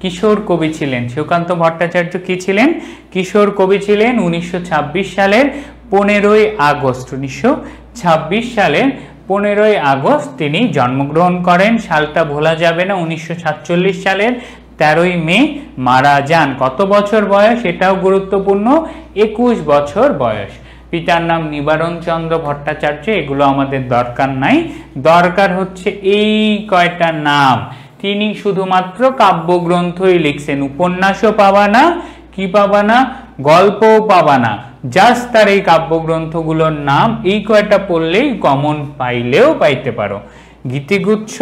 [SPEAKER 1] কিশোর কবি ছিলেন। সুকান্ত ভট্টাচার্য কি ছিলেন? কিশোর কবি ছিলেন। 1926 সালের 15ই আগস্ট 1926 সালের 15ই আগস্ট তিনি জন্মগ্রহণ করেন। সালটা ভোলা যাবে না, 1947 সালের 13ই মে মারা যান। কত বছর বয়স এটাও গুরুত্বপূর্ণ, 21 বছর বয়স। পিতার নাম নিবারণ চন্দ্র ভট্টাচার্য, এগুলো আমাদের দরকার নাই, দরকার হচ্ছে এই কয়টা নাম। তিনি শুধুমাত্র কাব্যগ্রন্থই লিখছেন, উপন্যাসও পাবা না, কি পাবা না, গল্পও পাবা না, জাস্ট তার এই কাব্যগ্রন্থগুলোর নাম এই কয়টা পড়লেই কমন পাইলেও পাইতে পারো। গীতিগুচ্ছ,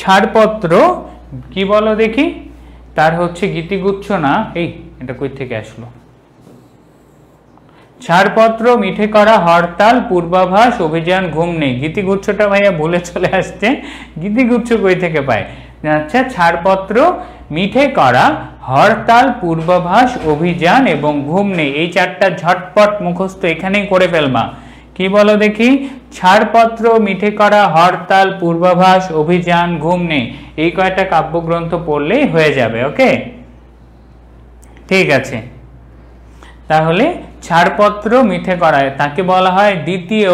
[SPEAKER 1] ছাড়পত্র, কি বলো দেখি, তার হচ্ছে গীতিগুচ্ছ না, এই এটা কই থেকে আসলো, ছাড়পত্র, মিঠে করা, হরতাল, পূর্বাভাস, অভিযান, ঘুম নেই। গীতিগুচ্ছটা ভাইয়া ভুলে চলে আসছে, গীতিগুচ্ছ কই থেকে পায়? আচ্ছা, ছাড়পত্র, মিঠে করা, হরতাল, পূর্বাভাস, অভিযান এবং ঘুম নেই, এই চারটা ঝটপট মুখস্থ এখানেই করে ফেলবা। কি বলো দেখি, ছাড়পত্র, মিঠে করা, হরতাল, পূর্বাভাস, অভিযান, ঘুম নেই, এই কয়টা কাব্যগ্রন্থ পড়লেই হয়ে যাবে। ওকে, ঠিক আছে। তাহলে ছাড়পত্র, মিঠে করা, তাকে বলা হয় দ্বিতীয়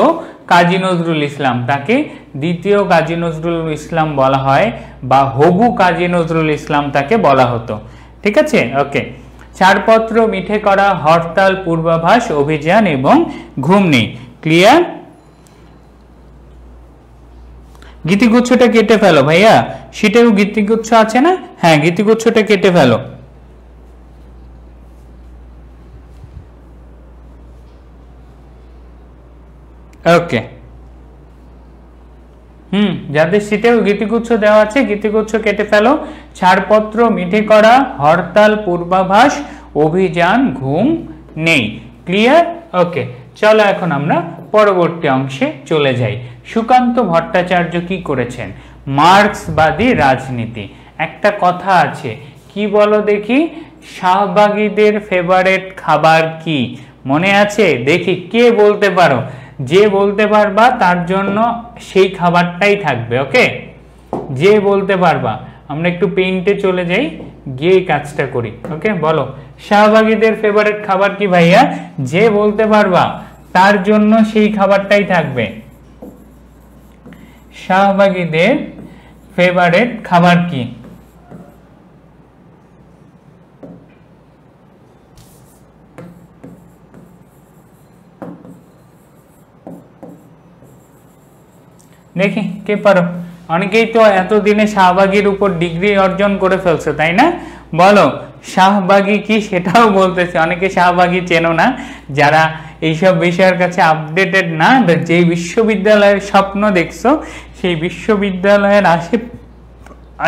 [SPEAKER 1] কাজী নজরুল ইসলাম, তাকে দ্বিতীয় কাজী নজরুল ইসলাম বলা হয়, বা হবু কাজী নজরুল ইসলাম তাকে বলা হতো। ঠিক আছে, ওকে। ছাড়পত্র, মিঠে করা, হরতাল, পূর্বাভাস, অভিযান এবং ঘুম নেই, ক্লিয়ার? গীতিগুচ্ছটা কেটে ফেলো ভাইয়া, সেটাও গীতিগুচ্ছ আছে না? হ্যাঁ, গীতিগুচ্ছটা কেটে ফেলো। ওকে, যাদের সিটেও গীতিগুচ্ছ দেওয়া আছে গীতিগুচ্ছ কেটে ফেলো। ছাড়পত্র, মিঠে করা, হরতাল, পূর্বাভাস, অভিযান, ঘুম নেই, ক্লিয়ার? ওকে, চলো এখন আমরা পরবর্তী অংশে চলে যাই। সুকান্ত ভট্টাচার্য কি করেছেন? মার্ক্সবাদী রাজনীতি। একটা কথা আছে, কি বলো দেখি, শাহবাগীদের ফেভারিট খাবার কি? মনে আছে? দেখি কে বলতে পারো, যে বলতে পারবা তার জন্য সেই খাবারটাই থাকবে। ওকে, যে বলতে পারবা, আমরা একটু পেইন্টে চলে যাই, গিয়ে কাজটা করি। ওকে, বলো শাহবাগীদের ফেভারিট খাবার কি ভাইয়া? যে বলতে পারবা তার জন্য সেই খাবারটাই থাকবে। শাহবাগীদের ফেভারিট খাবার কি? দেখি কে পারো। অনেকেই তো এতদিনে শাহবাগীর উপর ডিগ্রি অর্জন করে ফেলছে, তাই না? বলো শাহবাগী কি, সেটাও বলতেছে। অনেকে শাহবাগী চেনো না, যারা এইসব বিষয়ের কাছে আপডেটেড না, যে বিশ্ববিদ্যালয়ের স্বপ্ন দেখছো, সেই বিশ্ববিদ্যালয়ের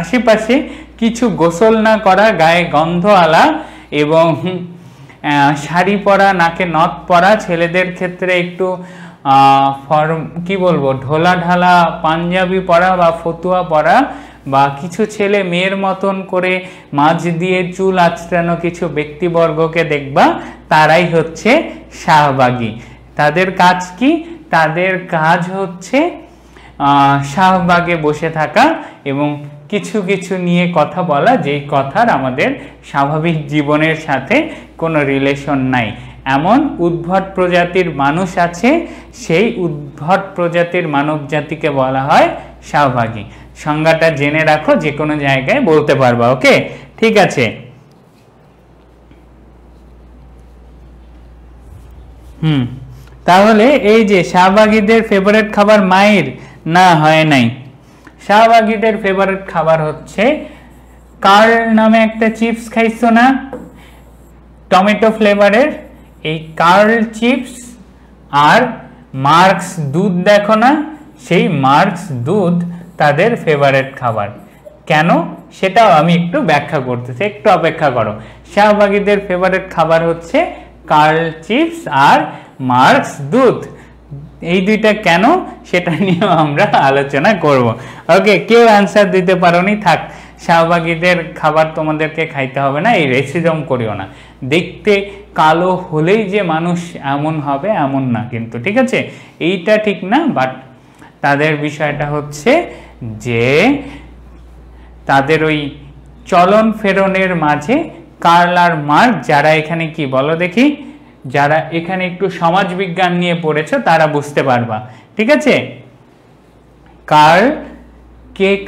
[SPEAKER 1] আশেপাশে কিছু গোসল না করা, গায়ে গন্ধ আলা এবং শাড়ি পরা, নাকে নথ পরা, ছেলেদের ক্ষেত্রে একটু কি বলবো, ঢোলা ঢালা পাঞ্জাবি পরা বা ফতুয়া পরা, বা কিছু ছেলে মেয়ের মতন করে মাঝ দিয়ে চুল আঁচড়ানো কিছু ব্যক্তিবর্গকে দেখবা, তারাই হচ্ছে শাহবাগী। তাদের কাজ কি? তাদের কাজ হচ্ছে শাহবাগে বসে থাকা এবং কিছু কিছু নিয়ে কথা বলা, যেই কথার আমাদের স্বাভাবিক জীবনের সাথে কোনো রিলেশন নাই। এমন উদ্ভট প্রজাতির মানুষ আছে, সেই উদ্ভট প্রজাতির মানব জাতিকে বলা হয় শাহবাগী। সংজ্ঞাটা জেনে রাখো, যে কোনো জায়গায় বলতে পারবা। ওকে, ঠিক আছে। তাহলে এই যে শাহবাগীদের ফেভারিট খাবার মায়ের না হয় নাই, শাহবাগীদের ফেভারিট খাবার হচ্ছে কার্ল নামে একটা চিপস খাইছো না, টমেটো ফ্লেভারের, এই কার্ল চিপস আর মার্কস দুধ দেখো না, সেই মার্কস দুধ তাদের ফেভারিট খাবার। কেন সেটাও আমি একটু ব্যাখ্যা করতেছি, একটু অপেক্ষা করো। শাহবাগীদের ফেভারিট খাবার হচ্ছে কার্ল চিপস আর মার্কস দুধ। এই দুইটা কেন সেটা নিয়েও আমরা আলোচনা করব। ওকে, কেউ অ্যান্সার দিতে পারোনি, থাক, শাহবাগীদের খাবার তোমাদেরকে খাইতে হবে না, এই রেসিজম করিও না। দেখতে কালো হলেই যে মানুষ এমন হবে এমন না কিন্তু, ঠিক আছে? এইটা ঠিক না, বাট তাদের বিষয়টা হচ্ছে যে তাদের ওই চলন ফেরনের মাঝে কার্ল আর মার্ক, যারা এখানে কি বলো দেখি, যারা এখানে একটু সমাজবিজ্ঞান নিয়ে পড়েছো তারা বুঝতে পারবা, ঠিক আছে।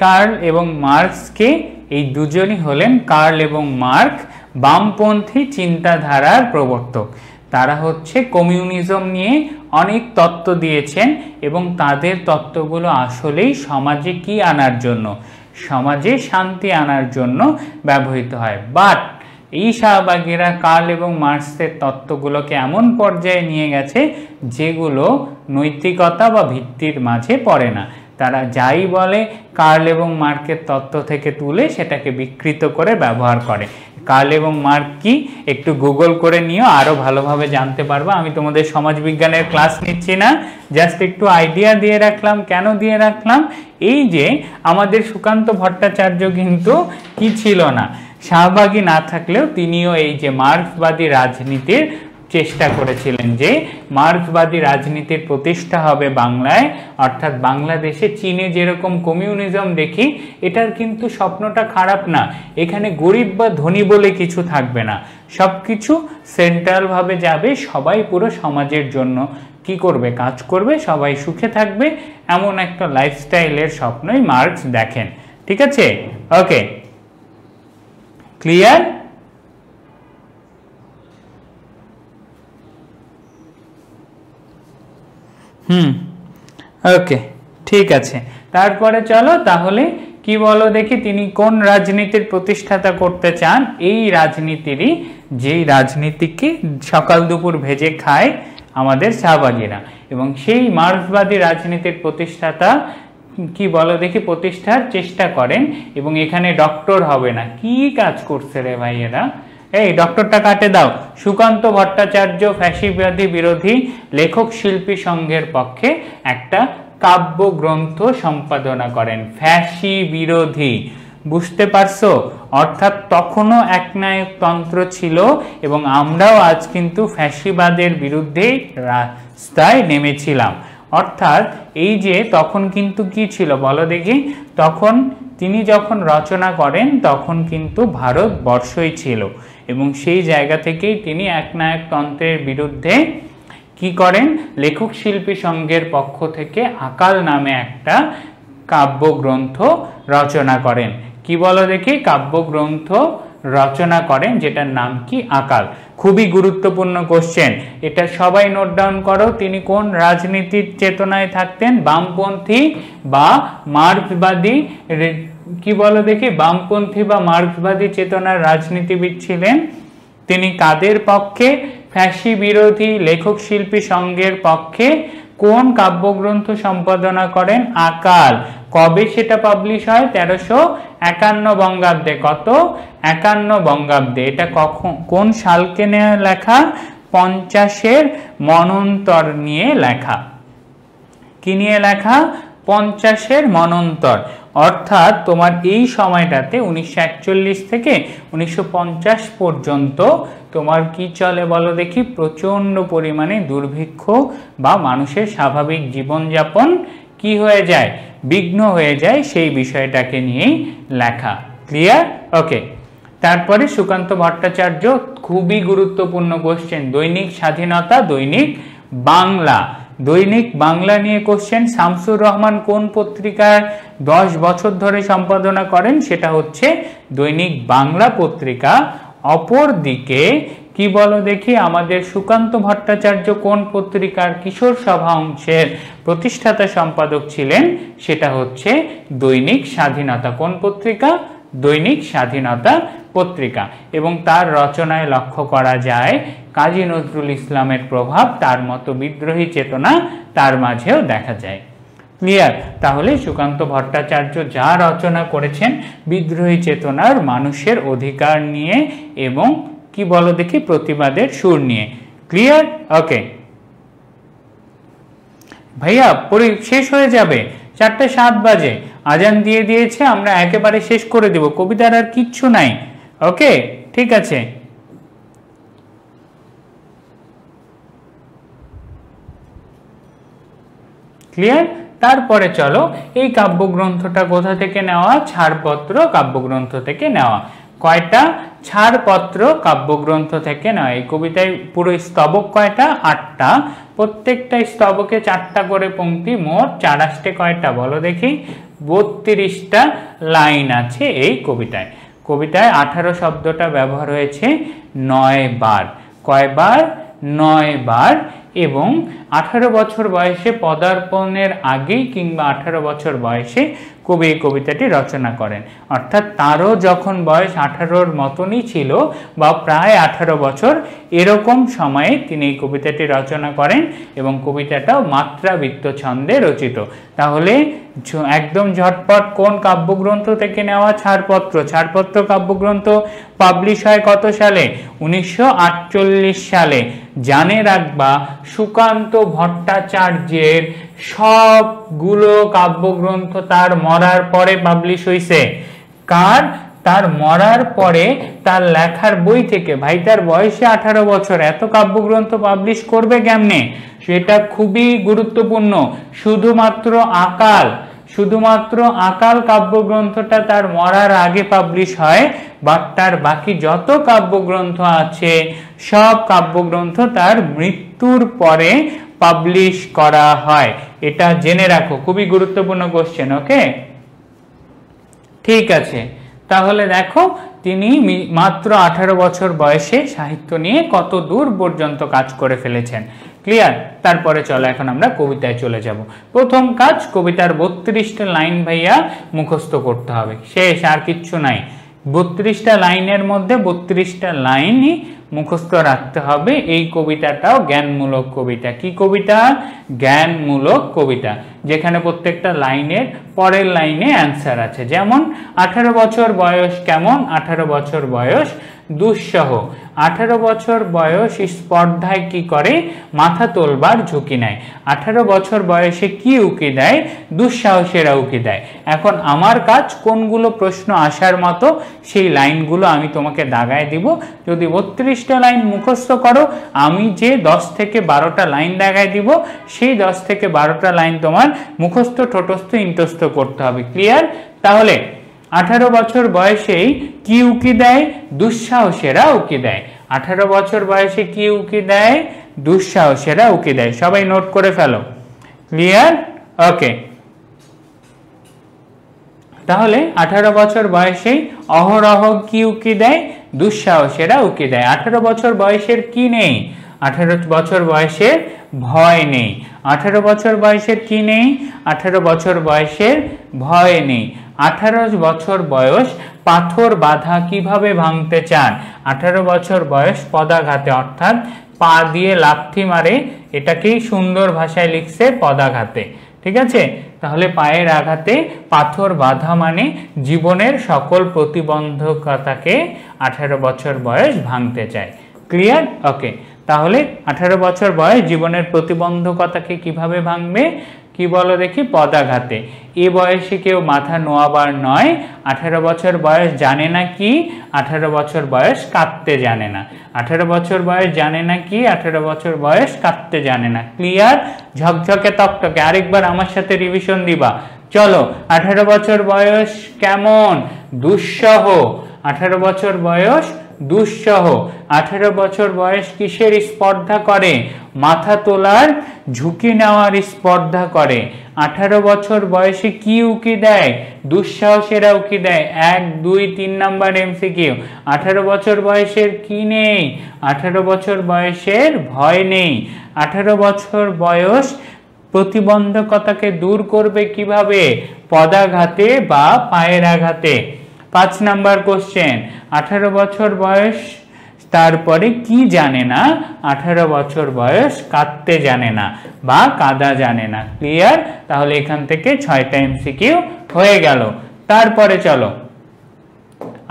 [SPEAKER 1] কার্ল এবং মার্কস কে? এই দুজনই হলেন কার্ল এবং মার্ক বামপন্থী চিন্তাধারার প্রবর্তক। তারা হচ্ছে কমিউনিজম নিয়ে অনেক তত্ত্ব দিয়েছেন এবং তাদের তত্ত্বগুলো আসলেই সমাজে কি আনার জন্য, সমাজে শান্তি আনার জন্য ব্যবহৃত হয়। বাট এই শাহবাগীরা কার্ল এবং মার্কসের তত্ত্বগুলোকে এমন পর্যায়ে নিয়ে গেছে যেগুলো নৈতিকতা বা ভিত্তির মাঝে পড়ে না। তারা যাই বলে কার্ল এবং মার্কের তত্ত্ব থেকে তুলে সেটাকে বিকৃত করে ব্যবহার করে। কার্ল এবং মার্ক কি একটু গুগল করে নিও, আরো ভালোভাবে জানতে পারবা। আমি তোমাদের সমাজবিজ্ঞানের ক্লাস নিচ্ছি না, জাস্ট একটু আইডিয়া দিয়ে রাখলাম। কেন দিয়ে রাখলাম? এই যে আমাদের সুকান্ত ভট্টাচার্য কিন্তু কি ছিল না, শাহবাগী না থাকলেও তিনিও এই যে মার্ক্সবাদী রাজনীতির চেষ্টা করেছিলেন, যে মার্ক্সবাদী রাজনীতির প্রতিষ্ঠা হবে বাংলায়, অর্থাৎ বাংলাদেশে। চীনে যেরকম কমিউনিজম দেখি, এটার কিন্তু স্বপ্নটা খারাপ না। এখানে গরিব বা ধনী বলে কিছু থাকবে না, সবকিছু সেন্ট্রাল ভাবে যাবে, সবাই পুরো সমাজের জন্য কি করবে, কাজ করবে, সবাই সুখে থাকবে, এমন একটা লাইফস্টাইলের স্বপ্নই মার্কস দেখেন, ঠিক আছে। ওকে, ক্লিয়ার? ওকে, ঠিক আছে। তারপরে চলো তাহলে কি বলো দেখি, তিনি কোন রাজনীতির প্রতিষ্ঠাতা করতে চান? এই রাজনীতিরই, যেই রাজনীতিকে সকাল দুপুর ভেজে খায় আমাদের শাহবাগীরা, এবং সেই মার্ক্সবাদী রাজনীতির প্রতিষ্ঠাতা কি বলো দেখি প্রতিষ্ঠার চেষ্টা করেন। এবং এখানে ডক্টর হবে না, কি কাজ করছে রে ভাই এরা, এই ডক্টরটা কাটে দাও। সুকান্ত ভট্টাচার্য ফ্যাসিবাদী বিরোধী লেখক শিল্পী সংঘের পক্ষে একটা কাব্য গ্রন্থ সম্পাদনা করেন। ফ্যাসি বিরোধী, বুঝতে পারছো? অর্থাৎ তখনও একনায়কতন্ত্র ছিল এবং আমরাও আজ কিন্তু ফ্যাসিবাদের বিরুদ্ধে রাস্তায় নেমেছিলাম। অর্থাৎ এই যে তখন কিন্তু কি ছিল বলো দেখি, তখন তিনি যখন রচনা করেন তখন কিন্তু ভারতবর্ষই ছিল, এবং সেই জায়গা থেকেই তিনি একনায়কতন্ত্রের বিরুদ্ধে কি করেন, লেখক শিল্পী সংঘের পক্ষ থেকে আকাল নামে একটা কাব্যগ্রন্থ রচনা করেন। কি বলো দেখি, কাব্যগ্রন্থ রচনা করেন যেটার নাম কি, আকাল। খুবই গুরুত্বপূর্ণ কোশ্চেন, এটা সবাই নোট ডাউন করো। তিনি কোন রাজনীতির চেতনায় থাকতেন? বামপন্থী বা মার্ক্সবাদী, কি বলো দেখি, বামপন্থী বা মার্ক্সবাদী চেতনার রাজনীতিবিদ ছিলেন। তিনি কাদের পক্ষে? ফ্যাসি বিরোধী লেখক শিল্পী সংঘের পক্ষে। কোন কাব্যগ্রন্থ সম্পাদনা করেন? আকাল। কবে সেটা পাবলিশ হয়? 1351 বঙ্গাব্দে। কত? 51 বঙ্গাব্দে। এটা কখন, কোন সালকে নিয়ে লেখা? 50-এর মন্বন্তর নিয়ে লেখা। কি নিয়ে লেখা? 50-এর মন্বন্তর। অর্থাৎ তোমার এই সময়টাতে 1941 থেকে 1950 পর্যন্ত তোমার কি চলে বলো দেখি, প্রচন্ড পরিমাণে দুর্ভিক্ষ বা মানুষের স্বাভাবিক জীবনযাপন কি হয়ে যায়, বিঘ্ন হয়ে যায়, সেই বিষয়টাকে নিয়েই লেখা। ক্লিয়ার? ওকে। তারপরে সুকান্ত ভট্টাচার্য, খুবই গুরুত্বপূর্ণ কোশ্চেন, দৈনিক স্বাধীনতা, দৈনিক বাংলা। দৈনিক বাংলা নিয়ে কোশ্চেন। শামসুর রহমান কোন পত্রিকার 10 বছর ধরে সম্পাদনা করেন? সেটা হচ্ছে দৈনিক বাংলা পত্রিকা। অপরদিকে কি বলো দেখি, আমাদের সুকান্ত ভট্টাচার্য কোন পত্রিকার কিশোর সভা অংশের প্রতিষ্ঠাতা সম্পাদক ছিলেন? সেটা হচ্ছে দৈনিক স্বাধীনতা। কোন পত্রিকা? দৈনিক স্বাধীনতা পত্রিকা। এবং তার রচনায় লক্ষ্য করা যায় কাজী নজরুল ইসলামের প্রভাব, তার মতো বিদ্রোহী চেতনা তার মাঝেও দেখা যায়। ক্লিয়ার? তাহলে সুকান্ত ভট্টাচার্য যা রচনা করেছেন বিদ্রোহী চেতনার, মানুষের অধিকার নিয়ে এবং কি বলো দেখি প্রতিবাদের সুর নিয়ে। ক্লিয়ার? ওকে ভাইয়া, শেষ হয়ে যাবে, 4:07 বাজে, আজান দিয়ে দিয়েছে, আমরা একেবারে শেষ করে দেব, কবিতার আর কিচ্ছু নাই। ওকে, ঠিক আছে। ক্লিয়ার? তারপরে চলো এই কাব্যগ্রন্থটা কোথা থেকে নেওয়া? ছাড়পত্র কাব্যগ্রন্থ থেকে নেওয়া। কয়টা? ছাড়পত্র কাব্যগ্রন্থ থেকে নয়। এই কবিতায় পুরো স্তবক কয়টা? 8টা। প্রত্যেকটা স্তবকে 4টা করে পংক্তি, মোট 4 কয়টা বলো দেখি? 32টা লাইন আছে এই কবিতায়। কবিতায় 18 শব্দটা ব্যবহার হয়েছে 9 বার। কয়বার? 9 বার। এবং 18 বছর বয়সে পদার্পণের আগেই কিংবা 18 বছর বয়সে কবি এই কবিতাটি রচনা করেন। অর্থাৎ তারও যখন বয়স 18-র মতনই ছিল বা প্রায় 18 বছর, এরকম সময়ে তিনি এই কবিতাটি রচনা করেন এবং কবিতাটাও মাত্রাবৃত্ত ছন্দে রচিত। তাহলে একদম ঝটপট কোন কাব্যগ্রন্থ থেকে নেওয়া? ছাড়পত্র। ছাড়পত্র কাব্যগ্রন্থ পাবলিশ হয় কত সালে? 1948 সালে। জানে রাখবা সুকান্ত ভট্টাচার্যের সবগুলো কাব্যগ্রন্থ তার মরার পরে পাবলিশ হয়েছে। কার? তার মরার পরে তার লেখার বই থেকে। ভাই, তার বয়সে 18 বছর, এত কাব্যগ্রন্থ পাবলিশ করবে কেমনে? সেটা খুবই গুরুত্বপূর্ণ। শুধুমাত্র আকাল কাব্যগ্রন্থটা তার মরার আগে পাবলিশ হয়, বাট তার বাকি যত কাব্যগ্রন্থ আছে সব কাব্যগ্রন্থ তার মৃত্যুর পরে পাবলিশ করা হয়। এটা জেনে রাখো, খুবই গুরুত্বপূর্ণ কোশ্চেন। ওকে, ঠিক আছে। তাহলে দেখো তিনি মাত্র 18 বছর বয়সে সাহিত্য নিয়ে কত দূর পর্যন্ত কাজ করে ফেলেছেন। ক্লিয়ার? তারপরে চলো এখন আমরা কবিতায় চলে যাব। প্রথম কাজ, কবিতার 32টা লাইন ভাইয়া মুখস্থ করতে হবে। শেষ, আর কিচ্ছু নাই। 32টা লাইনের মধ্যে 32টা লাইনই মুখস্থ রাখতে হবে। এই কবিতাটাও জ্ঞানমূলক কবিতা। কি কবিতা? জ্ঞানমূলক কবিতা, যেখানে প্রত্যেকটা লাইনের পরের লাইনে অ্যান্সার আছে। যেমন 18 বছর বয়স কেমন? 18 বছর বয়স দুঃসহ। 18 বছর বয়স স্পর্ধায় কি করে? মাথা তোলবার ঝুঁকি নেয়। 18 বছর বয়সে কি উকি দেয়? দুঃসাহসেরা উকি দেয়। এখন আমার কাজ কোনগুলো প্রশ্ন আসার মতো সেই লাইনগুলো আমি তোমাকে দাগায় দিব। যদি 32টা লাইন মুখস্থ করো, আমি যে 10 থেকে 12টা লাইন দাগায় দিব, সেই 10 থেকে 12টা লাইন তোমার মুখস্থ, ঠোঁটস্থ, ইন্টস্থ করতে হবে। ক্লিয়ার? তাহলে 18 বছর বয়সেই কি উকি দেয়? দুঃসাহসেরা উকি দেয়। 18 বছর বয়সে কি উকি দেয়? দুঃসাহসেরা উকি দেয়। সবাই নোট করে ফেলো। ক্লিয়ার? ওকে। তাহলে 18 বছর বয়সেই অহরহ কি উকি দেয়? দুঃসাহসেরা উকি দেয়। 18 বছর বয়সের কি নেই? 18 বছর বয়সের ভয় নেই। 18 বছর বয়সের কি নেই? 18 বছর বয়সের ভয় নেই। 18 বছর বয়স পাথর বাধা কিভাবে ভাঙতে চান? 18 বছর বয়স পদাঘাতে, অর্থাৎ পা দিয়ে লাথি মারে। এটাকেই সুন্দর ভাষায় লিখছে পদাঘাতে। ঠিক আছে? তাহলে পায়ের আঘাতে পাথর বাধা মানে জীবনের সকল প্রতিবন্ধকতাকে 18 বছর বয়স ভাঙতে চায়। ক্লিয়ার? ওকে। তাহলে 18 বছর বয়স জীবনের প্রতিবন্ধকতাকে কিভাবে ভাঙবে? কি বলো দেখি? পদাঘাতে। এ বয়সে কেউ মাথা নোয়াবার নয়। 18 বছর বয়স জানে না কি? 18 বছর বয়স কাঁদতে জানে না। 18 বছর বয়স জানে না কি? 18 বছর বয়স কাঁদতে জানে না। ক্লিয়ার? ঝকঝকে তকটকে। আরেকবার আমার সাথে রিভিশন দিবা। চলো, 18 বছর বয়স কেমন? দুঃসহ। 18 বছর বয়স দুঃসহ। 18 বছর বয়স কিসের স্পর্ধা করে? মাথা তোলার ঝুঁকি নেওয়ার স্পর্ধা করে। 18 বছর বয়সে কি উকি দেয়? দুঃসাহসেরা উকি দেয়। 1, 2, 3 নাম্বার এমসিকিউ। 18 বছর বয়সের কি নেই? 18 বছর বয়সের ভয় নেই। 18 বছর বয়স প্রতিবন্ধকতাকে দূর করবে কিভাবে? পদাঘাতে বা পায়ের আঘাতে। 5 নাম্বার কোশ্চেন, 18 বছর বয়স তারপরে কি জানে না? 18 বছর বয়স কাঁদতে জানে না বা কাঁদা জানে না। ক্লিয়ার? তাহলে এখান থেকে 6টা এমসিকিউ হয়ে গেল। তারপরে চলো,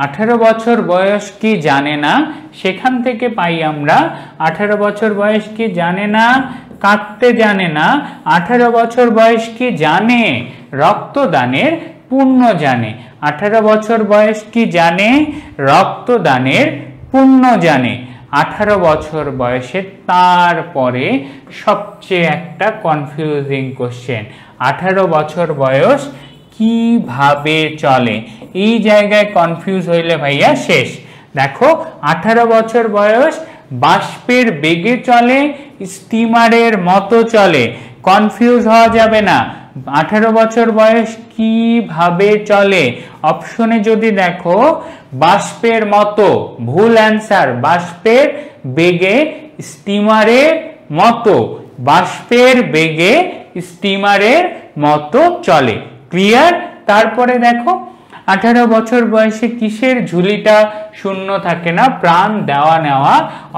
[SPEAKER 1] 18 বছর বয়স কি জানে না? সেখান থেকে পাই আমরা 18 বছর বয়স কি জানে না? কাঁদতে জানে না। 18 বছর বয়স কি জানে? রক্তদানের পুণ্য জানে। 18 বছর বয়স কি জানে? রক্তদানের পুণ্য জানে। 18 বছর বয়সে তারপরে সবচেয়ে একটা কনফিউজিং কোশ্চেন, 18 বছর বয়স কিভাবে চলে। এই জায়গায় কনফিউজ হইলে ভাইয়া শেষ। দেখো 18 বছর বয়স, বাষ্পের বেগে চলে, স্টিমারের মতো চলে, কনফিউজ হওয়া যাবে না। 18 বছর বয়স কিভাবে চলে, অপশনে যদি দেখো বাষ্পের মতো, ভুল অ্যান্সার। বাষ্পের বেগে স্টিমারের মতো, বাষ্পের বেগে স্টিমারের মতো চলে। ক্লিয়ার? তারপরে দেখো 18 বছর বয়সে কিসের ঝুলিটা শূন্য থাকে না? প্রাণ দেওয়া নেওয়া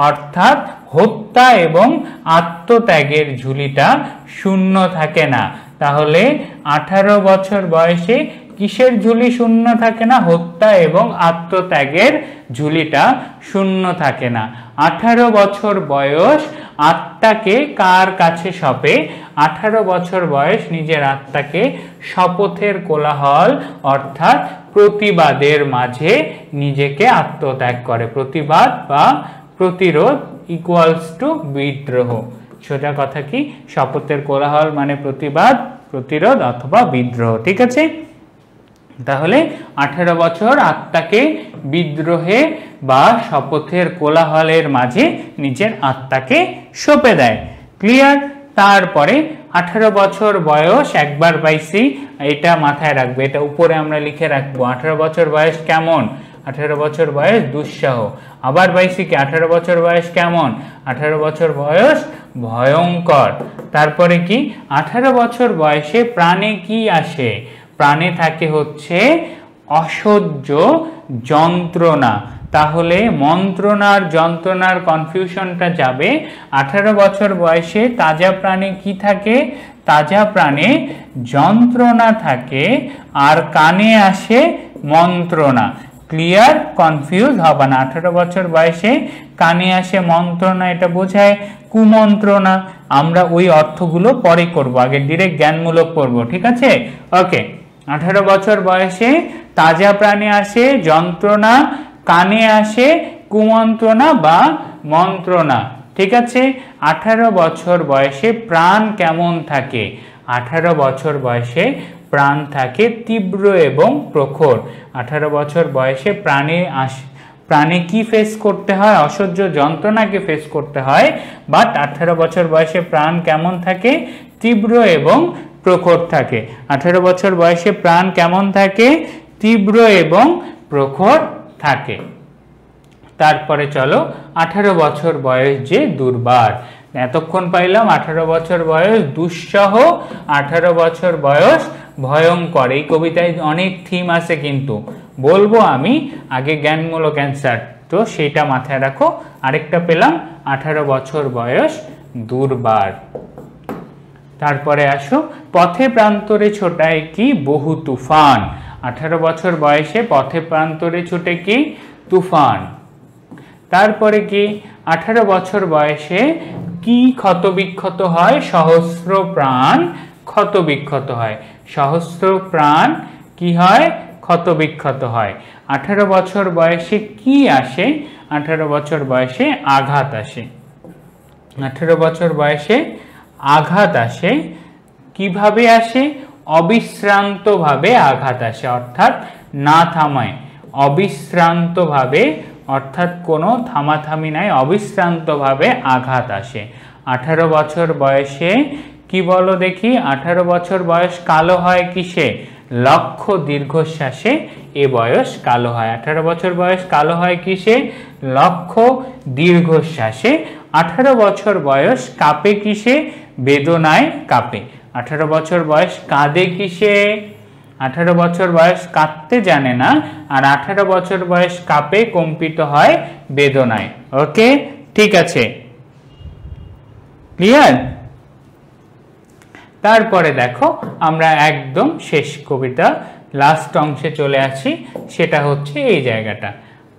[SPEAKER 1] অর্থাৎ হত্যা এবং আত্মত্যাগের ঝুলিটা শূন্য থাকে না। তাহলে 18 বছর বয়সে কিসের ঝুলি শূন্য থাকে না? হত্যা এবং আত্মত্যাগের ঝুলিটা শূন্য থাকে না। 18 বছর বয়স আত্মাকে কার কাছে সঁপে? 18 বছর বয়স নিজের আত্মাকে শপথের কোলাহল অর্থাৎ প্রতিবাদের মাঝে নিজেকে আত্মত্যাগ করে। প্রতিবাদ বা প্রতিরোধ ইকুয়ালস টু বিদ্রোহ। সোজা কথা কি, শপথের কোলাহল মানে প্রতিবাদ, প্রতিরোধ অথবা বিদ্রোহ। ঠিক আছে? তাহলে 18 বছর আত্মাকে বিদ্রোহে বা শপথের কোলাহলের মাঝে নিজের আত্মাকে সঁপে দেয়। ক্লিয়ার? তারপরে 18 বছর বয়স, একবার পাইছি, এটা মাথায় রাখবে, এটা উপরে আমরা লিখে রাখবো। 18 বছর বয়স কেমন? 18 বছর বয়স দুঃসহ। আবার পাইছি কি 18 বছর বয়স কেমন? 18 বছর বয়স ভয়ঙ্কর। তারপরে কি 18 বছর বয়সে প্রাণে কি আসে? প্রাণে থাকে হচ্ছে অসহ্য যন্ত্রণা। তাহলে মন্ত্রণার যন্ত্রণার কনফিউশনটা যাবে। 18 বছর বয়সে তাজা প্রাণে কি থাকে? তাজা প্রাণে যন্ত্রণা থাকে, আর কানে আসে মন্ত্রণা। ক্লিয়ার? কনফিউজ হবে না। 18 বছর বয়সে কানে আসে মন্ত্রণা, এটা বোঝায় কুমন্ত্রণা। আমরা ওই অর্থগুলো পরে করব, আগে ডিরেক্ট জ্ঞানমূলক করব। ঠিক আছে? ওকে। 18 বছর বয়সে তাজা প্রাণে আসে যন্ত্রণা, কানে আসে কুমন্ত্রণা বা মন্ত্রণা। ঠিক আছে? 18 বছর বয়সে প্রাণ কেমন থাকে? 18 বছর বয়সে প্রাণ থাকে তীব্র এবং প্রখর। 18 বছর বয়সে প্রাণে কি ফেস করতে হয়? অসহ্য যন্ত্রণাকে ফেস করতে হয়। বাট 18 বছর বয়সে প্রাণ কেমন থাকে? তীব্র এবং প্রখর থাকে। 18 বছর বয়সে প্রাণ কেমন থাকে? তীব্র এবং প্রখর থাকে। তারপরে চলো 18 বছর বয়স যে দুর্বার। এতক্ষণ পাইলাম 18 বছর বয়স দুঃসহ, 18 বছর বয়স ভয়ঙ্কর। এই কবিতায় অনেক থিম আছে কিন্তু বলবো আমি, আগে জ্ঞানমূলক অ্যান্সার, তো সেটা মাথায় রাখো। আরেকটা পেলাম 18 বছর বয়স দুর্বার। তারপরে আসো পথে প্রান্তরে ছোটায় কি? বহু তুফান। 18 বছর বয়সে পথে প্রান্তরে ছোটে কি? তুফান। তারপরে কি 18 বছর বয়সে কি ক্ষতবিক্ষত হয়? সহস্র প্রাণ ক্ষতবিক্ষত হয়। সহস্র প্রাণ কি হয়? ক্ষতবিক্ষত হয়। 18 বছর বয়সে কি আসে? 18 বছর বয়সে আঘাত আসে। 18 বছর বয়সে আঘাত আসে। কিভাবে আসে? অবিশ্রান্তভাবে আঘাত আসে, অর্থাৎ না থামায়, অবিশ্রান্তভাবে, অর্থাৎ কোনো থামাথামি নাই, অবিশ্রান্তভাবে আঘাত আসে। 18 বছর বয়সে কি বলো দেখি? 18 বছর বয়স কালো হয় কিসে? লক্ষ্য দীর্ঘশ্বাসে এ বয়স কালো হয়। 18 বছর বয়স কালো হয় কিসে? লক্ষ্য দীর্ঘশ্বাসে। 18 বছর বয়স কাঁপে কিসে? বেদনায় কাঁপে। 18 বছর বয়স কাঁদে কিসে? 18 বছর বয়স কাঁদতে জানে না, আর 18 বছর বয়স কাঁপে, কম্পিত হয় বেদনায়। ওকে, ঠিক আছে, ক্লিয়ার? তারপরে দেখো আমরা একদম শেষ কবিতা লাস্ট অংশে চলে আসি, সেটা হচ্ছে এই জায়গাটা।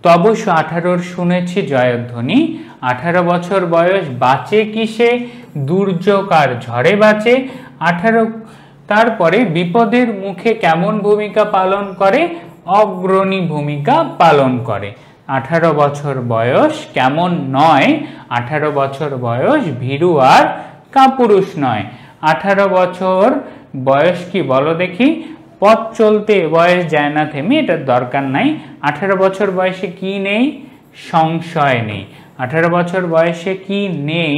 [SPEAKER 1] তব 18 শুনেছি জয়ধ্বনি, 18 বছর বয়স বাঁচে কিসে? দুর্যোগ আর ঝড়ে বাঁচে। 18 তারপরে বিপদের মুখে কেমন ভূমিকা পালন করে? অগ্রণী ভূমিকা পালন করে। 18 বছর বয়স কেমন নয়? 18 বছর বয়স ভীরু আর কাপুরুষ নয়। 18 বছর বয়স কি বলো দেখি? পথ চলতে বয়স যায় না থেমে, এটার দরকার নাই। 18 বছর বয়সে কি নেই? সংশয় নেই। 18 বছর বয়সে কি নেই?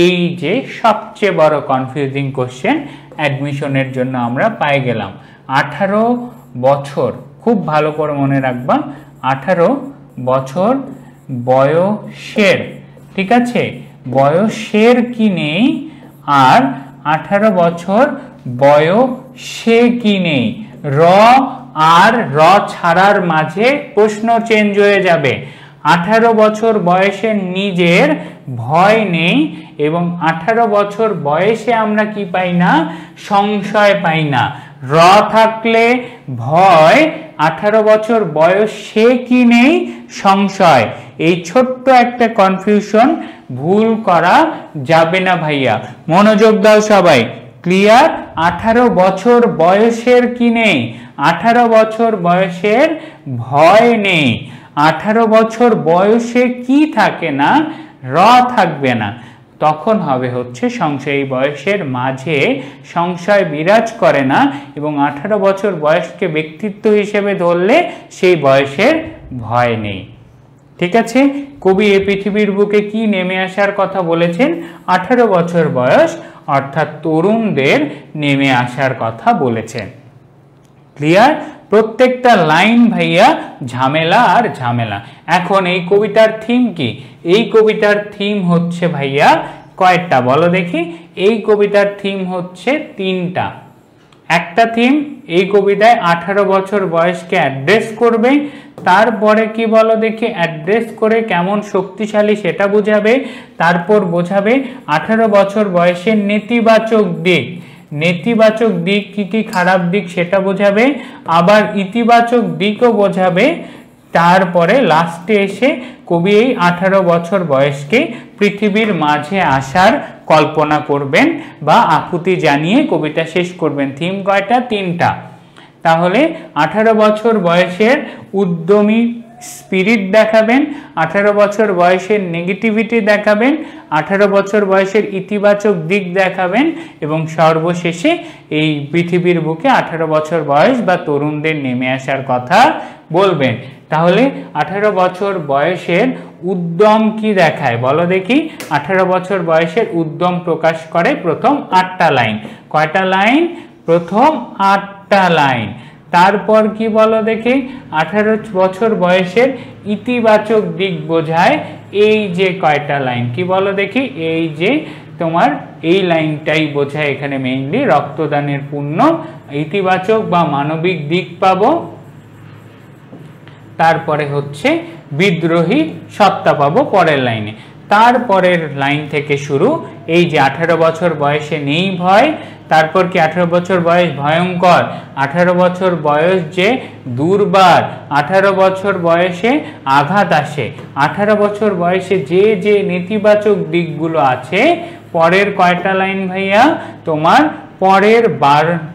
[SPEAKER 1] এই যে সবচেয়ে বড় কনফিউজিং কোশ্চেন অ্যাডমিশনের জন্য আমরা পাই গেলাম। 18 বছর, খুব ভালো করে মনে রাখবা, 18 বছর বয়সের, ঠিক আছে, বয়সের কি নেই? আর 18 বছর বয়সে কি নেই? র আর র ছাড়ার মাঝে প্রশ্ন চেঞ্জ হয়ে যাবে। 18 বছর বয়সে নিজের ভয় নেই, এবং 18 বছর বয়সে আমরা কি পাই না? সংশয় পাই না। র থাকলে ভয়, 18 বছর বয়সে কি নেই? সংশয়। এই ছোট্ট একটা কনফিউশন ভুল করা যাবে না ভাইয়া, মনোযোগ দাও সবাই। ক্লিয়ার? 18 বছর বয়সের কি নেই? 18 বছর বয়সের ভয় নেই। 18 বছর বয়সে কি থাকে না? র থাকবে না। তখন হবে হচ্ছে সংশয়। এই বয়সের মাঝে সংশয় বিরাজ করে না, এবং 18 বছর বয়সকে ব্যক্তিত্ব হিসেবে ধরলে সেই বয়সের ভয় নেই। ঠিক আছে? কবি এ পৃথিবীর বুকে কি নেমে আসার কথা বলেছেন? 18 বছর বয়স অর্থাৎ তরুণদের নেমে আসার কথা বলেছেন। ক্লিয়ার? প্রত্যেকটা লাইন ভাইয়া ঝামেলা আর ঝামেলা। এখন এই কবিতার থিম কি? এই কবিতার থিম হচ্ছে ভাইয়া কয়টা বলো দেখি? এই কবিতার থিম হচ্ছে 3টা। একটা থিম, এই কবিতায় 18 বছর বয়সকে অ্যাড্রেস করবে। তারপরে কি বলো দেখি? অ্যাড্রেস করে কেমন শক্তিশালী সেটা বোঝাবে। তারপর বোঝাবে 18 বছর বয়সের নেতিবাচক দিক। নেতিবাচক দিক কি কি, খারাপ দিক সেটা বোঝাবে, আবার ইতিবাচক দিকও বোঝাবে। তারপরে লাস্টে এসে কবি এই 18 বছর বয়সকে পৃথিবীর মাঝে আসার কল্পনা করবেন বা আকুতি জানিয়ে কবিতা শেষ করবেন। থিম কয়টা? 3টা। তাহলে 18 বছর বয়সের উদ্যমী স্পিরিট দেখাবেন, 18 বছর বয়সের নেগেটিভিটি দেখাবেন, 18 বছর বয়সের ইতিবাচক দিক দেখাবেন, এবং সর্বশেষে এই পৃথিবীর বুকে 18 বছর বয়স বা তরুণদের নেমে আসার কথা বলবেন। তাহলে 18 বছর বয়সের উদ্যম কি দেখায় বলো দেখি? 18 বছর বয়সের উদ্যম প্রকাশ করে প্রথম 8টা লাইন। কয়টা লাইন? প্রথম 8টা লাইন। তারপর কি বলো দেখি? 18 বছর বয়সের ইতিবাচক দিক বোঝায় এই যে কয়টা লাইন, কি বলো দেখি? এই যে তোমার এই লাইনটাই বোঝায় এখানে মেইনলি রক্তদানের পুণ্য, ইতিবাচক বা মানবিক দিক পাবো। তারপরে হচ্ছে বিদ্রোহী সত্তা পাবো পরের লাইনে। তারপরের লাইন থেকে শুরু, এই যে 18 বছর বয়সে নেই ভয়। তারপর কি 18 বছর বয়স ভয়ঙ্কর, 18 বছর বয়স যে দুর্বার, 18 বছর বয়সে আঘাত আসে, 18 বছর বয়সে যে যে নেতিবাচক দিকগুলো আছে। পরের কয়টা লাইন ভাইয়া? তোমার পরের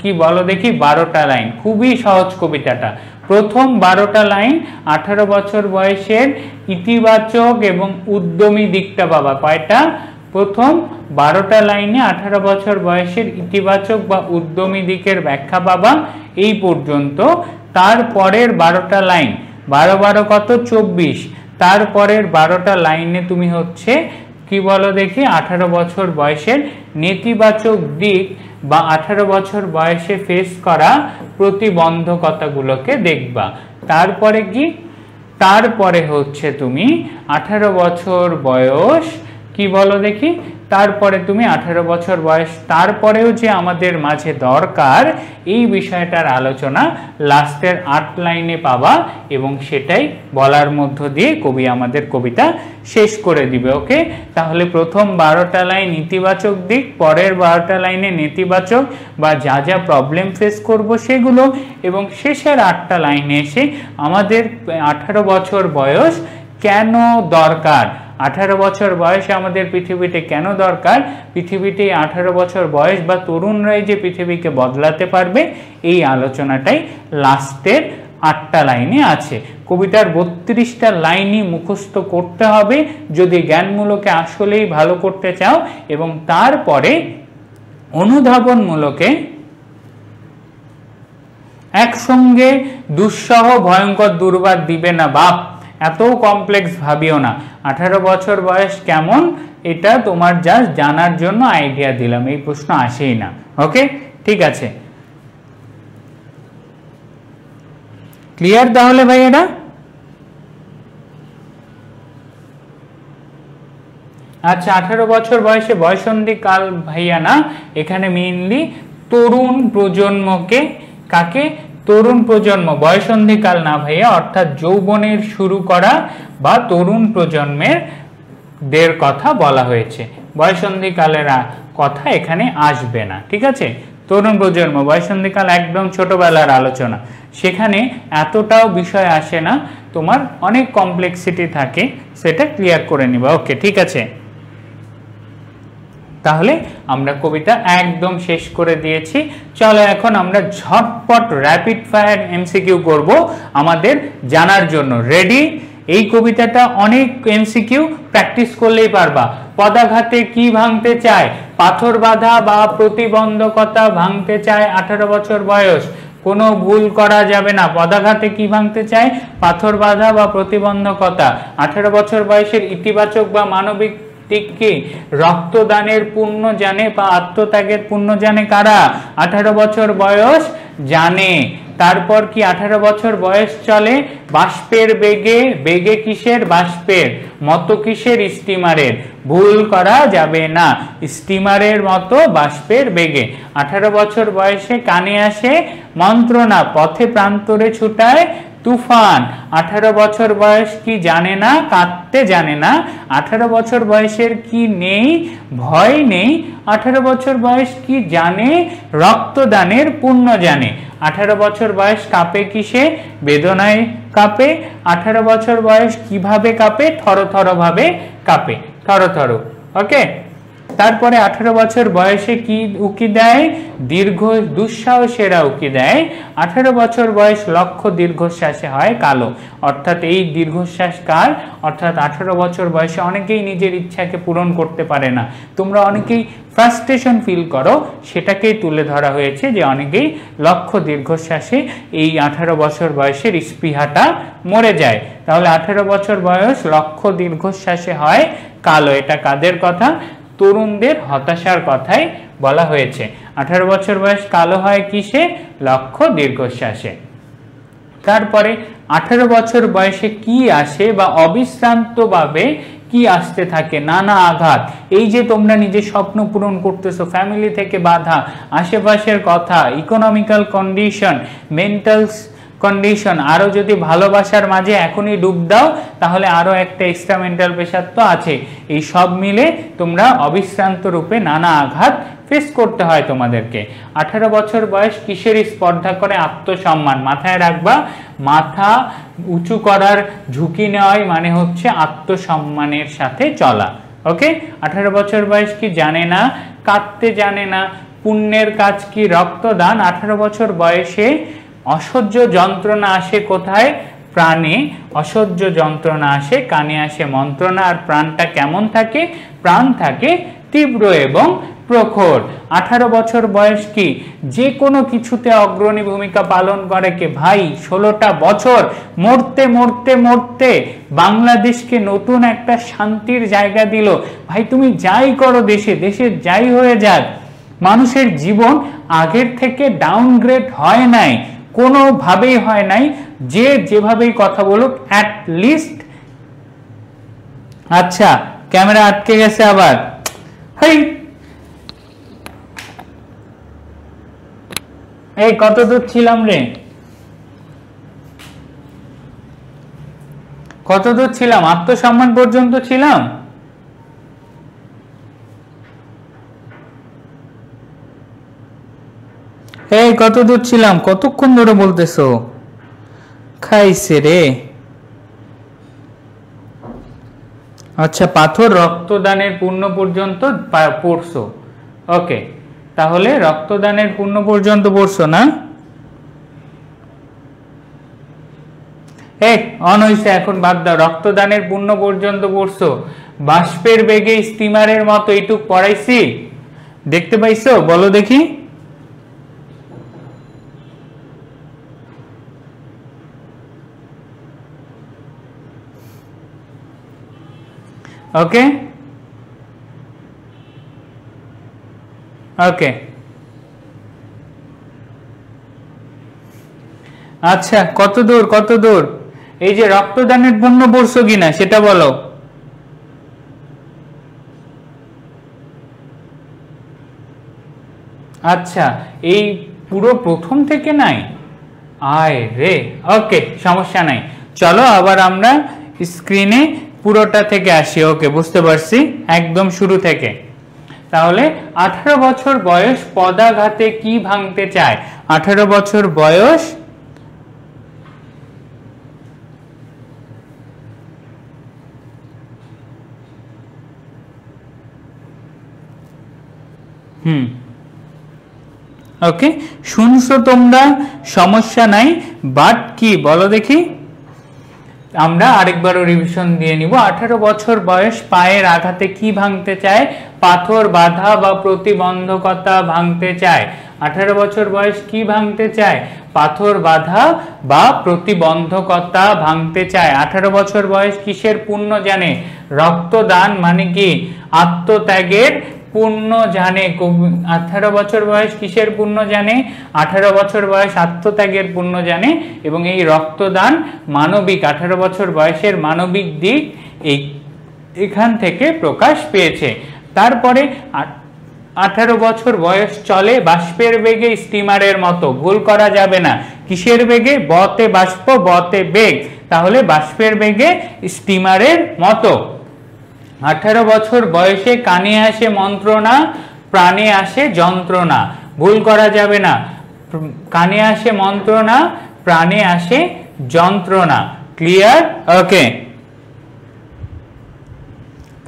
[SPEAKER 1] কি বলো দেখি? 12টা লাইন। খুবই সহজ কবিতাটা। প্রথম 12টা লাইন 18 বছর বয়সের ইতিবাচক এবং উদ্যমী দিকটা পাবা। কয়টা? প্রথম 12টা লাইনে 18 বছর বয়সের ইতিবাচক বা উদ্যমী দিকের ব্যাখ্যা পাবা এই পর্যন্ত। তারপরের 12টা লাইন, 12 12 কত? 24। তারপরের 12টা লাইনে তুমি হচ্ছে কি বলো দেখি? 18 বছর বয়সের নেতিবাচক দিক বা 18 বছর বয়সে ফেস করা প্রতিবন্ধকতাগুলোকে দেখবা। তারপরে কি? তারপরে হচ্ছে তুমি 18 বছর বয়স কি বলো দেখি? তারপরে তুমি 18 বছর বয়স তারপরেও যে আমাদের মাঝে দরকার এই বিষয়টার আলোচনা লাস্টের 8 লাইনে পাবা, এবং সেটাই বলার মধ্য দিয়ে কবি আমাদের কবিতা শেষ করে দিবে। ওকে? তাহলে প্রথম 12টা লাইন ইতিবাচক দিক, পরের 12টা লাইনে নেতিবাচক বা যা যা প্রবলেম ফেস করব সেগুলো, এবং শেষের 8টা লাইনে এসে আমাদের 18 বছর বয়স কেন দরকার, 18 বছর বয়সে আমাদের পৃথিবীতে কেন দরকার, পৃথিবীতে 18 বছর বয়স বা তরুণরাই যে পৃথিবীকে বদলাতে পারবে, এই আলোচনাটাই লাস্টের 8টা লাইনে আছে। কবিতার 32টা লাইনই মুখস্থ করতে হবে যদি জ্ঞানমূলকে আসলেই ভালো করতে চাও, এবং তারপরে অনুধাবনমূলকে একসঙ্গে দুঃসহ ভয়ঙ্কর দুর্বার দিবে না বাপ, এত কমপ্লেক্স ভাবিও না। 18 বছর বয়স কেমন এটা তোমার জাস্ট জানার জন্য আইডিয়া দিলাম, এই প্রশ্ন আসেই না। ওকে, ঠিক আছে, ক্লিয়ার তাহলে ভাই? এটা আচ্ছা, 18 বছর বয়সে বয়সন্ধি কাল ভাইয়া না, এখানে মেইনলি তরুণ প্রজন্মকে, কাকে? তরুণ প্রজন্ম, বয়সন্ধি কাল না ভাইয়া, অর্থাৎ যৌবনের শুরু করা বা তরুণ প্রজন্মের দের কথা বলা হয়েছে, বয়সন্ধি কালের কথা এখানে আসবে না, ঠিক আছে? তরুণ প্রজন্ম, বয়সন্ধি কাল একদম ছোটবেলার আলোচনা, সেখানে এতটাও বিষয় আসে না, তোমার অনেক কমপ্লেক্সিটি থাকে, সেটা ক্লিয়ার করে নিবা। ওকে, ঠিক আছে, তাহলে আমরা কবিতা একদম শেষ করে দিয়েছি। চলো এখন আমরা ঝটপট র্যাপিড ফায়ার এমসিকিউ করব আমাদের জানার জন্য। রেডি? এই কবিতাটা অনেক এমসিকিউ, প্র্যাকটিস করলেই পারবা। পদাঘাতে কি ভাঙতে চায়? পাথর বাধা বা প্রতিবন্ধকতা ভাঙতে চায় 18 বছর বয়স, কোনো ভুল করা যাবে না। পদাঘাতে কি ভাঙতে চায়? পাথর বাধা বা প্রতিবন্ধকতা। 18 বছর বয়সের ইতিবাচক বা মানবিক দিক কি? রক্তদানের পুণ্য জানে বা আত্মত্যাগের পুণ্য জানে কারা? 18 বছর বয়স জানে। তারপর কি 18 বছর বয়স চলে বাষ্পের বেগে, বেগে কিসের? বাষ্পের মতো কিসের? স্টিমারের, ভুল করা যাবে না, স্টিমারের মতো বাষ্পের বেগে। 18 বছর বয়সে কানে আসে মন্ত্রণা, পথে প্রান্তরে ছুটায় তুফান। 18 বছর বয়স কি জানে না? কাঁদতে জানে না। 18 বছর বয়সের কি নেই? ভয় নেই। 18 বছর বয়স কি জানে? রক্তদানের পুণ্য জানে। 18 বছর বয়স কাঁপে কিসে? বেদনায় কাঁপে। 18 বছর বয়স কিভাবে কাঁপে? থরথর ভাবে কাঁপে, থরথর। ওকে, তারপরে 18 বছর বয়সে কি উকি দেয়? দীর্ঘ দুঃসাহসেরা উকি দেয়। 18 বছর বয়স লক্ষ্য দীর্ঘশ্বাসে হয় কালো, অর্থাৎ এই দীর্ঘশ্বাস কার? অর্থাৎ 18 বছর বয়সে অনেকেই নিজের ইচ্ছাকে পূরণ করতে পারে না, তোমরা অনেকেই ফ্রাস্ট্রেশন ফিল করো, সেটাকেই তুলে ধরা হয়েছে যে অনেকেই লক্ষ্য দীর্ঘশ্বাসে এই 18 বছর বয়সের স্পৃহাটা মরে যায়। তাহলে 18 বছর বয়স লক্ষ্য দীর্ঘশ্বাসে হয় কালো, এটা কাদের কথা? তরুণদের হতাশার কথাই বলা হয়েছে। 18 বছর বয়স কালো হয় কিসে? লক্ষ্য দীর্ঘশ্বাসে। তারপরে 18 বছর বয়সে কি আসে বা অবিশ্রান্তভাবে কি আসতে থাকে? নানা আঘাত। এই যে তোমরা নিজের স্বপ্ন পূরণ করতেছো, ফ্যামিলি থেকে বাধা, আশেপাশের কথা, ইকোনমিক্যাল কন্ডিশন, মেন্টাল কন্ডিশন, আরো যদি ভালোবাসার মাঝে এখনই ডুব দাও তাহলে আরো একটা এক্সট্রা মেন্টাল প্রেশার তো আছে। এই সব মিলে তোমরা অবিশ্রান্ত রূপে নানা আঘাত ফেস করতে হয় তোমাদেরকে। 18 বছর বয়স কিসের স্পর্ধা করে? আত্মসম্মান। মাথায় রাখবা, মাথা উঁচু করার ঝুঁকি নেওয়াই মানে হচ্ছে আত্মসম্মানের সাথে চলা। ওকে, 18 বছর বয়স কি জানে না? কাঁদতে জানে না। পুণ্যের কাজ কি? রক্তদান। 18 বছর বয়সে অসহ্য যন্ত্রণা আসে কোথায়? প্রাণে অসহ্য যন্ত্রণা আসে, কানে আসে মন্ত্রণা। আর প্রাণটা কেমন থাকে? প্রাণ থাকে তীব্র এবং প্রখর। 18 বছর বয়স কি? যে কোনো কিছুতে অগ্রণী ভূমিকা পালন করে কে? ভাই 16টা বছর মরতে মরতে মরতে বাংলাদেশকে নতুন একটা শান্তির জায়গা দিল। ভাই তুমি যাই করো দেশে, দেশের যাই হয়ে যাক, মানুষের জীবন আগের থেকে ডাউনগ্রেড হয় নাই, কোনোভাবেই হয় নাই। যে যেভাবেই কথা বলুক, অ্যাট লিস্ট। আচ্ছা, ক্যামেরা আটকে গেছে আবার। হেই, এই কত দূর ছিলাম রে? কত দূর ছিলাম? আত্মসম্মান পর্যন্ত ছিলাম। এই কত দূর ছিলাম? কতক্ষণ ধরে বলতেছো? খাইছে রে। আচ্ছা, পাথর রক্তদানের পুণ্য পর্যন্ত পড়ছো। ওকে, তাহলে রক্তদানের পুণ্য পর্যন্ত পড়ছো না? অন হইছে, এখন বাদ দাও। রক্তদানের পুণ্য পর্যন্ত পড়ছো। বাষ্পের বেগে স্টিমারের মতো এইটুক পড়াইছি, দেখতে পাইছো? বলো দেখি। ওকে ওকে আচ্ছা, কত দূর এই যে রক্তদানের পুণ্য পড়ছো কিনা সেটা বলো। আচ্ছা, এই পুরো প্রথম থেকে নাই, আয় রে, ওকে সমস্যা নাই, চলো আবার আমরা স্ক্রিনে পুরোটা থেকে আসি। ওকে, বুঝতে পারছি, একদম শুরু থেকে। তাহলে 18 বছর বয়স পদাঘাতে কি ভাঙতে চায়? 18 বছর বয়স ওকে, শুনছো তোমরা, সমস্যা নাই, বাট কি বলো দেখি, আমরা আরেকবারও রিভিশন দিয়ে নিব। 18 বছর বয়স পায়ের আঘাতে কি ভাঙতে চায়? পাথর, বাধা বা প্রতিবন্ধকতা ভাঙতে চায়। 18 বছর বয়স কি ভাঙতে চায়? পাথর, বাধা বা প্রতিবন্ধকতা ভাঙতে চায়। 18 বছর বয়স কিসের পুণ্য জানে? রক্তদান মানে কি? আত্মত্যাগের পুণ্য জানে। 18 বছর বয়স কিসের পুণ্য জানে? 18 বছর বয়স আত্মত্যাগের পুণ্য জানে। এবং এই রক্তদান মানবিক, 18 বছর বয়সের মানবিক দিক এখান থেকে প্রকাশ পেয়েছে। তারপরে 18 বছর বয়স চলে বাষ্পের বেগে স্টিমারের মতো, ভুল করা যাবে না। কিসের বেগে? বতে বাষ্প, বতে বেগ, তাহলে বাষ্পের বেগে স্টিমারের মতো। 18 বছর বয়সে কানে আসে মন্ত্রণা, প্রাণে আসে যন্ত্রণা, ভুল করা যাবে না। কানে আসে মন্ত্রণা, প্রাণে আসে যন্ত্রণা, ক্লিয়ার? ওকে।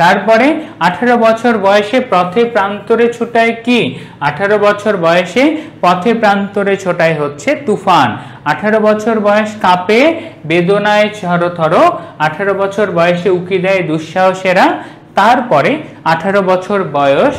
[SPEAKER 1] তারপরে 18 বছর বয়সে পথে প্রান্তরে ছুটায় কি? 18 বছর বয়সে পথে প্রান্তরে ছোটায় হচ্ছে তুফান। 18 বছর বয়স কাঁপে বেদনায় থরথর, 18 বছর বয়সে উকি দেয় দুঃসাহসেরা। তারপরে 18 বছর বয়স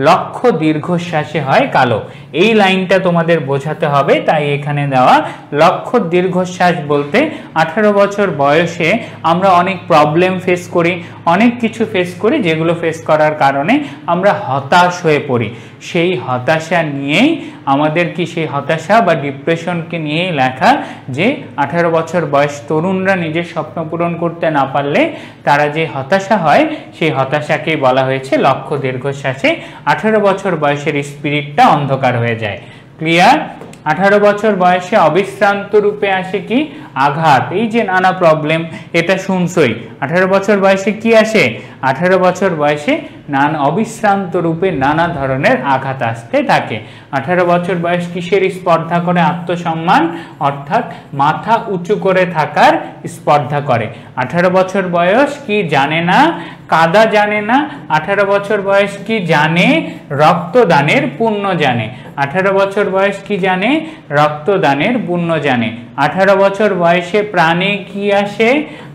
[SPEAKER 1] লক্ষ্য দীর্ঘশ্বাসে হয় কালো। এই লাইনটা তোমাদের বোঝাতে হবে, তাই এখানে দেওয়া। লক্ষ্য দীর্ঘশ্বাস বলতে 18 বছর বয়সে আমরা অনেক প্রবলেম ফেস করি, অনেক কিছু ফেস করি, যেগুলো ফেস করার কারণে আমরা হতাশ হয়ে পড়ি। সেই হতাশা নিয়েই আমাদের কি, সেই হতাশা বা ডিপ্রেশনকে নিয়েই লেখা যে 18 বছর বয়স তরুণরা নিজের স্বপ্ন পূরণ করতে না পারলে তারা যে হতাশা হয়, সেই হতাশাকেই বলা হয়েছে লক্ষ্য দীর্ঘশ্বাসে। 18 বছর বয়সের স্পিরিটটা অন্ধকার হয়ে যায়, ক্লিয়ার? 18 বছর বয়সে অবিশ্রান্ত রূপে আসে কি? আঘাত। এই যে নানা প্রবলেম, এটা শুনছই। 18 বছর বয়সে কি আসে? 18 বছর বয়সে অবিশ্রান্ত রূপে নানা ধরনের আঘাত আসতে থাকে। 18 বছর বয়স কিসের স্পর্ধা করে? আত্মসম্মান, অর্থাৎ মাথা উঁচু করে থাকার স্পর্ধা করে। 18 বছর বয়স কি জানে না? কাদা জানে না। 18 বছর বয়স কি জানে? রক্তদানের পুণ্য জানে। 18 বছর বয়স কি জানে? রক্তদানের পুণ্য জানে। 18 বছর বয়সে প্রাণে কি আসে?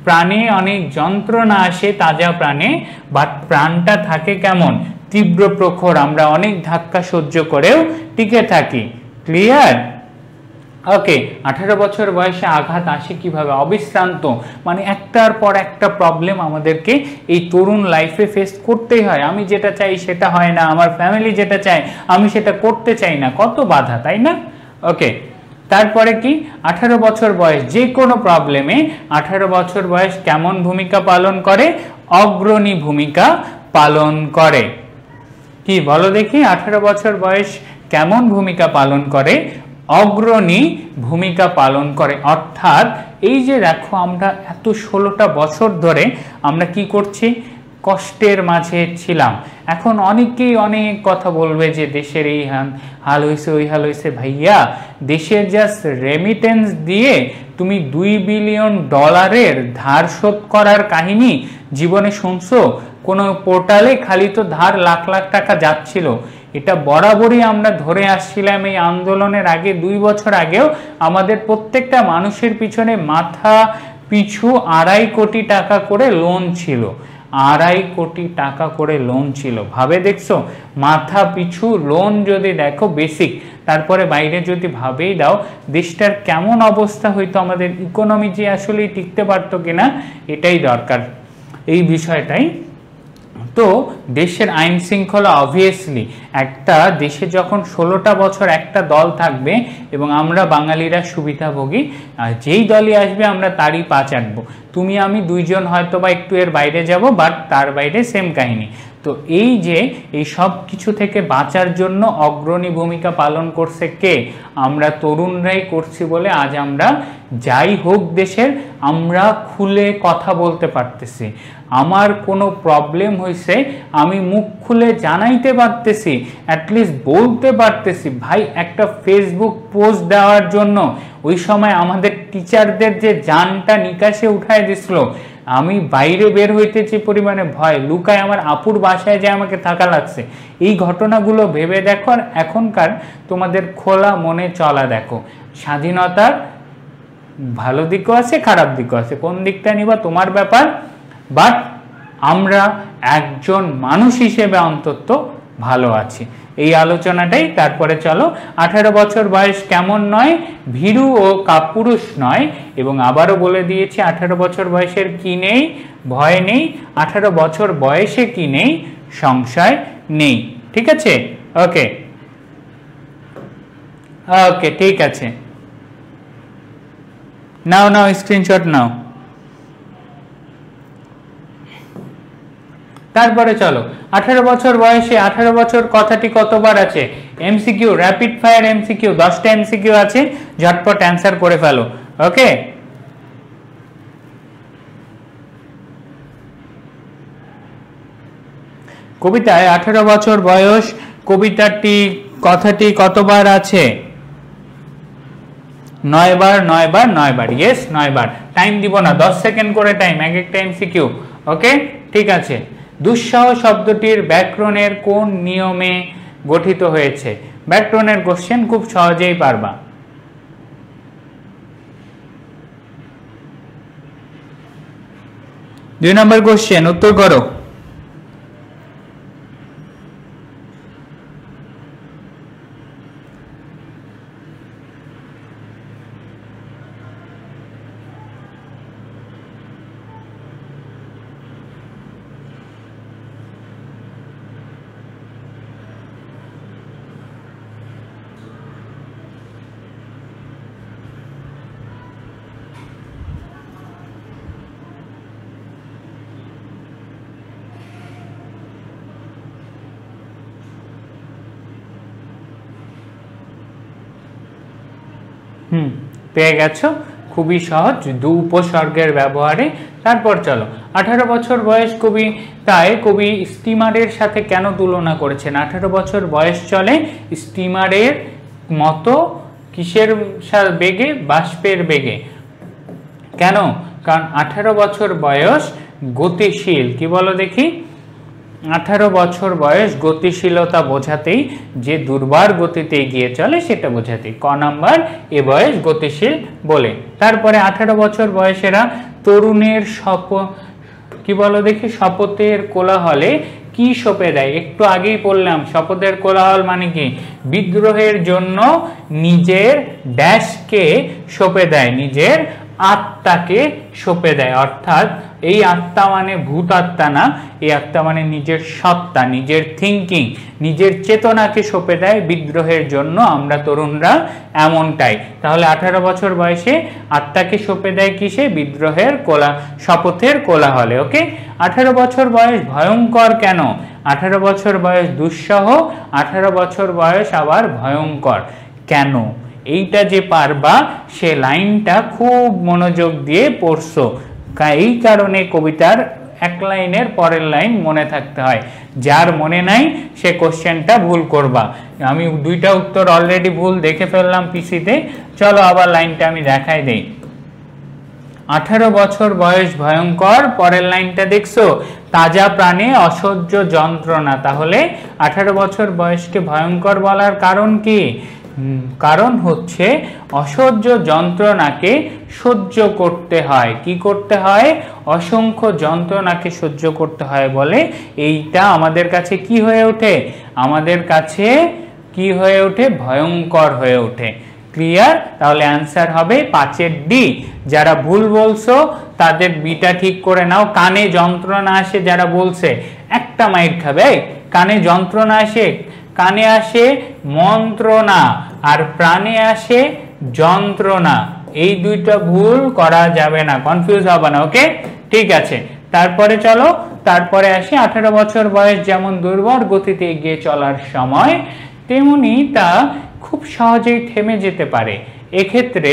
[SPEAKER 1] প্রাণে অনেক যন্ত্রণা আসে তাজা প্রাণে, বাট প্রাণটা থাকে কেমন? তীব্র প্রখর, আমরা অনেক ধাক্কা সহ্য করেও টিকে থাকি, ক্লিয়ার? ওকে। 18 বছর বয়সে আঘাত আসে কিভাবে? অবিশ্রান্ত, মানে একটার পর একটা প্রবলেম আমাদেরকে এই তরুণ লাইফে ফেস করতেই হয়। আমি যেটা চাই সেটা হয় না, আমার ফ্যামিলি যেটা চায় আমি সেটা করতে চাই না, কত বাধা, তাই না? ওকে। তারপরে কি? 18 বছর বয়স যে কোনো প্রবলেমে 18 বছর বয়স কেমন ভূমিকা পালন করে? অগ্রণী ভূমিকা পালন করে। কি বলো দেখি, 18 বছর বয়স কেমন ভূমিকা পালন করে? অগ্রণী ভূমিকা পালন করে। অর্থাৎ এই যে দেখো, আমরা এত 16টা বছর ধরে আমরা কি করছি? কষ্টের মাঝে ছিলাম। এখন অনেকেই অনেক কথা বলবে যে দেশের এই হাল হয়েছে, ওই হাল হয়েছে। ভাইয়া, দেশের জাস্ট রেমিটেন্স দিয়ে তুমি $2 বিলিয়ন ধার শোধ করার কাহিনী জীবনে শুনছো? কোনো পোর্টালে খালি তো ধার লাখ লাখ টাকা যাচ্ছিল। এটা বরাবরই আমরা ধরে আসছিলাম। এই আন্দোলনের আগে 2 বছর আগেও আমাদের প্রত্যেকটা মানুষের পিছনে মাথা পিছু 2.5 কোটি টাকা করে লোন ছিল। 2.5 কোটি টাকা করে লোন ছিল, ভাবে দেখছো? মাথা পিছু লোন যদি দেখো বেসিক, তারপরে বাইরে যদি ভাবেই দাও দেশটার কেমন অবস্থা হইতো, আমাদের ইকোনমি যে আসলে টিকতে পারতো কিনা, এটাই দরকার, এই বিষয়টাই তো দেশের আইন শৃঙ্খলা অবভিয়াসলি, একটা দেশে যখন 16টা বছর একটা দল থাকবে এবং আমরা বাঙালিরা সুবিধাভোগী, আর যেই দলই আসবে আমরা তারই পা চাটবো। তুমি আমি দুইজন হয়তো বা একটু এর বাইরে যাব, বাট তার বাইরে সেম কাহিনী। তো এই যে এই সব কিছু থেকে বাঁচার জন্য অগ্রণী ভূমিকা পালন করছে কে? আমরা তরুণরাই করছি বলে আজ আমরা যাই হোক দেশের, আমরা খুলে কথা বলতে পারতেছি। আমার কোনো প্রবলেম হয়েছে আমি মুখ খুলে জানাইতে পারতেছি, অ্যাটলিস্ট বলতে পারতেছি। ভাই, একটা ফেসবুক পোস্ট দেওয়ার জন্য ওই সময় আমাদের টিচারদের যে জানটা নিকাশে উঠায় দিছিল, আমি বাইরে বের হইতেছি পরিমাণে ভয়, লুকায় আমার আপুর বাসায় যে আমাকে থাকা লাগছে। এই ঘটনাগুলো ভেবে দেখো, আর এখনকার তোমাদের খোলা মনে চলা দেখো। স্বাধীনতার ভালো দিকও আছে, খারাপ দিকও আছে, কোন দিকটা নিবা তোমার ব্যাপার। বাট আমরা একজন মানুষ হিসেবে অন্তত ভালো আছি, এই আলোচনাটাই। তারপরে চলো, 18 বছর বয়স কেমন নয়, ভীরু ও কাপুরুষ নয়। এবং আবারও বলে দিয়েছি 18 বছর বয়সের কি নেই, ভয় নেই। 18 বছর বয়সে কি নেই, সংশয় নেই। ঠিক আছে? ওকে ওকে, ঠিক আছে, নাও নাও স্ক্রিনশট নাও। তারপরে চলো, 18 বছর বয়সে 18 বছর কথাটি কতবার আছে? এমসিকিউ, র্যাপিড ফায়ার এমসিকিউ, 10টা এমসিকিউ আছে, ঝটপট অ্যান্সার করে ফেলো। ওকে, কবিতায় 18 বছর বয়স কথাটি কতবার আছে? 9 বার, 9 বার, 9 বার। ইয়েস, 9 বার। টাইম দিব না, 10 সেকেন্ড করে টাইম, এক একটা এমসিকিউ। ওকে, ঠিক আছে। দুঃসহ শব্দটির ব্যাকরণের কোন নিয়মে গঠিত হয়েছে? ব্যাকরণের কোশ্চেন, খুব সহজেই পারবা। দুই নম্বর কোশ্চেন, উত্তর করো। পেয়ে গেছো, খুবই সহজ, দু উপসর্গের ব্যবহারে। তারপর চলো, 18 বছর বয়স কবি স্টিমারের সাথে কেন তুলনা করেছেন? 18 বছর বয়স চলে স্টিমারের মতো, কিসের বেগে? বাষ্পের বেগে। কেন? কারণ 18 বছর বয়স গতিশীল। কি বলো দেখি? 18 বছর বয়স গতিশীলতা বোঝাতেই, যে দুর্বার গতিতে এগিয়ে চলে সেটা বোঝাতেই। ক নাম্বার, এ বয়স গতিশীল বলে। তারপরে 18 বছর বয়সেরা তরুণের কি বলো দেখি, শপথের কোলাহলে কি সঁপে দেয়? একটু আগেই বললাম, শপথের কোলাহল মানে কি? বিদ্রোহের জন্য নিজের ড্যাশকে সঁপে দেয়, নিজের আত্মাকে সঁপে দেয়। অর্থাৎ এই আত্মা মানে ভূত আত্মা না, এই আত্মা মানে নিজের সত্তা, নিজের থিঙ্কিং, নিজের চেতনাকে সঁপে দেয় বিদ্রোহের জন্য। আমরা তরুণরা এমনটাই। তাহলে 18 বছর বয়সে আত্মাকে সঁপে দেয় কিসে? বিদ্রোহের শপথের কোলাহলে। ওকে, 18 বছর বয়স ভয়ঙ্কর কেন? 18 বছর বয়স দুঃসহ, 18 বছর বয়স আবার ভয়ঙ্কর কেন? এইটা যে পারবা, সে লাইনটা খুব মনোযোগ দিয়ে পড়ছো। এই কারণে কবিতার এক লাইনের পরের লাইন মনে থাকতে হয়। যার মনে নাই সে কোশ্চেনটা ভুল করবা। আমি দুইটা উত্তর অলরেডি ভুল দেখে ফেললাম পিসিতে। চলো আবার লাইনটা আমি দেখাই দেই। 18 বছর বয়স ভয়ঙ্কর, পরের লাইনটা দেখছো? তাজা প্রাণে অসহ্য যন্ত্রণা। তাহলে 18 বছর বয়সকে ভয়ঙ্কর বলার কারণ কি? কারণ হচ্ছে অসহ্য যন্ত্রণাকে সহ্য করতে হয়। কি করতে হয়? অসংখ্য যন্ত্রণাকে সহ্য করতে হয় বলে এইটা আমাদের কাছে কি হয়ে ওঠে? আমাদের কাছে কি হয়ে ওঠে? ভয়ঙ্কর হয়ে ওঠে। ক্লিয়ার? তাহলে অ্যান্সার হবে 5-এর ডি। যারা ভুল বলছো তাদের বিটা ঠিক করে নাও। কানে যন্ত্রণা আসে যারা বলছে, একটা মাইর খাবে। কানে যন্ত্রণা আসে, কানে আসে মন্ত্রণা আর প্রাণে আসে যন্ত্রণা, এই দুইটা ভুল করা যাবে না, কনফিউজ হবে না। ওকে, ঠিক আছে। তারপরে চলো, তারপরে আসি 18 বছর বয়স যেমন দুর্বল গতিতে এগিয়ে চলার সময়, তেমনি তা খুব সহজেই থেমে যেতে পারে। এক্ষেত্রে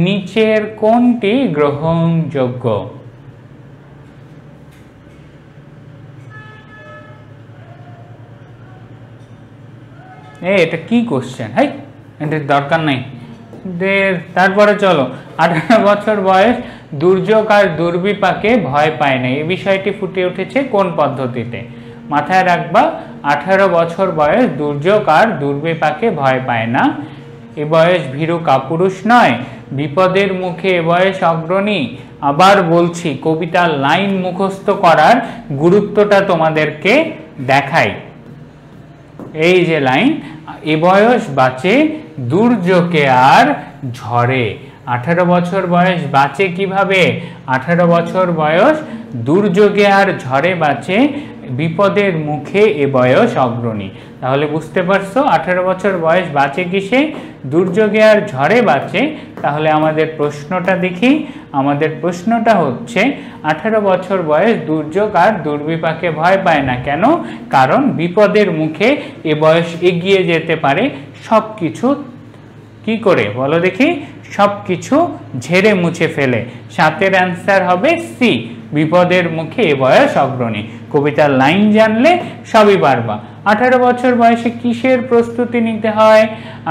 [SPEAKER 1] নিচের কোনটি গ্রহণযোগ্য? এটা কি কোশ্চেন, হাই এটার দরকার নাই। তারপরে চলো, 18 বছর বয়স দুর্যোগ আর দুর্বিপাকে ভয় পায় না, এই বিষয়টি ফুটে উঠেছে কোন পদ্ধতিতে? মাথায় রাখবা, 18 বছর বয়স দুর্যোগ আর দুর্বিপাকে ভয় পায় না, এ বয়স ভীরু কাপুরুষ নয়, বিপদের মুখে এ বয়স অগ্রণী। আবার বলছি, কবিতার লাইন মুখস্থ করার গুরুত্বটা তোমাদেরকে দেখাই। এই যে লাইন, এ বয়স বাঁচে দুর্যোগে আর ঝড়ে। 18 বছর বয়স বাঁচে কিভাবে? 18 বছর বয়স দুর্যোগে আর ঝড়ে বাঁচে, বিপদের মুখে এ বয়স অগ্রণী। তাহলে বুঝতে পারছো 18 বছর বয়স বাঁচে কিসে? দুর্যোগে আর ঝড়ে বাঁচে। তাহলে আমাদের প্রশ্নটা দেখি, আমাদের প্রশ্নটা হচ্ছে 18 বছর বয়স দুর্যোগ আর দুর্বিপাকে ভয় পায় না, কেন? কারণ বিপদের মুখে এ বয়স এগিয়ে যেতে পারে সব কিছু কি করে বলো দেখি, সব কিছু ঝেড়ে মুছে ফেলে। 7-এর অ্যান্সার হবে সি, বিপদের মুখে এ বয়স অগ্রণী। কবিতার লাইন জানলে সবই পারবা। 18 বছর বয়সে কিসের প্রস্তুতি নিতে হয়?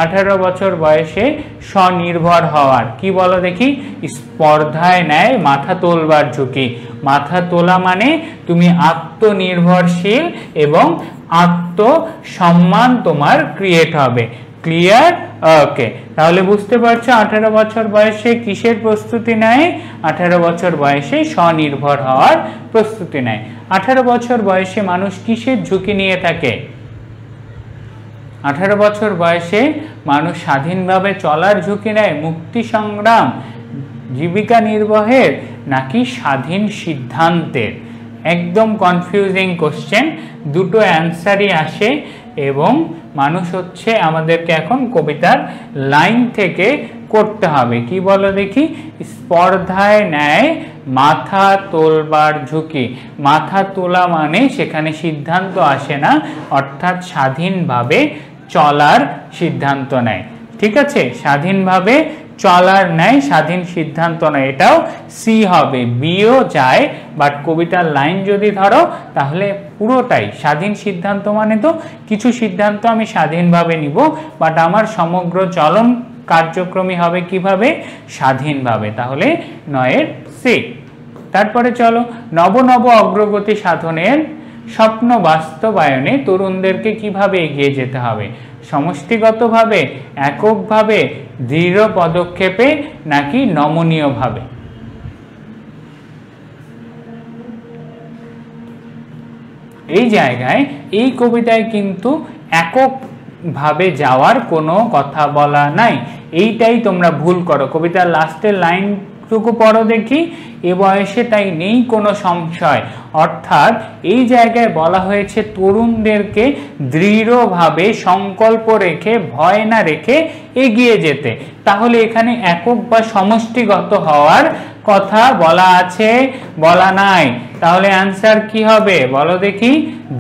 [SPEAKER 1] 18 বছর বয়সে স্বনির্ভর হওয়ার। কি বলো দেখি? স্পর্ধায় নেয় মাথা তোলবার ঝুঁকি। মাথা তোলা মানে তুমি আত্মনির্ভরশীল এবং আত্মসম্মান তোমার ক্রিয়েট হবে। ক্লিয়ার? ওকে, তাহলে বুঝতে পারছো 18 বছর বয়সে কিসের প্রস্তুতি নেয়? 18 বছর বয়সে স্বনির্ভর হওয়ার প্রস্তুতি নেয়। 18 বছর বয়সে মানুষ কিসের ঝুঁকি নিয়ে থাকে? 18 বছর বয়সে মানুষ স্বাধীনভাবে চলার ঝুঁকি নেয়, মুক্তি সংগ্রাম, জীবিকা নির্বাহের, নাকি স্বাধীন সিদ্ধান্তের? একদম কনফিউজিং কোশ্চেন, দুটো অ্যান্সারই আসে এবং মানুষ হচ্ছে আমাদেরকে এখন কবিতার লাইন থেকে করতে হবে। কি বলো দেখি? স্পর্ধায় নেয় মাথা তোলবার ঝুঁকি। মাথা তোলা মানে সেখানে সিদ্ধান্ত আসে না, অর্থাৎ স্বাধীনভাবে চলার সিদ্ধান্ত নেয়। ঠিক আছে, স্বাধীনভাবে চলার নেয়, স্বাধীন সিদ্ধান্ত নেয়। এটাও সি হবে, বিও যায়, বাট কবিতার লাইন যদি ধরো তাহলে পুরোটাই স্বাধীন সিদ্ধান্ত, মানে তো কিছু সিদ্ধান্ত আমি স্বাধীনভাবে নিব, বাট আমার সমগ্র চলন কার্যক্রমই হবে কিভাবে? স্বাধীনভাবে। তাহলে 9-এর সি। তারপরে চলো, নব নব অগ্রগতি সাধনের স্বপ্ন বাস্তবায়নে তরুণদেরকে কিভাবে এগিয়ে যেতে হবে? সমষ্টিগতভাবে, এককভাবে, দৃঢ় পদক্ষেপে, নাকি নমনীয়ভাবে? এই জায়গায় এই কবিতায় কিন্তু এককভাবে যাওয়ার কোনো কথা বলা নাই, এইটাই তোমরা ভুল করো। কবিতার লাস্টের লাইনটুকু পড়ো দেখি, এ বয়সে তাই নেই কোনো সংশয়, অর্থাৎ এই জায়গায় বলা হয়েছে তরুণদেরকে দৃঢ়ভাবে সংকল্প রেখে, ভয় না রেখে এগিয়ে যেতে। তাহলে এখানে একক বা সমষ্টিগত হওয়ার কথা বলা আছে? বলা নাই। তাহলে অ্যান্সার কি হবে বলো দেখি?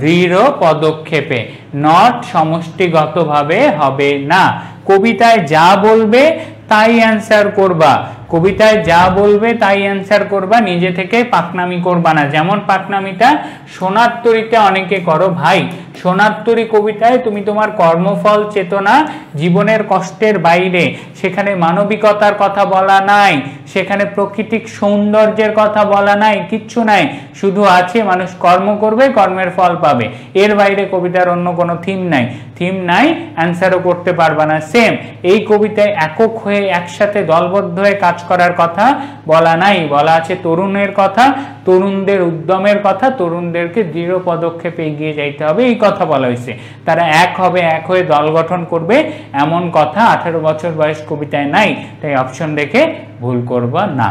[SPEAKER 1] দৃঢ় পদক্ষেপে, নট সমষ্টিগতভাবে হবে না। কবিতায় যা বলবে তাই অ্যান্সার করবা, কবিতায় যা বলবে তাই অ্যান্সার করবা, নিজে থেকে পাকনামি করবা না। যেমন পাকনামিটা সোনার তরীতে অনেকে করো। ভাই, সোনার তরী কবিতায় তুমি তোমার কর্মফল চেতনা, জীবনের কষ্টের বাইরে, সেখানে মানবিকতার কথা বলা নাই, সেখানে প্রাকৃতিক সৌন্দর্যের কথা বলা নাই, কিচ্ছু নাই। শুধু আছে মানুষ কর্ম করবে, কর্মের ফল পাবে। এর বাইরে কবিতার অন্য কোনো থিম নাই। থিম নাই, অ্যান্সারও করতে পারবা না। সেম এই কবিতায় একক হয়ে একসাথে দলবদ্ধ হয়ে কাজ করার কথা বলা নাই, বলা আছে তরুণের কথা, তরুণদের উদ্যমের কথা, তরুণদেরকে দৃঢ় পদক্ষেপে এগিয়ে যাইতে হবে, এই কথা বলা হয়েছে। তারা এক হবে, এক হয়ে দল গঠন করবে, এমন কথা 18 বছর বয়স কবিতায় নাই। তাই অপশন দেখে ভুল করবা না।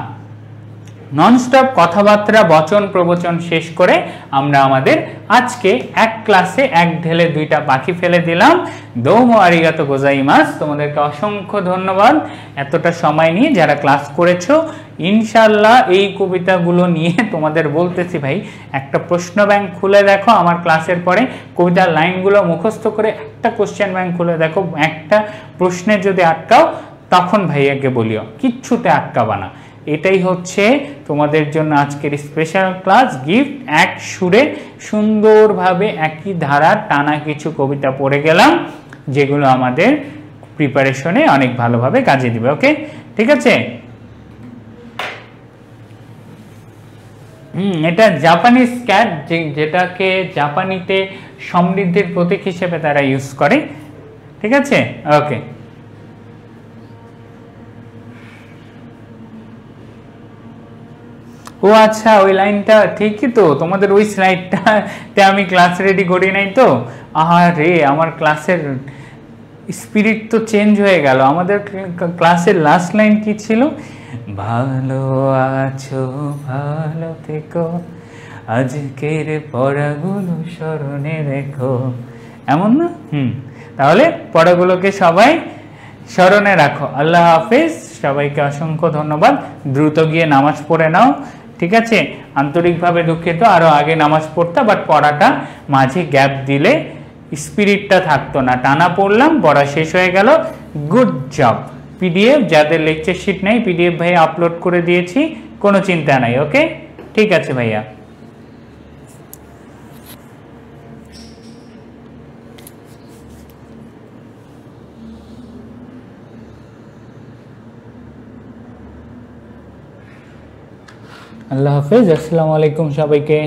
[SPEAKER 1] ননস্টপ কথাবার্তা বচন প্রবচন শেষ করে আমরা আমাদের আজকে এক ক্লাসে এক ঢেলে দুইটা পাখি ফেলে দিলাম। দোমো আরিগাতো গোজাইমাস, তোমাদেরকে অসংখ্য ধন্যবাদ এতটা সময় নিয়ে যারা ক্লাস করেছো। ইনশাল্লাহ এই কবিতাগুলো নিয়ে তোমাদের বলতেছি ভাই, একটা প্রশ্ন ব্যাংক খুলে দেখো আমার ক্লাসের পরে, কবিতার লাইনগুলো মুখস্থ করে একটা কোশ্চেন ব্যাংক খুলে দেখো, একটা প্রশ্নে যদি আটকাও তখন ভাইয়াকে বলিও, কিচ্ছুতে আটকাবা না। এটাই হচ্ছে তোমাদের জন্য আজকের স্পেশাল ক্লাস গিফট। এক সুরে সুন্দরভাবে একই ধারা টানা কিছু কবিতা পড়ে গেলাম, যেগুলো আমাদের প্রিপারেশনে অনেক ভালোভাবে কাজে দিবে। ওকে, ঠিক আছে। এটা জাপানিজ ক্যাট, যেটাকে জাপানিতে সমৃদ্ধির প্রতীক হিসেবে তারা ইউজ করে। ঠিক আছে, ওকে। ও আচ্ছা, ওই লাইনটা ঠিকই তো, তোমাদের ওই স্লাইডটাতে আমি ক্লাস রেডি করি নাই তো। আরে আমার ক্লাসের স্পিরিট তো চেঞ্জ হয়ে গেল। আমাদের ক্লাসের লাস্ট লাইন কি ছিল? ভালো আছো, ভালো থেকো, আজকের পড়াগুলো স্মরণে রেখো, এমন না? তাহলে পড়াগুলোকে সবাই স্মরণে রাখো। আল্লাহ হাফেজ, সবাইকে অসংখ্য ধন্যবাদ। দ্রুত গিয়ে নামাজ পড়ে নাও, ঠিক আছে। আন্তরিকভাবে দুঃখিত, আরো আগে নামাজ পড়তা, বাট পড়াটা মাঝে গ্যাপ দিলে স্পিরিটটা থাকতো না। টানা পড়লাম, পড়া শেষ হয়ে গেল, গুড জব। পিডিএফ যাদের লেকচার শিট নেই, পিডিএফ ভাই আপলোড করে দিয়েছি, কোনো চিন্তা নাই। ওকে, ঠিক আছে ভাইয়া। আল্লাহ হাফেজ, আসসালামু আলাইকুম সবাইকে।